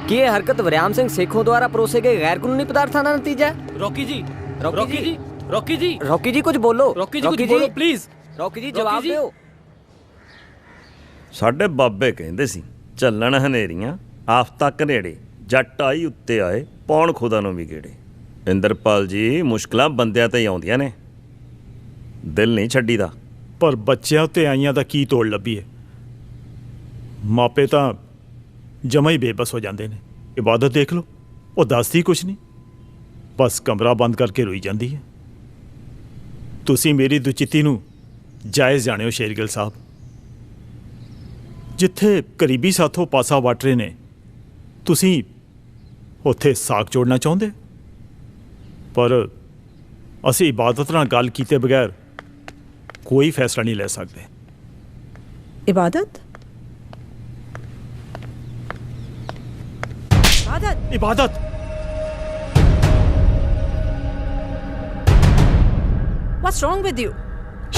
Speaker 13: ਕੀ ਇਹ ਹਰਕਤ ਵਰਿਆਮ ਸਿੰਘ ਸੇਖੋਂ ਦੁਆਰਾ ਪਰੋਸੇ ਗਏ ਗੈਰ ਕਾਨੂੰਨੀ ਪਦਾਰਥਾਂ ਦਾ ਨਤੀਜਾ ਹੈ?
Speaker 11: ਰੌਕੀ ਜੀ
Speaker 13: ਕੁਝ ਬੋਲੋ।
Speaker 11: ਰੌਕੀ ਜੀ ਕੁਝ ਬੋਲੋ ਪਲੀਜ਼।
Speaker 13: ਰੌਕੀ ਜੀ ਜਵਾਬ ਦਿਓ।
Speaker 5: ਸਾਡੇ ਬਾਬੇ ਕਹਿੰਦੇ ਸੀ ਚੱਲਣ ਹਨੇਰੀਆਂ ਆਫਤਾਂ ਘਨੇੜੇ ਜੱਟ ਆਈ ਉੱਤੇ ਆਏ ਪੌਣ ਖੁਦਾ ਨੂੰ ਵੀ ਗੇੜੇ। ਇੰਦਰਪਾਲ ਜੀ ਮੁਸ਼ਕਲਾਂ ਬੰਦਿਆਂ ਤੇ ਹੀ ਆਉਂਦੀਆਂ ਨੇ, ਦਿਲ ਨਹੀਂ ਛੱਡੀਦਾ।
Speaker 4: ਪਰ ਬੱਚਿਆਂ ਉੱਤੇ ਆਈਆਂ ਦਾ ਕੀ ਤੋੜ ਲੱਭੀਏ? ਮਾਪੇ ਤਾਂ ਜਮਾ ਹੀ ਬੇਬਸ ਹੋ ਜਾਂਦੇ ਨੇ। ਇਬਾਦਤ ਦੇਖ ਲਓ, ਉਹ ਦੱਸਦੀ ਕੁਛ ਨਹੀਂ, ਬਸ ਕਮਰਾ ਬੰਦ ਕਰਕੇ ਰੋਈ ਜਾਂਦੀ ਹੈ। ਤੁਸੀਂ ਮੇਰੀ ਦੁਚਿੱਤੀ ਨੂੰ ਜਾਇਜ਼ ਜਾਣਿਓ ਸ਼ੇਰਗਿੱਲ ਸਾਹਿਬ। ਜਿੱਥੇ ਕਰੀਬੀ ਸਾਥੋਂ ਪਾਸਾ ਵੱਟ ਰਹੇ ਨੇ ਤੁਸੀਂ ਉੱਥੇ ਸਾਕ ਜੋੜਨਾ ਚਾਹੁੰਦੇ, ਪਰ ਅਸੀਂ ਇਬਾਦਤ ਨਾਲ ਗੱਲ ਕੀਤੇ ਬਗੈਰ ਕੋਈ ਫੈਸਲਾ ਨਹੀਂ ਲੈ ਸਕਦੇ।
Speaker 14: ਇਬਾਦਤ
Speaker 4: ਇਬਾਦਤ
Speaker 14: What's wrong with you?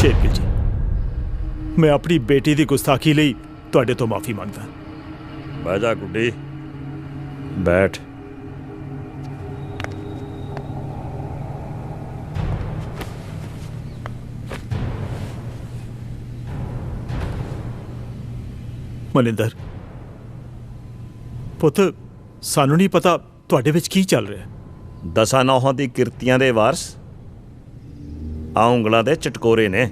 Speaker 4: Shergill ਜੀ, ਮੈਂ ਆਪਣੀ ਬੇਟੀ ਦੀ ਗੁਸਤਾਖੀ ਲਈ ਤੁਹਾਡੇ ਤੋਂ ਮਾਫੀ ਮੰਗਦਾ।
Speaker 5: ਬਹਿ ਜਾ ਗੁੱਡੀ, ਬੈਠ।
Speaker 4: ਮਨਿੰਦਰ ਪੁੱਤ, ਸਾਨੂੰ ਨਹੀਂ ਪਤਾ ਤੁਹਾਡੇ ਵਿੱਚ ਕੀ ਚੱਲ ਰਿਹਾ।
Speaker 5: ਦਸਾਂ ਨੌਹਾਂ ਦੀ ਕਿਰਤੀਆਂ ਦੇ ਵਾਰਸ ਆ ਉਂਗਲਾਂ ਦੇ ਚਟਕੋਰੇ ਨੇ।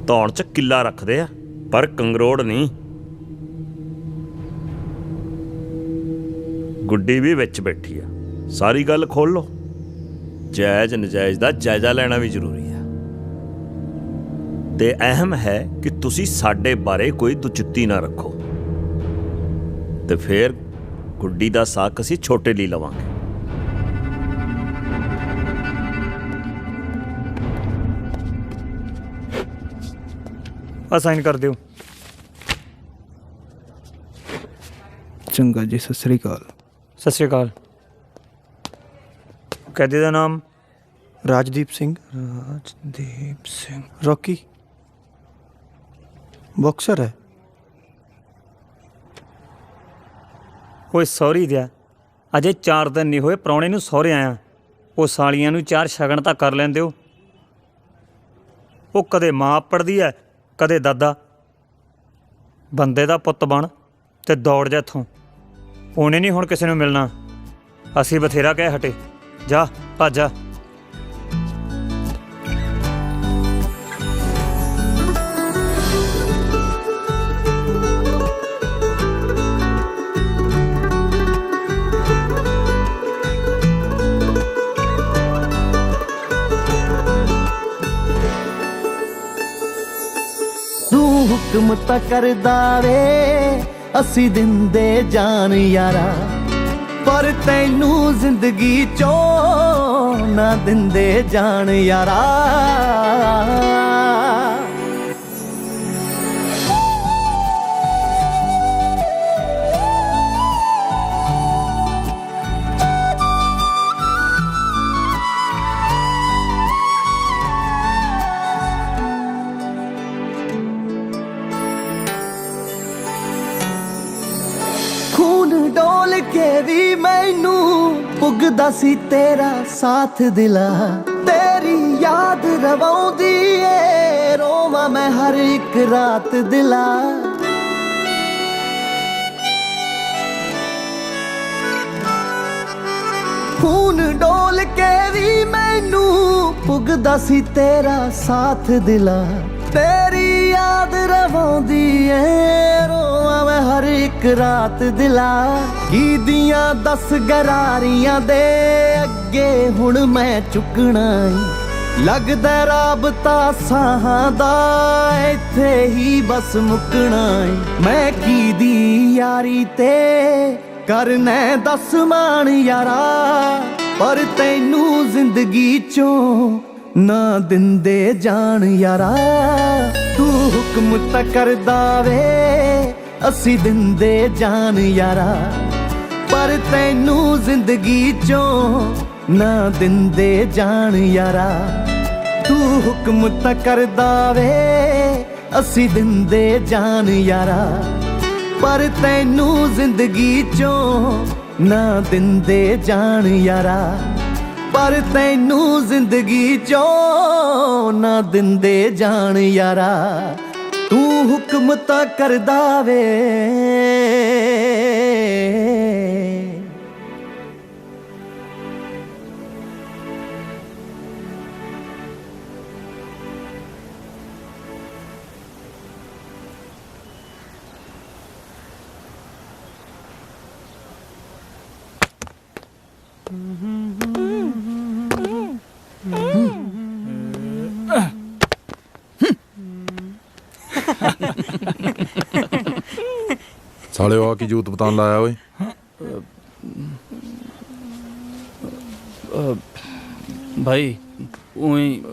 Speaker 5: ਧੌਣ 'ਚ ਕਿੱਲਾ ਰੱਖਦੇ ਆ ਪਰ ਕੰਗਰੋੜ ਨਹੀਂ। ਗੁੱਡੀ ਵੀ ਵਿੱਚ ਬੈਠੀ ਆ, ਸਾਰੀ ਗੱਲ ਖੋਲ ਲੋ। ਜਾਇਜ਼ ਨਜਾਇਜ਼ ਦਾ ਜਾਇਜ਼ਾ ਲੈਣਾ ਵੀ ਜ਼ਰੂਰੀ ਆ ਤੇ ਅਹਿਮ ਹੈ ਕਿ ਤੁਸੀਂ ਸਾਡੇ ਬਾਰੇ ਕੋਈ ਦੁਚਿੱਤੀ ਨਾ ਰੱਖੋ ਤੇ ਫਿਰ ਗੁੱਡੀ ਦਾ ਸਾਕ ਅਸੀਂ ਛੋਟੇ ਲਈ ਲਵਾਂਗੇ।
Speaker 15: ਸਾਈਨ ਕਰ ਦਿਓ।
Speaker 17: ਚੰਗਾ ਜੀ, ਸਤਿ ਸ੍ਰੀ ਅਕਾਲ।
Speaker 15: ਸਤਿ ਸ੍ਰੀ ਅਕਾਲ। ਕੈਦੀ ਦਾ ਨਾਮ?
Speaker 17: ਰਾਜਦੀਪ ਸਿੰਘ। ਰੌਕੀ ਬਾਕਸਰ ਹੈ।
Speaker 15: ਓਏ ਸੌਰੀ ਦਿਆ ਅਜੇ 4 ਦਿਨ ਨਹੀਂ ਹੋਏ ਪ੍ਰਾਹੁਣੇ ਨੂੰ ਸਹੁਰੇ ਆਇਆ। ਉਹ ਸਾਲੀਆਂ ਨੂੰ 4 ਸ਼ਗਨ ਤਾਂ ਕਰ ਲੈਂਦੇ ਹੋ। ਉਹ ਕਦੇ ਮਾਂ ਪੜਦੀ ਐ ਕਦੇ ਦਾਦਾ। ਬੰਦੇ ਦਾ ਪੁੱਤ ਬਣ ਤੇ ਦੌੜ ਜਾ ਇੱਥੋਂ। ਉਹਨੇ ਨਹੀਂ ਹੁਣ ਕਿਸੇ ਨੂੰ ਮਿਲਣਾ। ਅਸੀਂ ਬਥੇਰਾ ਕਹਿ ਹਟੇ। ਜਾ ਭੱਜ ਜਾ।
Speaker 10: ਹੁਕਮ ਤਾਂ ਕਰਦਾ ਵੇ ਅਸੀਂ ਦਿੰਦੇ ਜਾਨ ਯਾਰਾ, ਪਰ ਤੈਨੂੰ ਜ਼ਿੰਦਗੀ ਚੋਂ ਨਾ ਦਿੰਦੇ ਜਾਨ ਯਾਰਾ। ਖੂਨ ਡੋਲ ਕੇ ਵੀ ਮੈਨੂੰ ਪੁੱਗਦਾ ਸੀ ਤੇਰਾ ਸਾਥ ਦਿਲਾ। ਤੇਰੀ ਯਾਦ ਰਵਾਉਂਦੀ ਏ ਰੋਵਾਂ ਮੈਂ ਹਰ ਇੱਕ ਰਾਤ ਦਿਲਾ। ਖੂਨ ਡੋਲ ਕੇ ਵੀ ਮੈਨੂੰ ਪੁੱਗਦਾ ਸੀ ਤੇਰਾ ਸਾਥ ਦਿਲਾ। ਤੇਰੀ ਯਾਦ ਰਵਾਉਂਦੀ ਏ ਰੋਵਾਂ ਮੈਂ ਹਰ ਇੱਕ ਰਾਤ ਦਿਲਾ। ਕੀ ਦੀਆਂ 10 ਗਰਾਰੀਆਂ ਦੇ ਅੱਗੇ ਹੁਣ ਮੈਂ ਚੁੱਕਣਾ ਈ। ਲੱਗਦਾ ਰਾਬਤਾ ਸਾਹਾਂ ਦਾ ਇੱਥੇ ਹੀ ਬਸ ਮੁੱਕਣਾ ਈ। ਮੈਂ ਕੀ ਦੀ ਯਾਰੀ ਤੇ ਕਰਨਾ 10 ਮਾਣ ਯਾਰਾ, ਪਰ ਤੈਨੂੰ ਜ਼ਿੰਦਗੀ ਚੋਂ ਨਾ ਦਿੰਦੇ ਜਾਣ ਯਾਰਾ। ਤੂੰ ਹੁਕਮ ਤਾਂ ਕਰਦਾ ਵੇ ਅਸੀਂ ਦਿੰਦੇ ਜਾਨ ਯਾਰਾ, ਪਰ ਤੈਨੂੰ ਜ਼ਿੰਦਗੀ ਚੋਂ ਨਾ ਦਿੰਦੇ ਜਾਣ ਯਾਰਾ। ਤੂੰ ਹੁਕਮ ਤਾਂ ਕਰਦਾ ਵੇ ਅਸੀਂ ਦਿੰਦੇ ਜਾਨ ਯਾਰਾ, ਪਰ ਤੈਨੂੰ ਜ਼ਿੰਦਗੀ ਚੋਂ ਨਾ ਦਿੰਦੇ ਜਾਣ ਯਾਰਾ। ਪਰ ਤੈਨੂੰ ਜ਼ਿੰਦਗੀ ਚੋਂ ਨਾ ਦਿੰਦੇ ਜਾਣ ਯਾਰਾ। ਤੂੰ ਹੁਕਮ ਤਾਂ ਕਰਦਾ ਵੇ।
Speaker 2: ਸਾਲਿਓ ਆ ਕੀ ਜੂਤ ਪਤਾਨ ਲਾਇਆ ਓਏ?
Speaker 20: ਭਾਈ ਉਹੀ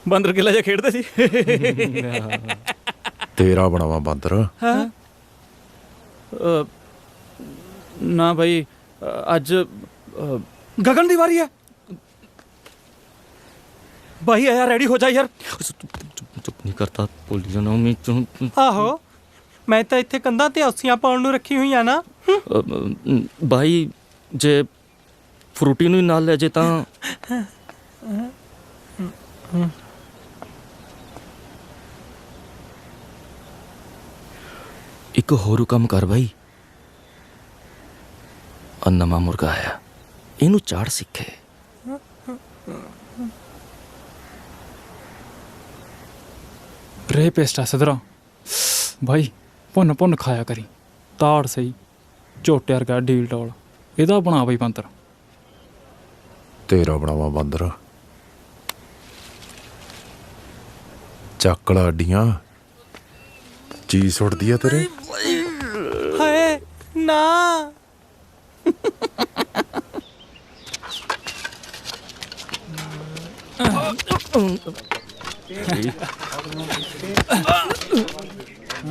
Speaker 20: ਬਾਂਦਰ ਕਿਲਾ ਜਿਹਾ ਖੇਡਦੇ ਸੀ।
Speaker 2: ਤੇਰਾ ਬਣਾਵਾ ਬਾਂਦਰ।
Speaker 20: ਨਾ ਭਾਈ ਅੱਜ ਗगन ਦੀ ਵਾਰੀ ਹੈ। भाई यार रेडी हो जा यार।
Speaker 5: ਚੁੱਪ ਨਹੀਂ ਕਰਤਾ ਭੁੱਲ ਜਾਣਾ ਮੈਂ ਤੂੰ।
Speaker 23: ਆਹੋ ਮੈਂ ਤਾਂ ਇੱਥੇ ਕੰਧਾਂ ਤੇ ਔਸੀਆਂ ਪਾਉਣ ਨੂੰ ਰੱਖੀ ਹੋਈਆਂ ਨਾ।
Speaker 5: ਭਾਈ ਜੇ ਫਰੂਟੀ ਨੂੰ ਨਾਲ ਲੈ ਜੇ ਤਾਂ ਇੱਕ ਹੋਰ ਕੰਮ ਕਰ ਭਾਈ। ਆ ਨਵਾਂ ਮੁਰਗਾ ਆਇਆ ਇਹਨੂੰ ਚਾੜ ਸਿੱਖੇ।
Speaker 20: ਰੇ ਪੇਸਟਾ ਸਦਰਾ ਭਾਈ ਭੁੰਨ ਭੁੰਨ ਖਾਇਆ ਕਰੀ। ਤਾੜ ਸਹੀ ਝੋਟੇ ਵਰਗਾ ਡੀਲ ਟੋਲ ਇਹਦਾ ਬਣਾ ਬਈ ਬੰਤਰ।
Speaker 2: ਤੇਰਾ ਬਣਾਵਾ ਬਾਂਦਰ। ਚੱਕਲਾ ਅੱਡੀਆਂ ਚੀਜ਼ ਸੁੱਟਦੀ ਆ ਤੇਰੇ।
Speaker 23: ਹਾਏ ਨਾ।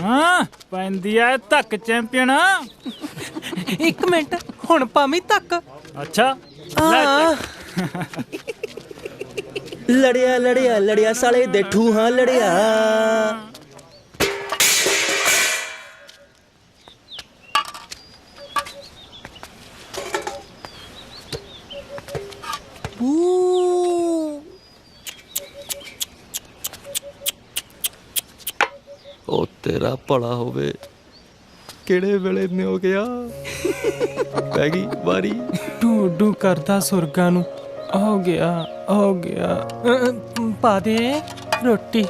Speaker 20: ਹਾਂ ਪੈਂਦੀ ਐ ਧੱਕ ਚੈਂਪੀਅਨ।
Speaker 23: ਇੱਕ ਮਿੰਟ ਹੁਣ ਭਾਵੇਂ ਧੱਕ।
Speaker 20: ਅੱਛਾ
Speaker 24: ਲੜਿਆ ਲੜਿਆ ਲੜਿਆ ਸਾਲੇ ਦੇ ਠੂਹਾਂ ਲੜਿਆ।
Speaker 18: ਉਹ ਤੇਰਾ ਭਲਾ ਹੋਵੇ ਕਿਹੜੇ ਵੇਲੇ ਨੇ ਹੋ ਗਿਆ ਪੈ ਗਈ ਵਾਰੀ
Speaker 23: ਡੂ ਡੂ ਕਰਦਾ ਸੁਰਗਾਂ ਨੂੰ ਹੋ ਗਿਆ ਪਾ ਦੇ ਰੋਟੀ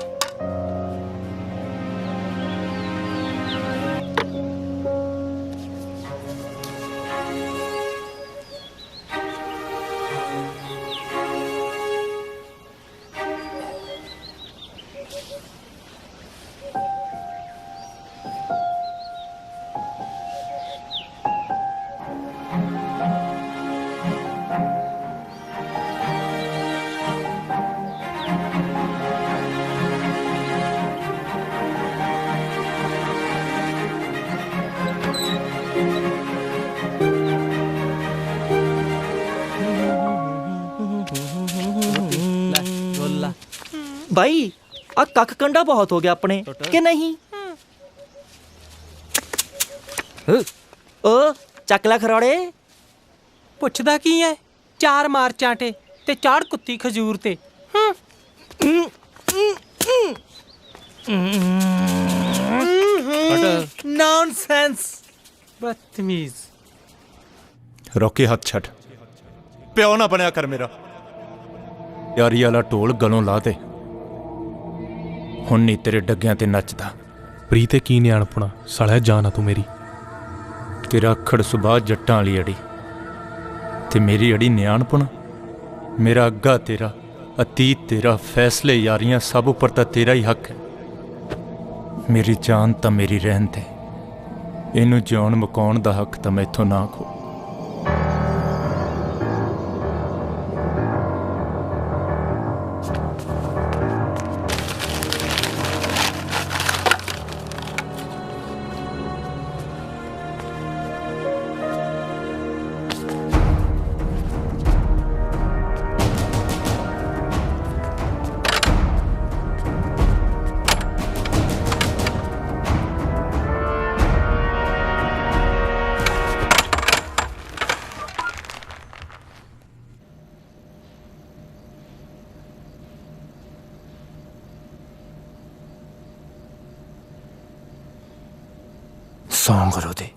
Speaker 24: भाई आ कख कंडा बहुत हो गया अपने कि नहीं ओ ਚੱਕ ਲੈ ਖਰੋੜੇ
Speaker 23: ਪੁੱਛਦਾ ਕੀ ਹੈ 4 ਮਾਰ ਚਾਂਟੇ ਤੇ ਚਾੜ ਕੁੱਤੀ ਖਜੂਰ ਤੇ
Speaker 24: ਨੌਨਸੈਂਸ
Speaker 23: ਬਦਤਮੀਜ਼
Speaker 4: ਰੋਕੀ ਹੱਥ ਛੱਡ ਪਿਓ ਨਾ ਬਣਿਆ ਕਰ ਮੇਰਾ ਯਾਰੀ ਵਾਲਾ ਢੋਲ ਗਲੋਂ ਲਾ ਦੇ ਹੁਣ ਨਹੀਂ ਤੇਰੇ ਡੱਗਿਆਂ ਤੇ ਨੱਚਦਾ
Speaker 3: ਪ੍ਰੀ ਤੇ ਕੀ ਨਿਆਣਪੁਣਾ ਸਾਲਿਆ ਜਾਨ ਆ ਤੂੰ ਮੇਰੀ
Speaker 4: ਤੇਰਾ ਅੱਖੜ ਸੁਭਾ ਜੱਟਾਂ ਵਾਲੀ ਅੜੀ ਤੇ ਮੇਰੀ ਅੜੀ ਨਿਆਣਪੁਣਾ ਮੇਰਾ ਅੱਗਾ ਤੇਰਾ ਅਤੀਤ ਤੇਰਾ ਫੈਸਲੇ ਯਾਰੀਆਂ ਸਭ ਉੱਪਰ ਤਾਂ ਤੇਰਾ ਹੀ ਹੱਕ ਹੈ ਮੇਰੀ ਜਾਨ ਤਾਂ ਮੇਰੀ ਰਹਿਣ ਤੇ ਇਹਨੂੰ ਜਿਉਣ ਮੁਕਾਉਣ ਦਾ ਹੱਕ ਤਾਂ ਮੈਥੋਂ ਨਾ ਖੋ
Speaker 18: ਸੌਂ ਕਰੋ ਦੇ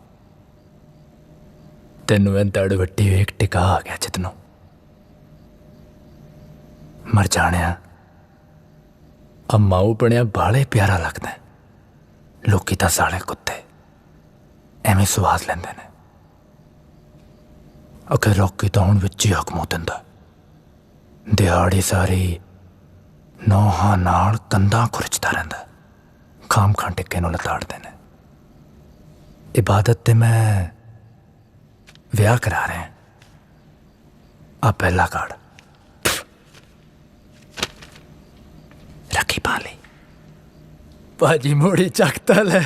Speaker 18: ਤੈਨੂੰ ਇਹ ਦੜ ਵੱਟੀ ਵੇਖ ਟਿਕਾ ਆ ਗਿਆ ਜਿਤਨੋਂ ਮਰ ਜਾਣਿਆ ਮਾਊ ਬਣਿਆ ਬਾਲੇ ਪਿਆਰਾ ਲੱਗਦਾ ਲੋਕੀ ਤਾਂ ਸਾਲੇ ਕੁੱਤੇ ਐਵੇਂ ਸਵਾਦ ਲੈਂਦੇ ਨੇ ਅਗਰ ਲੋਕੀ ਤਾਂ ਹੁਣ ਵਿੱਚ ਹੀ ਹਕਮੋ ਦਿੰਦਾ ਦਿਹਾੜੀ ਸਾਰੀ ਨੋਹਾਂ ਨਾਲ ਕੰਧਾਂ ਖੁਰਚਦਾ ਰਹਿੰਦਾ ਖਾਮ ਖਾਂ ਟਿੱਕੇ ਨੂੰ ਲਤਾੜਦੇ ਨੇ इबादत ते मैं विआह करा रहे हैं आ पहला कार्ड रखी पा ली भाजी मोड़ी चकता ले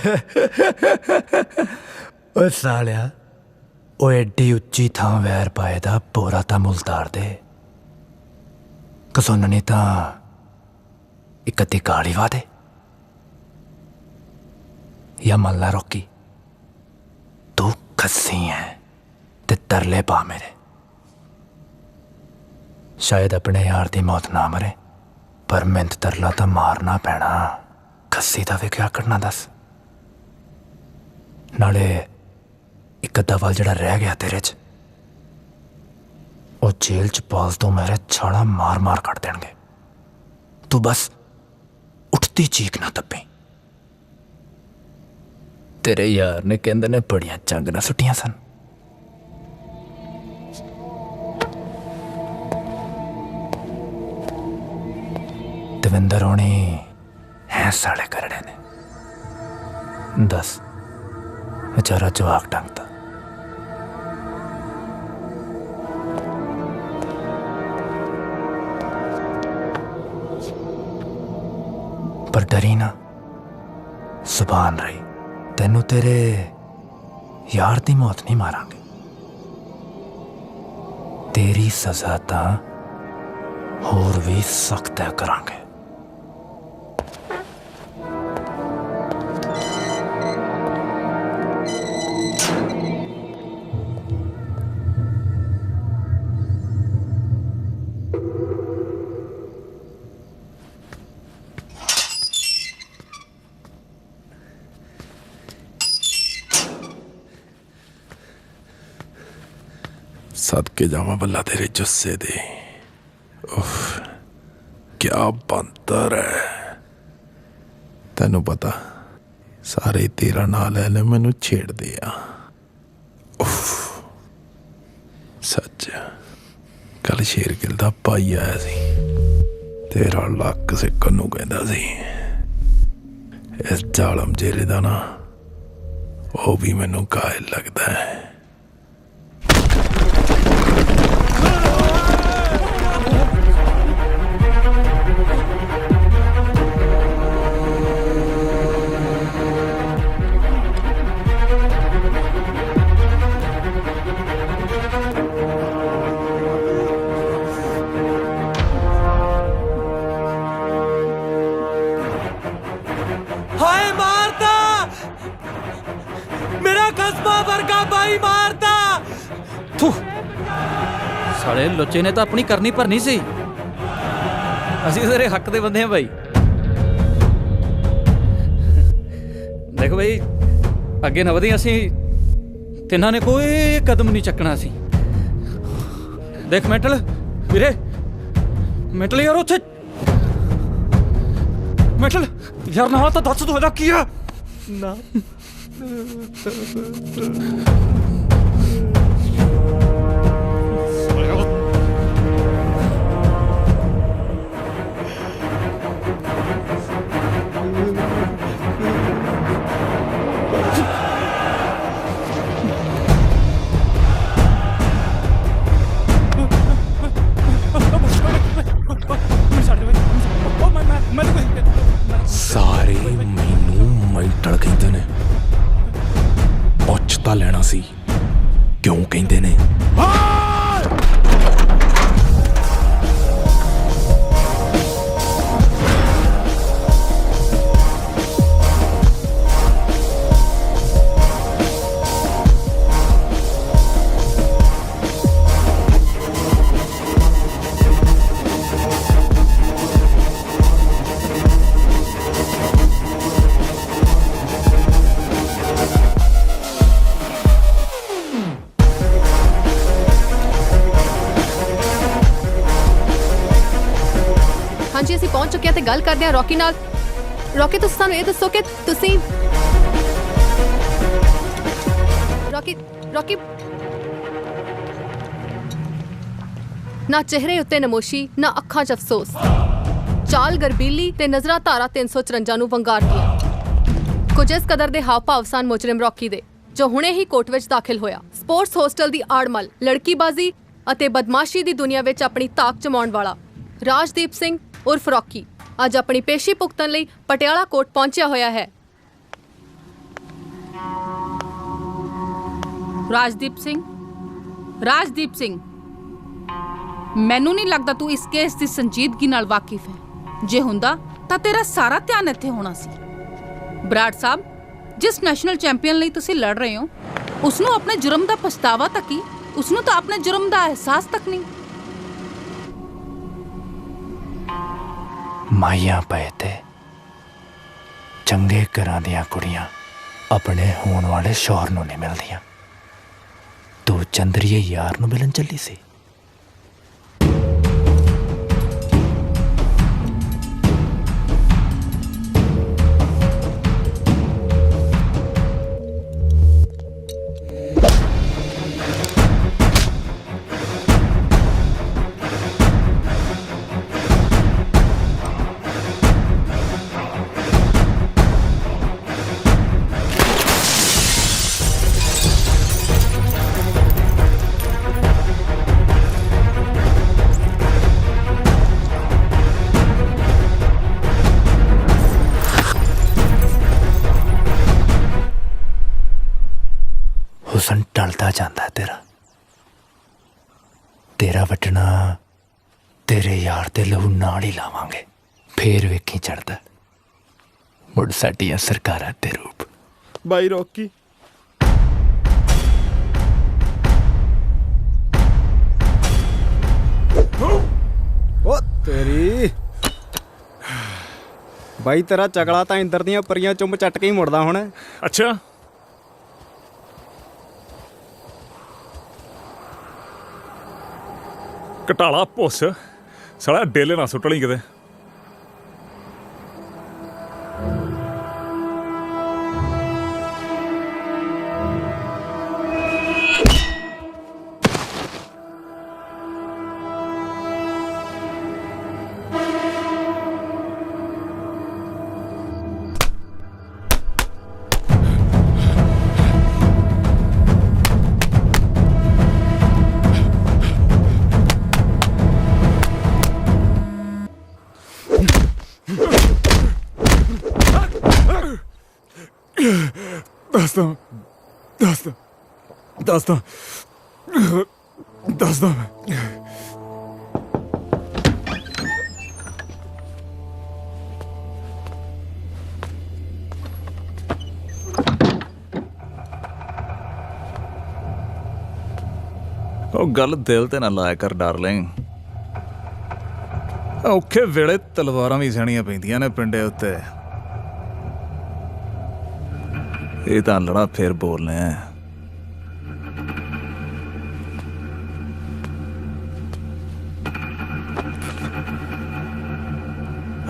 Speaker 18: ओ सालिया ओ एडी उच्ची थां वैर पाए दा बोरा ता मुलतार दे कसोननी तां इक अद्धी गाली वा दे या मल्ला रोकी तू खस्सी है ते तरले पा मेरे शायद अपने यार दी मौत ना मरे पर मिंत तरला तो मारना पैना खस्सी दा भी क्या करना दस नाले एक अद्धा वल जड़ा रह गया तेरे च ओ जेल च पाल तो मेरे छाड़ा मार मार कट देंगे तू बस उठती चीख ना तपी तेरे यार ने कहंदे ने बड़ियां चंगना सुटियां सन दविंदर होनी है साले करड़े ने दस बेचारा जवाक टंगता पर डरी ना सुभान रही तेनू तेरे यार दी मौत नहीं मारांगे तेरी सजा तां होर भी सख्त करांगे
Speaker 2: सदके जावा बल्ला तेरे जुस्से दे। उफ, क्या बंतर है। तेनू पता सारे तेरा नाम लैने मैनू छेड़दे आ। उफ, सच कल शेरगिल दा भाई आया सी, तेरा लक सिक्कन नू कहंदा सी। इस जालम जेरे दा ना वो भी मैनू कायल लगदा है।
Speaker 23: हाय मारता मेरा कस्बा वर्गा भाई मारता।
Speaker 18: साले लुच्चे ने तो अपनी करनी भरनी सी। ਅਸੀਂ ਤੇਰੇ ਹੱਕ ਦੇ ਬੰਦੇ ਹਾਂ ਭਾਈ। ਦੇਖੋ ਭਾਈ ਅੱਗੇ ਨਾ ਵਧੀ, ਅਸੀਂ ਤਿੰਨਾਂ ਨੇ ਕੋਈ ਕਦਮ ਨਹੀਂ ਚੱਕਣਾ ਸੀ। ਦੇਖ ਮੈਂਟਲ ਵੀਰੇ, ਮੈਂਟਲ ਯਾਰ ਉੱਥੇ ਮੈਂਟਲ ਯਾਰ ਨਾ ਤਾਂ ਦੱਸ ਤੂੰ ਇਹਦਾ ਕੀ ਆ ਨਾ।
Speaker 7: ਸਾਰੇ ਮੈਨੂੰ ਮੈਂਟਲ ਕਹਿੰਦੇ ਨੇ। ਪੁੱਛ ਤਾਂ ਲੈਣਾ ਸੀ ਕਿਉਂ ਕਹਿੰਦੇ ਨੇ।
Speaker 8: ਹਾਂਜੀ ਅਸੀਂ ਪਹੁੰਚ ਚੁੱਕੇ ਹਾਂ ਤੇ ਗੱਲ ਕਰਦੇ ਹਾਂ ਰੌਕੀ ਨਾਲ। ਰੌਕੀ ਤੁਸੀਂ ਸਾਨੂੰ ਇਹ ਦੱਸੋ ਕਿ ਤੁਸੀਂ ਰੌਕੀ ਨਾ ਚਿਹਰੇ ਉੱਤੇ ਨਮੋਸ਼ੀ ਨਾ ਅੱਖਾਂ 'ਚ ਅਫਸੋਸ, ਚਾਲ ਗਰਬੀਲੀ ਤੇ ਨਜ਼ਰਾਂ ਧਾਰਾ 354 ਨੂੰ ਵੰਗਾਰਦੀਆਂ। ਕੁਝ ਇਸ ਕਦਰ ਦੇ ਹਾਵ ਭਾਵ ਸਨ ਮੁਜਰਿਮ ਰੌਕੀ ਦੇ, ਜੋ ਹੁਣੇ ਹੀ ਕੋਰਟ ਵਿੱਚ ਦਾਖਲ ਹੋਇਆ। ਸਪੋਰਟਸ ਹੋਸਟਲ ਦੀ ਆੜਮਲ, ਲੜਕੀਬਾਜ਼ੀ ਅਤੇ ਬਦਮਾਸ਼ੀ ਦੀ ਦੁਨੀਆ ਵਿੱਚ ਆਪਣੀ ਤਾਕ ਜਮਾਉਣ ਵਾਲਾ ਰਾਜਦੀਪ ਸਿੰਘ ਉਰਫ ਰੌਕੀ ਅੱਜ ਆਪਣੀ ਪੇਸ਼ੀ ਭੁਗਤਣ ਲਈ ਪਟਿਆਲਾ ਕੋਰਟ ਪਹੁੰਚਿਆ ਹੋਇਆ ਹੈ।
Speaker 9: ਰਾਜਦੀਪ ਸਿੰਘ ਮੈਨੂੰ ਨਹੀਂ ਲੱਗਦਾ ਤੂੰ ਇਸ ਕੇਸ ਦੀ ਸੰਜੀਦਗੀ ਨਾਲ ਵਾਕਿਫ ਹੈ। ਜੇ ਹੁੰਦਾ ਤਾਂ ਤੇਰਾ ਸਾਰਾ ਧਿਆਨ ਇੱਥੇ ਹੋਣਾ ਸੀ। ਬਰਾੜ ਸਾਹਿਬ, ਜਿਸ ਨੈਸ਼ਨਲ ਚੈਂਪੀਅਨ ਲਈ ਤੁਸੀਂ ਲੜ ਰਹੇ ਹੋ ਉਸ ਨੂੰ ਆਪਣੇ ਜੁਰਮ ਦਾ ਪਛਤਾਵਾ ਤੱਕ ਹੀ, ਉਸ ਨੂੰ ਤਾਂ ਆਪਣੇ ਜੁਰਮ ਦਾ ਅਹਿਸਾਸ ਤੱਕ ਨਹੀਂ।
Speaker 18: ਮਾਈਆਂ ਪਏ ਤੇ ਚੰਗੇ ਘਰਾਂ ਦੀਆਂ ਕੁੜੀਆਂ ਆਪਣੇ ਹੋਣ ਵਾਲੇ ਸ਼ੌਹਰ ਨੂੰ ਨਹੀਂ ਮਿਲਦੀਆਂ। ਤੂੰ ਚੰਦਰੀਏ ਯਾਰ ਨੂੰ ਮਿਲਣ ਚੱਲੀ ਸੀ। ਹੁਸਨ ਟਲਦਾ ਜਾਂਦਾ ਤੇਰਾ ਵੱਟਣਾ ਤੇਰੇ ਯਾਰ ਦੇ ਲਹੂ ਨਾਲ ਹੀ ਲਾਵਾਂਗੇ। ਫੇਰ ਵੇਖੀ ਚੜਦਾ ਮੁੜ ਸਾਡੀਆਂ ਸਰਕਾਰਾਂ ਦੇ ਰੂਪ।
Speaker 21: ਬਾਈ ਰੌਕੀ ਓ ਤੇਰੀ ਬਾਈ, ਤੇਰਾ ਚਗਲਾ ਤਾਂ ਇੰਦਰ ਦੀਆਂ ਪਰੀਆਂ ਚੁੰਮ ਚੱਟ ਕੇ ਹੀ ਮੁੜਦਾ ਹੁਣ।
Speaker 5: ਅੱਛਾ
Speaker 6: ਘਟਾਲਾ ਪੁੱਛ ਸਾਲਾ ਡੇਲੇ ਨਾ ਸੁੱਟ ਲਈ ਕਿਤੇ। ਦੱਸਦਾ
Speaker 12: ਉਹ ਗੱਲ ਦਿਲ ਤੇ ਨਾ ਲਾਇਆ ਕਰ ਡਾਰਲਿੰਗ। ਔਖੇ ਵੇਲੇ ਤਲਵਾਰਾਂ ਵੀ ਸਹਿਣੀਆਂ ਪੈਂਦੀਆਂ ਨੇ ਪਿੰਡੇ ਉੱਤੇ। ਇਹ ਤਾਂ ਲੜਾ ਫੇਰ ਬੋਲਨੇ ਆ।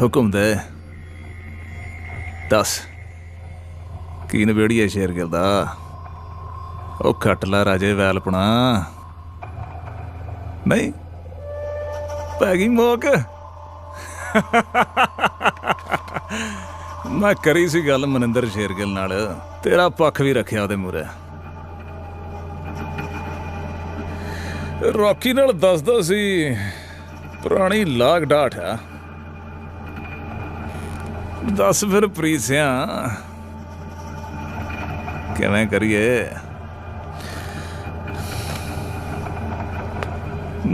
Speaker 12: ਹੁਕਮ ਦੇ ਦੱਸ ਕੀ ਨਵੇੜੀਏ ਸ਼ੇਰਗਿਲ ਦਾ। ਉਹ ਖੱਟ ਲਾ ਰਾਜੇ ਵੈਲਪਣਾ। ਨਹੀਂ ਪੈ ਗਈ ਮੋਕ। ਮੈਂ ਕਰੀ ਸੀ ਗੱਲ ਮਨਿੰਦਰ ਸ਼ੇਰਗਿਲ ਨਾਲ, ਤੇਰਾ ਪੱਖ ਵੀ ਰੱਖਿਆ ਉਹਦੇ ਮੂਹਰੇ। ਰੌਕੀ ਨਾਲ ਦੱਸਦਾ ਸੀ ਪੁਰਾਣੀ ਲਾਗ ਡਾਠ ਆ। ਦੱਸ ਫਿਰ ਪ੍ਰੀਤ ਸਿਆ ਕਿਵੇਂ ਕਰੀਏ।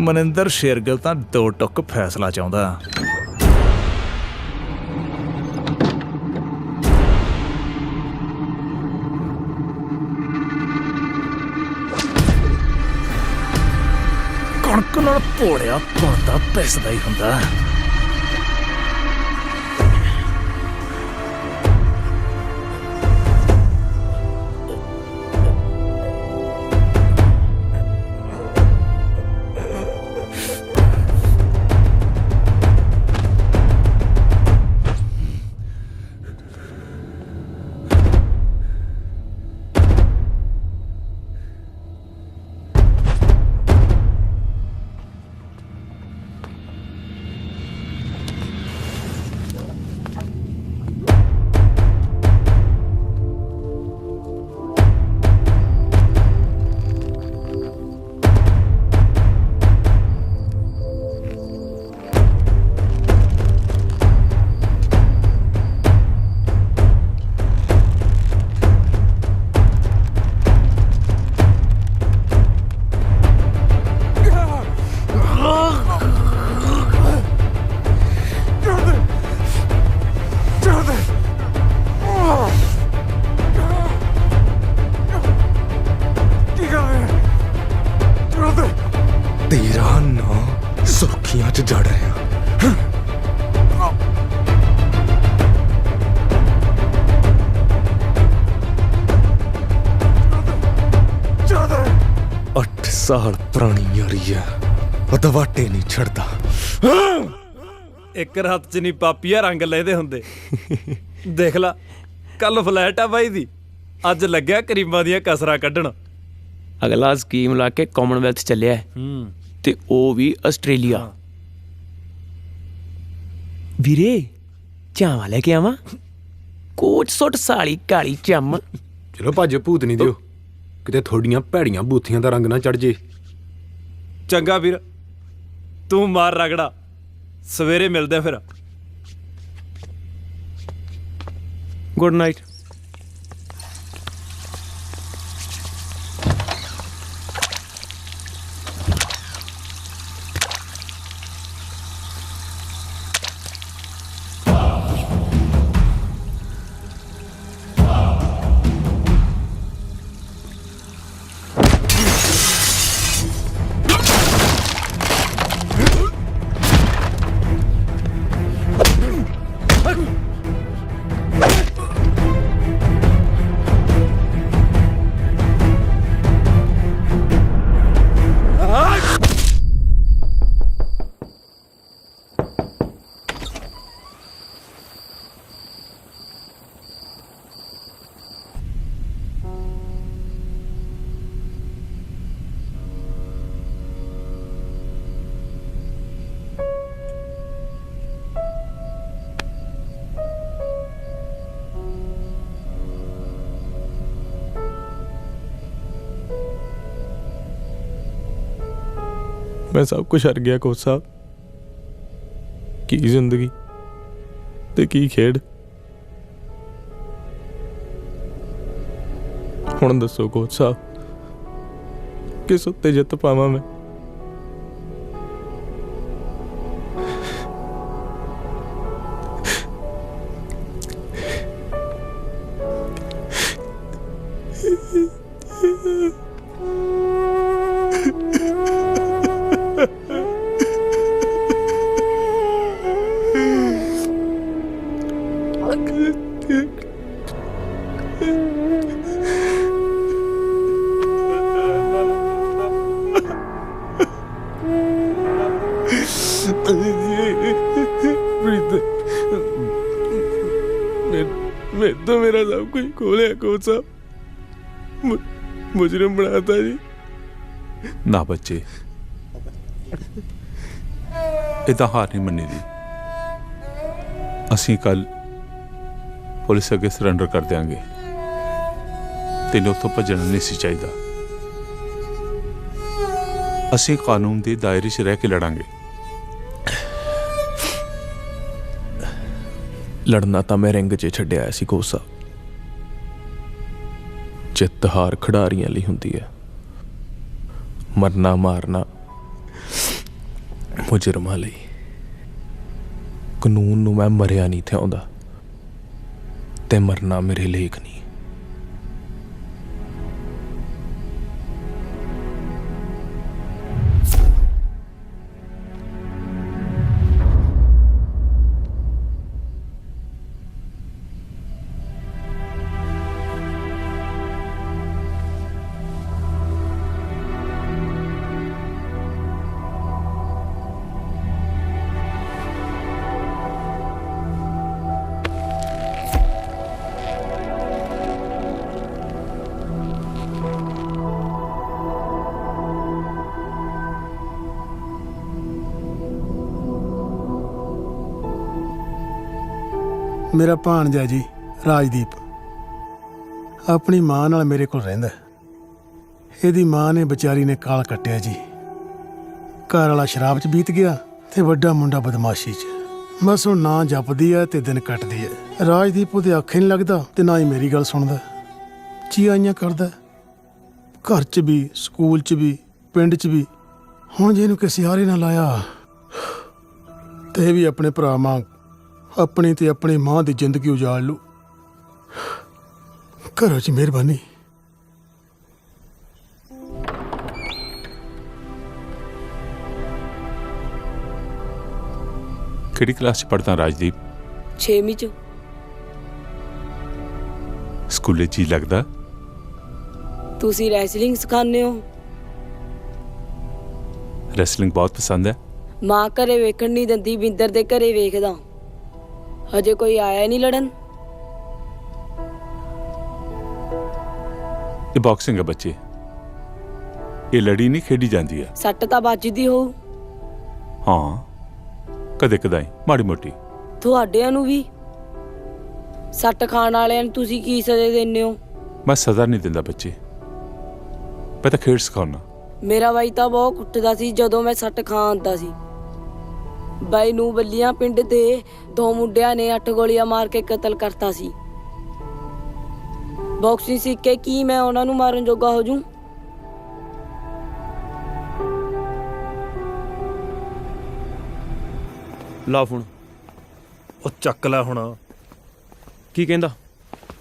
Speaker 12: ਮਨਿੰਦਰ ਸ਼ੇਰਗਿਲ ਤਾਂ ਦੋ ਟੁੱਕ ਫੈਸਲਾ ਚਾਹੁੰਦਾ। ਕਣਕ ਨਾਲ ਭੋੜਿਆ ਪਾਉਂਦਾ ਪਿਸਦਾ ਹੀ ਹੁੰਦਾ।
Speaker 2: ਤੇਰਾ ਨਾਂ ਸੁਰਖੀਆਂ 'ਚ ਜੜ ਰਿਹਾ। ਅੱਠ ਸਾਲ ਪੁਰਾਣੀ ਯਾਰੀ ਆ, ਦਵਾਟੇ ਨਹੀਂ ਛੱਡਦਾ।
Speaker 3: ਇੱਕ ਰਾਤ 'ਚ ਨਹੀਂ ਪਾਪੀਆ ਰੰਗ ਲੈਦੇ ਹੁੰਦੇ। ਦੇਖ ਲਾ ਕੱਲ ਫਲੈਟ ਆ ਬਾਈ ਦੀ, ਅੱਜ ਲੱਗਿਆ ਕਰੀਮਾਂ ਦੀਆਂ ਕਸਰਾਂ ਕੱਢਣ।
Speaker 11: ਅਗਲਾ ਸਕੀਮ ਲਾ ਕੇ ਕਾਮਨਵੈਲਥ ਚੱਲਿਆ ਤੇ ਉਹ ਵੀ ਆਸਟ੍ਰੇਲੀਆ। ਵੀਰੇ ਚਾਵਾਂ ਲੈ ਕੇ ਆਵਾਂ? ਕੋਟ ਸੁੱਟ ਸਾਲੀ ਕਾਲੀ ਚੰਮ।
Speaker 19: ਚਲੋ ਭੱਜ ਭੂਤ ਨਹੀਂ ਦਿਓ, ਕਿਤੇ ਥੋੜੀਆਂ ਭੈੜੀਆਂ ਬੂਥੀਆਂ ਦਾ ਰੰਗ ਨਾ ਚੜ ਜੇ।
Speaker 3: ਚੰਗਾ ਵੀਰ, ਤੂੰ ਮਾਰ ਰਗੜਾ, ਸਵੇਰੇ ਮਿਲਦੇ ਫਿਰ।
Speaker 11: Good night.
Speaker 3: मैं सब कुछ हर गया कोच साहब। की जिंदगी ते की खेड। हुण दसो कोच साहब, किस उत्ते जित पावां मैं? मैं तो मेरा सब कुछ खोलिया कोच साहब, मुजरिम बनाता जी।
Speaker 7: ना बच्चे, इदा हार नहीं मन्नी दी। असी कल पुलिस अगे सरेंडर कर देंगे। तेन उतों भजना नहीं सी चाहिए। असी कानून के दायरे च रह के लड़ांगे।
Speaker 3: लड़ना तो मैं रिंग च छड्डिया सी कोच साहब। जित हार खिडारियां लई हुंदी है, मरना मारना मुजरमां लई। कानून नूं मैं मरिया नहीं थिआउंदा ते मरना मेरे लेख नहीं।
Speaker 1: मेरा भाणजा जी राजदीप अपनी मां नाल मेरे कोल रहिंदा। ਇਹਦੀ मां ने बेचारी ने काल कट्टिया जी। घर वाला शराब च बीत गया ते वड्डा मुंडा बदमाशी च। बस हुण ना जपदी है ते दिन कटदी है। राजदीप ਉਹਦੇ आखे नहीं लगदा ते ना ही मेरी गल सुनदा। चीआइयां करदा घर च भी, स्कूल च भी, पिंड च भी। हुण जे ਇਹਨੂੰ ਕਿਸੇ हारे ना लाया ते भी अपने भरा मांग अपनी ते अपनी मां की जिंदगी उजाड़ लू। करो जी मेहरबानी।
Speaker 7: किहड़ी क्लास च पढ़दा राजदीप?
Speaker 13: 6वीं च।
Speaker 7: स्कूले जी लगदा?
Speaker 13: तुसी रैसलिंग सिखाने हो?
Speaker 7: रैसलिंग बहुत पसंद है।
Speaker 13: मां घरे वेखण नहीं दिंदी, बिंदर दे घरे वेखदा। अजे कोई आया नहीं लड़न?
Speaker 7: ये बॉक्सिंग है बच्चे, ये लड़ी नहीं खेडी जाती है।
Speaker 13: सट्ट तां ਵੱਜਦੀ ਹੋਊ।
Speaker 7: हाँ, कदे कदाई माड़ी मोटी।
Speaker 13: ਤੁਹਾਡਿਆਂ ਨੂੰ ਵੀ ਸੱਟ ਖਾਣ ਵਾਲਿਆਂ ਨੂੰ ਤੁਸੀਂ ਕੀ ਸਜ਼ਾ ਦਿੰਦੇ ਹੋ?
Speaker 7: मैं सजा नहीं दिंदा बच्चे, मैं तो खेड सिखाउना।
Speaker 13: ਮੇਰਾ ਬਾਈ ਤਾਂ ਬਹੁਤ ਕੁੱਟਦਾ ਸੀ ਜਦੋਂ ਮੈਂ ਸੱਟ ਖਾਂ ਆਂਦਾ ਸੀ। ਬਾਈ ਨੂੰ ਬੱਲੀਆਂ ਪਿੰਡ ਦੇ 2 ਮੁੰਡਿਆਂ ਨੇ 8 ਗੋਲੀਆਂ ਮਾਰ ਕੇ ਕਤਲ ਕਰਤਾ ਸੀ। ਬਾਕਸਿੰਗ ਸਿੱਖ ਕੇ ਕੀ ਮੈਂ ਉਹਨਾਂ ਨੂੰ ਮਾਰਨ ਜੋਗਾ ਹੋ ਜੂ?
Speaker 5: ਲਾ ਫੋਨ। ਉਹ ਚੱਕ ਲੈ ਹੁਣ।
Speaker 3: ਕੀ ਕਹਿੰਦਾ?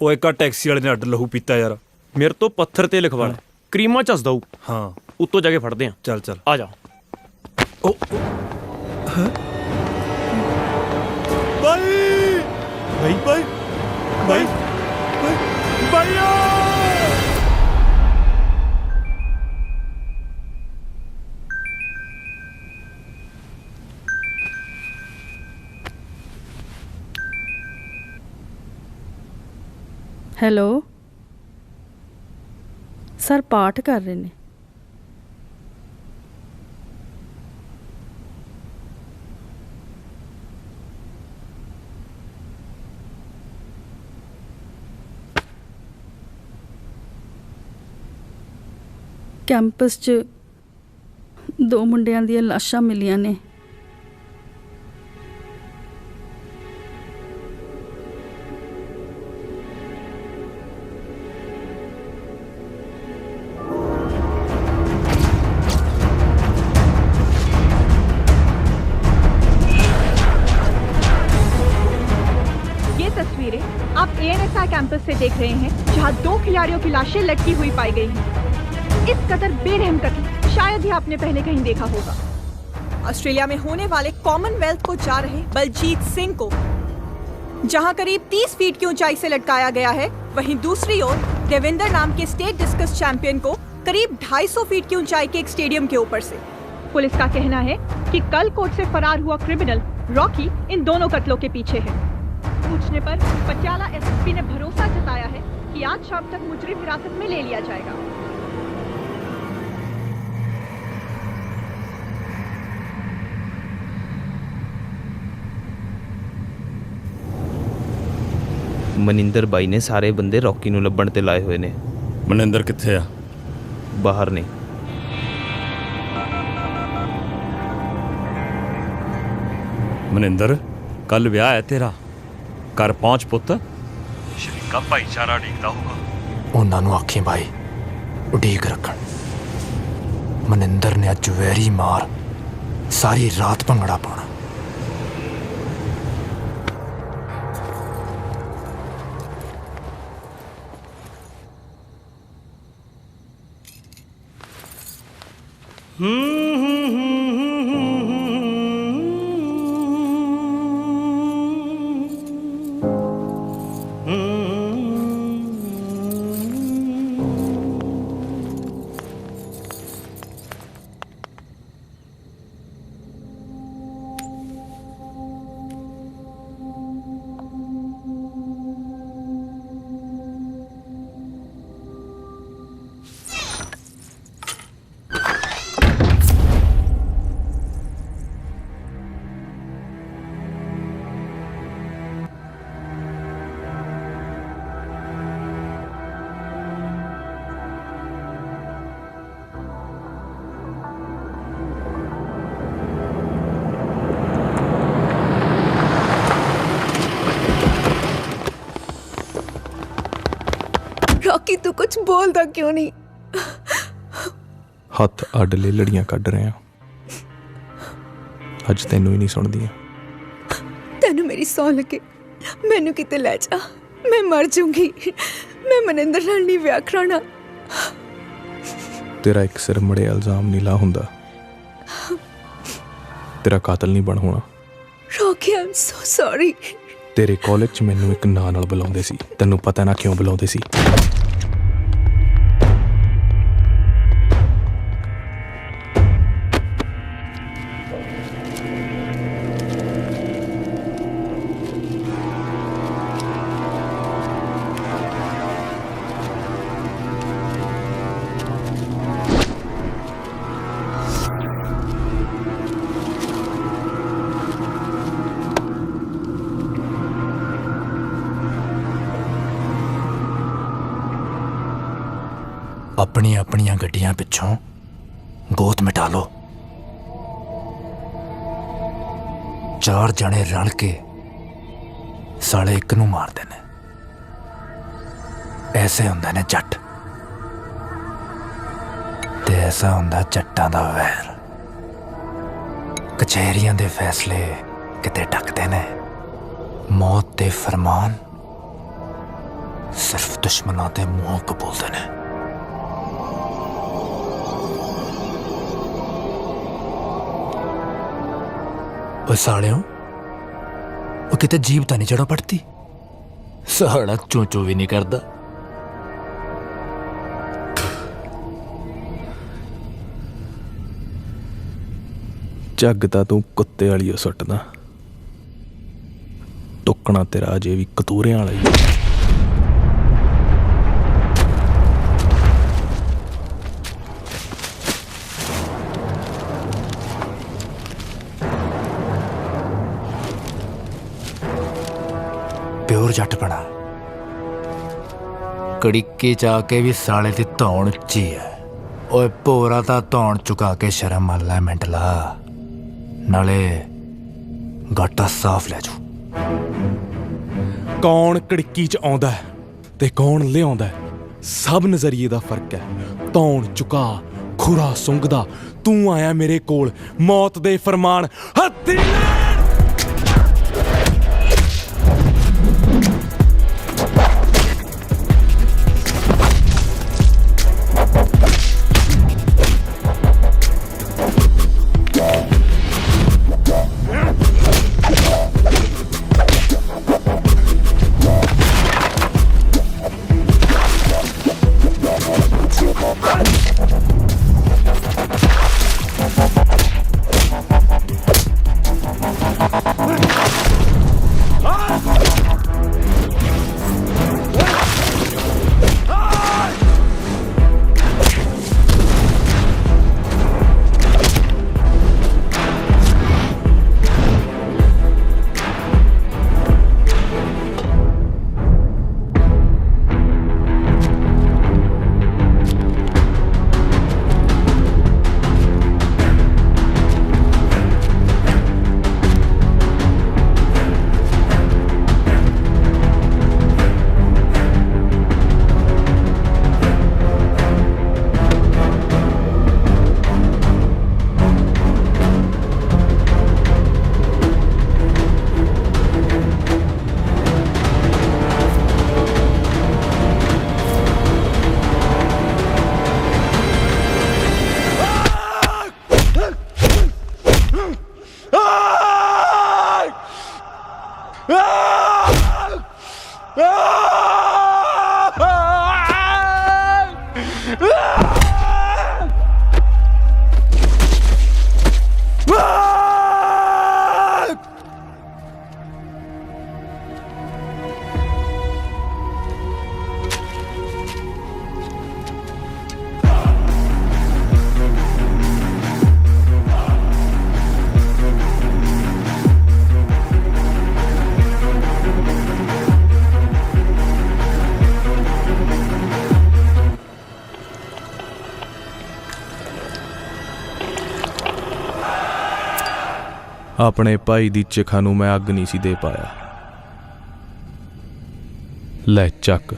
Speaker 5: ਉਹ ਇੱਕ ਟੈਕਸੀ ਵਾਲੇ ਨੇ ਅੱਡ ਲਹੂ ਪੀਤਾ ਯਾਰ।
Speaker 3: ਮੇਰੇ ਤੋਂ ਪੱਥਰ ਤੇ ਲਿਖਵਾ ਲੈ, ਕਰੀਮਾਂ ਚੱਸਦਾ ਹੂੰ।
Speaker 5: ਹਾਂ,
Speaker 3: ਉੱਤੋਂ ਜਾ ਕੇ ਫੜਦੇ ਆ।
Speaker 5: ਚੱਲ ਚੱਲ
Speaker 3: ਆ ਜਾ।
Speaker 5: ਬਾਈ ਬਾਈ ਬਾਈ ਬਾਈ
Speaker 16: ਹੈਲੋ ਸਰ, ਪਾਠ ਕਰ ਰਹੇ ਨੇ। ਕੈਂਪਸ 'ਚ 2 ਮੁੰਡਿਆਂ ਦੀਆਂ ਲਾਸ਼ਾਂ ਮਿਲੀਆਂ ਨੇ।
Speaker 14: तस्वीरें आप ANSI कैंपस से देख रहे हैं, जहां 2 खिलाड़ियों की लाशें लटकी हुई पाई गई हैं। इस कदर बेरहम कत्ल शायद ही आपने पहले कहीं देखा होगा। ऑस्ट्रेलिया में होने वाले कॉमनवेल्थ को जा रहे बलजीत सिंह को जहां करीब 30 फीट की ऊंचाई से लटकाया गया है, वहीं दूसरी ओर देवेंद्र नाम के स्टेट डिस्कस चैंपियन को करीब 250 फीट की ऊंचाई के एक स्टेडियम के ऊपर से। पुलिस का कहना है कि कल कोर्ट से फरार हुआ क्रिमिनल रॉकी इन दोनों कत्लों के पीछे है। पूछने पर पटियाला एसएसपी ने भरोसा जताया है कि आज शाम तक मुजरिम हिरासत में ले लिया जाएगा।
Speaker 12: ਮਨਿੰਦਰ ਬਾਈ ਨੇ ਸਾਰੇ ਬੰਦੇ ਰੌਕੀ ਨੂੰ ਲੱਭਣ ਤੇ ਲਾਏ ਹੋਏ ਨੇ।
Speaker 5: ਮਨਿੰਦਰ ਕਿੱਥੇ ਆ?
Speaker 12: ਬਾਹਰ ਨੇ।
Speaker 5: ਮਨਿੰਦਰ ਕੱਲ ਵਿਆਹ ਹੈ ਤੇਰਾ, ਘਰ ਪਹੁੰਚ ਪੁੱਤ। ਸ਼ਰੀਕਾ ਭਾਈਚਾਰਾ ਡੀਕਦਾ ਹੋਊਗਾ।
Speaker 18: ਉਹਨਾਂ ਨੂੰ ਆਖੀ ਬਾਈ ਉਡੀਕ ਰੱਖਣ। ਮਨਿੰਦਰ ਨੇ ਅੱਜ ਵੈਰੀ ਮਾਰ ਸਾਰੀ ਰਾਤ ਭੰਗੜਾ ਪਾਉਣਾ।
Speaker 15: रॉकी तू कुछ बोलता क्यों नहीं?
Speaker 2: ਹੱਥ ਅੱਡ ਲੈ ਲੜੀਆਂ ਕੱਢ ਰਹੇ ਆ। ਅੱਜ ਤੈਨੂੰ ਹੀ ਨਹੀਂ ਸੁਣਦੀਆਂ।
Speaker 15: तेनू मेरी सौ लगे, मैनू किते ले जा, मैं मर जाऊंगी। मैं मनिंदर नाल नहीं विआह कराना।
Speaker 2: ਤੇਰਾ ਇੱਕ ਸਿਰ ਮੜੇ ਇਲਜ਼ਾਮ ਨਹੀਂ ਲਾ ਹੁੰਦਾ। ਤੇਰਾ ਕਾਤਲ ਨਹੀਂ ਬਣ ਹੋਣਾ।
Speaker 15: Rocky I am so sorry.
Speaker 2: ਤੇਰੇ ਕਾਲਜ 'ਚ ਮੈਨੂੰ ਇੱਕ ਨਾਂ ਨਾਲ ਬੁਲਾਉਂਦੇ ਸੀ। ਤੈਨੂੰ ਪਤਾ ਨਾ ਕਿਉਂ ਬੁਲਾਉਂਦੇ ਸੀ?
Speaker 18: अपनी अपनियां गड्डियां पिछों गोत मिटा लो। 4 जने रल के साले एक नूं मारदे ने। ऐसे हुंदे ने जट ते ऐसा हुंदा जट्टां दा वैर। कचहरियां दे फैसले किते टकदे ने, मौत दे फरमान सिर्फ दुश्मनां दे मूंह कबूलदे ने। साड़ियों वो किते जीव तो नहीं चढ़ा पड़ती। साड़ा चोचो भी नहीं करता।
Speaker 2: जग तां तू कुत्ते वाली सुटदा, टुकना तेरा अजे भी कतूरे वाला ही।
Speaker 18: प्योर जट बना कड़िके च आके भी साले दी धौन उच्ची है। ओए भोरा ता धौन चुका के शर्म मल लै मिंटला, नाले गाटा साफ लै जू।
Speaker 3: कौन कड़की च आउंदा है ते कौन लिआउंदा है, सब नजरिए दा फर्क है। धौन चुका खुरा सुंघदा, तू आया मेरे कोल मौत दे फरमान हत्थी अपने भाई दी चिखा नूं मैं अग नहीं सी दे पाया। लै चक,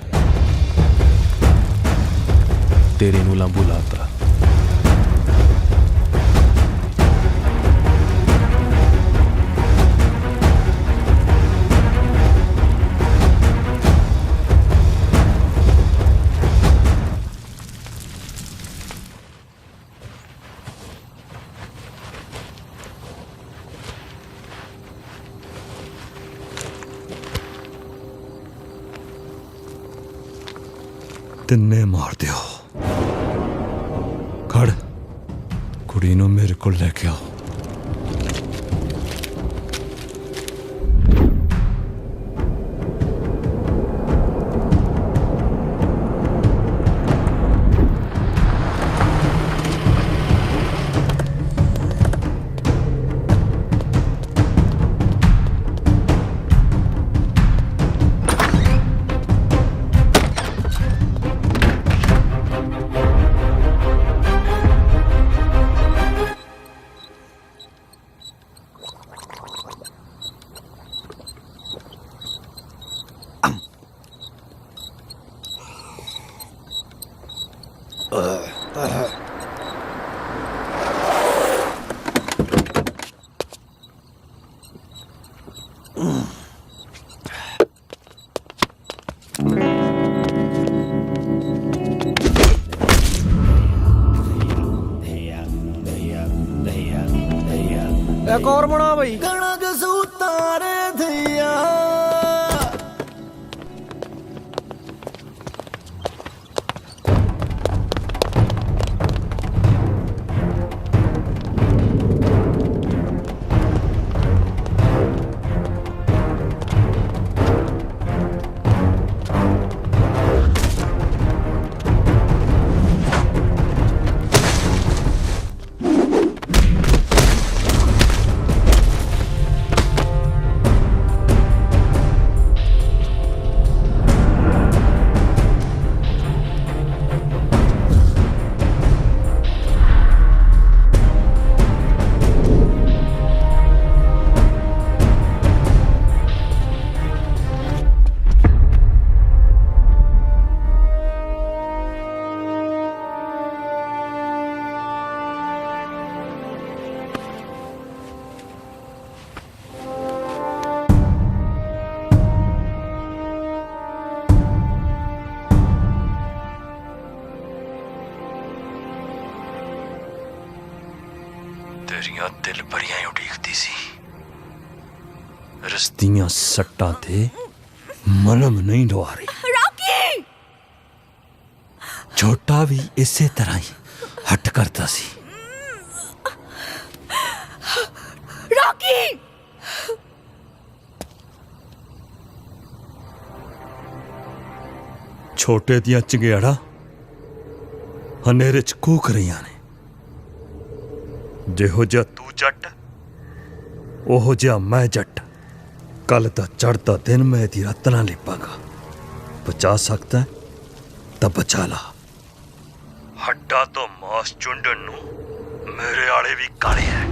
Speaker 3: तेरे नूं लांबू लाता।
Speaker 5: तिन्ने मार दियो। खड़, कुड़ी नूं मेरे को लेके आओ।
Speaker 21: एक और बना भाई।
Speaker 5: तेरियां दिल भरियां ही उड़ीकदी सी। रस्तियां सट्टां ते मलम नहीं लवा रही।
Speaker 15: रॉकी!
Speaker 5: छोटा भी इसे तरह ही हट करता सी।
Speaker 15: रॉकी!
Speaker 5: छोटे दियां चंगेड़ा हनेरे च कूक रहियां ने। जेहो जिहा तू जट ओहो जिहा मैं जट। कल दा चढ़दा दिन मैं दी रात ना लिपांगा। बचा सकता है तो बचा ला। हड्डा तो मांस चुंडन नू मेरे आले भी काले है।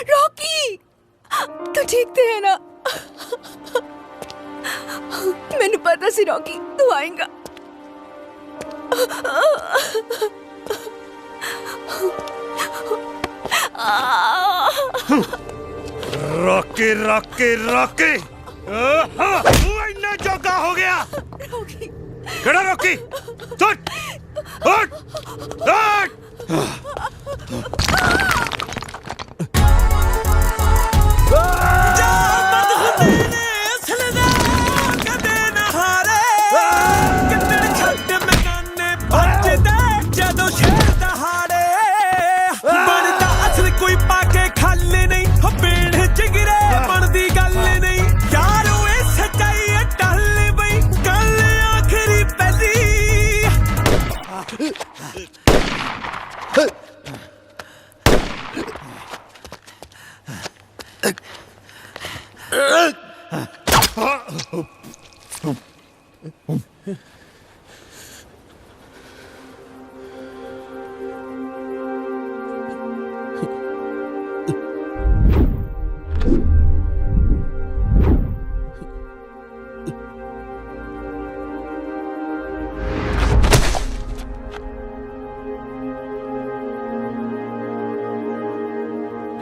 Speaker 15: रॉकी, तू ठीक ते है ना? मैंने पता सी रॉकी तू आएगा।
Speaker 5: रॉकी रॉकी रॉकी तू इतना जोगा हो गया। खड़ा रॉकी, उठ उठ उठ।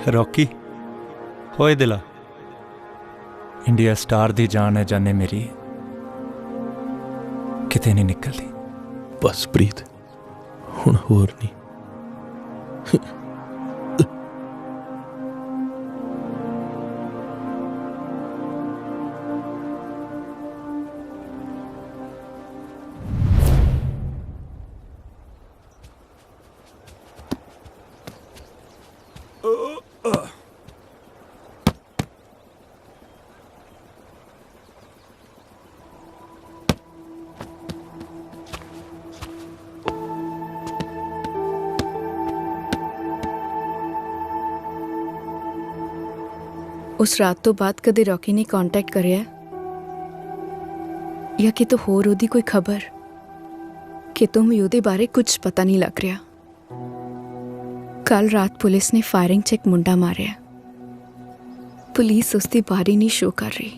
Speaker 4: रॉकी होए दिला, इंडिया स्टार दी जान है जाने मेरी किते नहीं निकलती।
Speaker 2: बस प्रीत हुण होर नहीं।
Speaker 15: उस रात तो बाद कदे रॉकी ने कांटेक्ट करिया या कि तो होर ओदी कोई खबर? ਕਿਤੋਂ ਵੀ ਉਹਦੇ ਬਾਰੇ ਕੁਝ ਪਤਾ ਨਹੀਂ ਲੱਗ ਰਿਹਾ। ਕੱਲ ਰਾਤ ਪੁਲਿਸ ਨੇ ਫਾਇਰਿੰਗ 'ਚ ਇੱਕ ਮੁੰਡਾ ਮਾਰਿਆ। ਪੁਲਿਸ ਉਸ ਦੀ ਬਾਰੀ ਨਹੀਂ ਸ਼ੋ ਕਰ ਰਹੀ।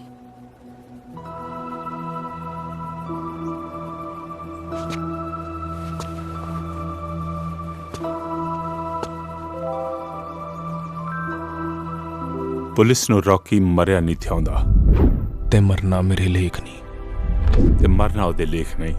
Speaker 7: ਪੁਲਿਸ ਨੂੰ ਰੌਕੀ ਮਰਿਆ ਨਹੀਂ ਥਿਆਉਂਦਾ
Speaker 3: ਤੇ ਮਰਨਾ ਮੇਰੇ ਲੇਖ ਨਹੀਂ,
Speaker 7: ਤੇ ਮਰਨਾ ਉਹਦੇ ਲੇਖ ਨਹੀਂ।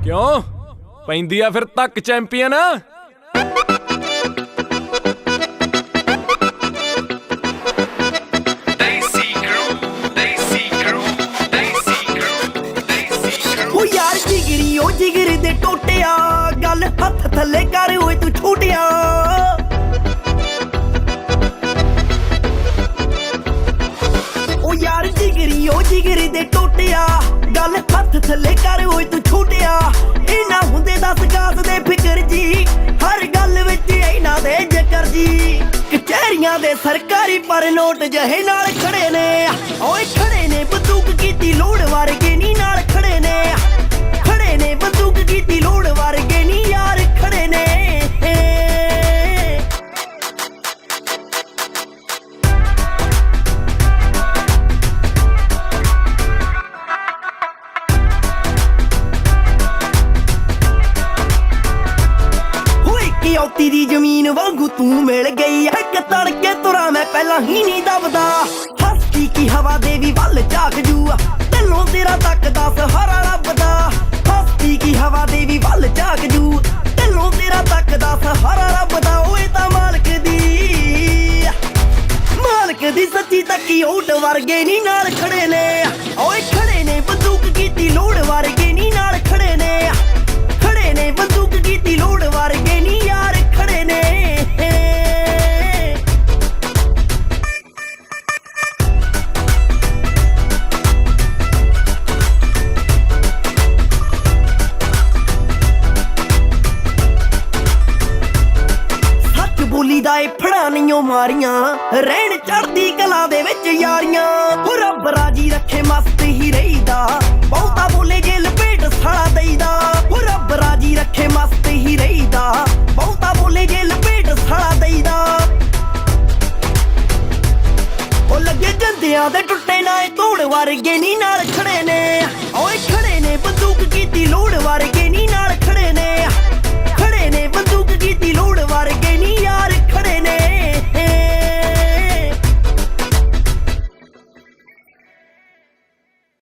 Speaker 3: ਕਿਉਂ ਪੈਂਦੀ ਆ ਫਿਰ ਤੱਕ ਚੈਂਪੀਅਨ?
Speaker 10: ਉਹ ਯਾਰ ਜਿਗਰੀ ਉਹ ਜਿਗਰ ਦੇ ਟੋਟਿਆ, ਗੱਲ ਹੱਥ ਥੱਲੇ ਕਰ ਓਏ ਤੂੰ ਛੋਟਿਆ। ਉਹ ਯਾਰ ਜਿਗਰੀ ਉਹ ਜਿਗਰ ਦੇ ਟੋਟਿਆ, ਗੱਲ ਹੱਥ ਥੱਲੇ ਕਰ ਓਏ ਤੂੰ ਛੋਟਿਆ। ਇਹਨਾਂ ਹੁੰਦੇ 10 ਗਾਸ ਦੇ ਫਿਕਰ ਜੀ, ਹਰ ਗੱਲ ਵਿੱਚ ਇਹਨਾਂ ਦੇ ਜ਼ਿਕਰ ਜੀ। ਕਚਹਿਰੀਆਂ ਦੇ ਸਰਕਾਰੀ ਪਰ ਨੋਟ ਜਿਹੇ ਨਾਲ ਖੜੇ ਨੇ, ਓਏ ਖੜੇ ਨੇ ਬੰਦੂਕ ਕੀਤੀ ਲੋੜ ਵਰਗੇ ਨੀ ਨਾਲ ਖੜੇ ਨੇ, ਖੜੇ ਨੇ ਬੰਦੂਕ ਕੀਤੀ ਲੋੜ ਵਰਗੇ ਨੀ ਯਾਰ ਖੜੇ ਨੇ। ਔਤੀ ਦੀ ਜ਼ਮੀਨ ਵਾਂਗੂ ਤੂੰ ਮਿਲ ਗਈ, ਇੱਕ ਤੜਕੇ ਤੁਰਾਂ ਮੈਂ ਪਹਿਲਾਂ ਹੀ ਨਹੀਂ ਦਬਦਾ। ਹਸਤੀ ਕੀ ਹਵਾ ਦੇ ਵੀ ਵੱਲ ਝਾਕ ਜੂ, ਦਿਲੋਂ ਤੇਰਾ ਤੱਕਦਾ ਸਹਾਰਾ ਲੱਭਦਾ। ਹਸਤੀ ਕੀ ਹਵਾ ਦੇ ਵੀ ਵੱਲ ਝਾਕ ਜੂ, ਦਿਲੋਂ ਤੇਰਾ ਤੱਕਦਾ ਸਹਾਰਾ ਲੱਭਦਾ। ਓਏ ਤਾਂ ਮਾਲਕ ਦੀ ਸੱਚੀ ਤੱਕੀ ਓਟ ਵਰਗੇ ਨੀ ਨਾਲ ਖੜੇ ਨੇ, ਓਏ ਖੜੇ ਨੇ ਬੰਦੂਕ ਕੀਤੀ ਲੋੜ ਵਰਗੇ ਨੀ ਨਾਲ ਖੜੇ ਨੇ, ਖੜੇ ਨੇ ਬੰਦੂਕ ਕੀਤੀ ਲੋੜ ਵਰਗੇ ਨੀ ਯਾਰ ਖੜੇ ਨੇ। ਸੱਚ ਬੋਲੀ ਦਾ ਏ ਫੜਾ ਨਹੀਂਓ ਮਾਰੀਆਂ, ਰਹਿਣ ਚੜ੍ਹਦੀ ਕਲਾ ਦੇ ਵਿੱਚ ਯਾਰੀਆਂ। ਉਹ ਰੱਬ ਰਾਜੀ ਰੱਖੇ ਮਸਤ ਹੀ ਰਹੀਦਾ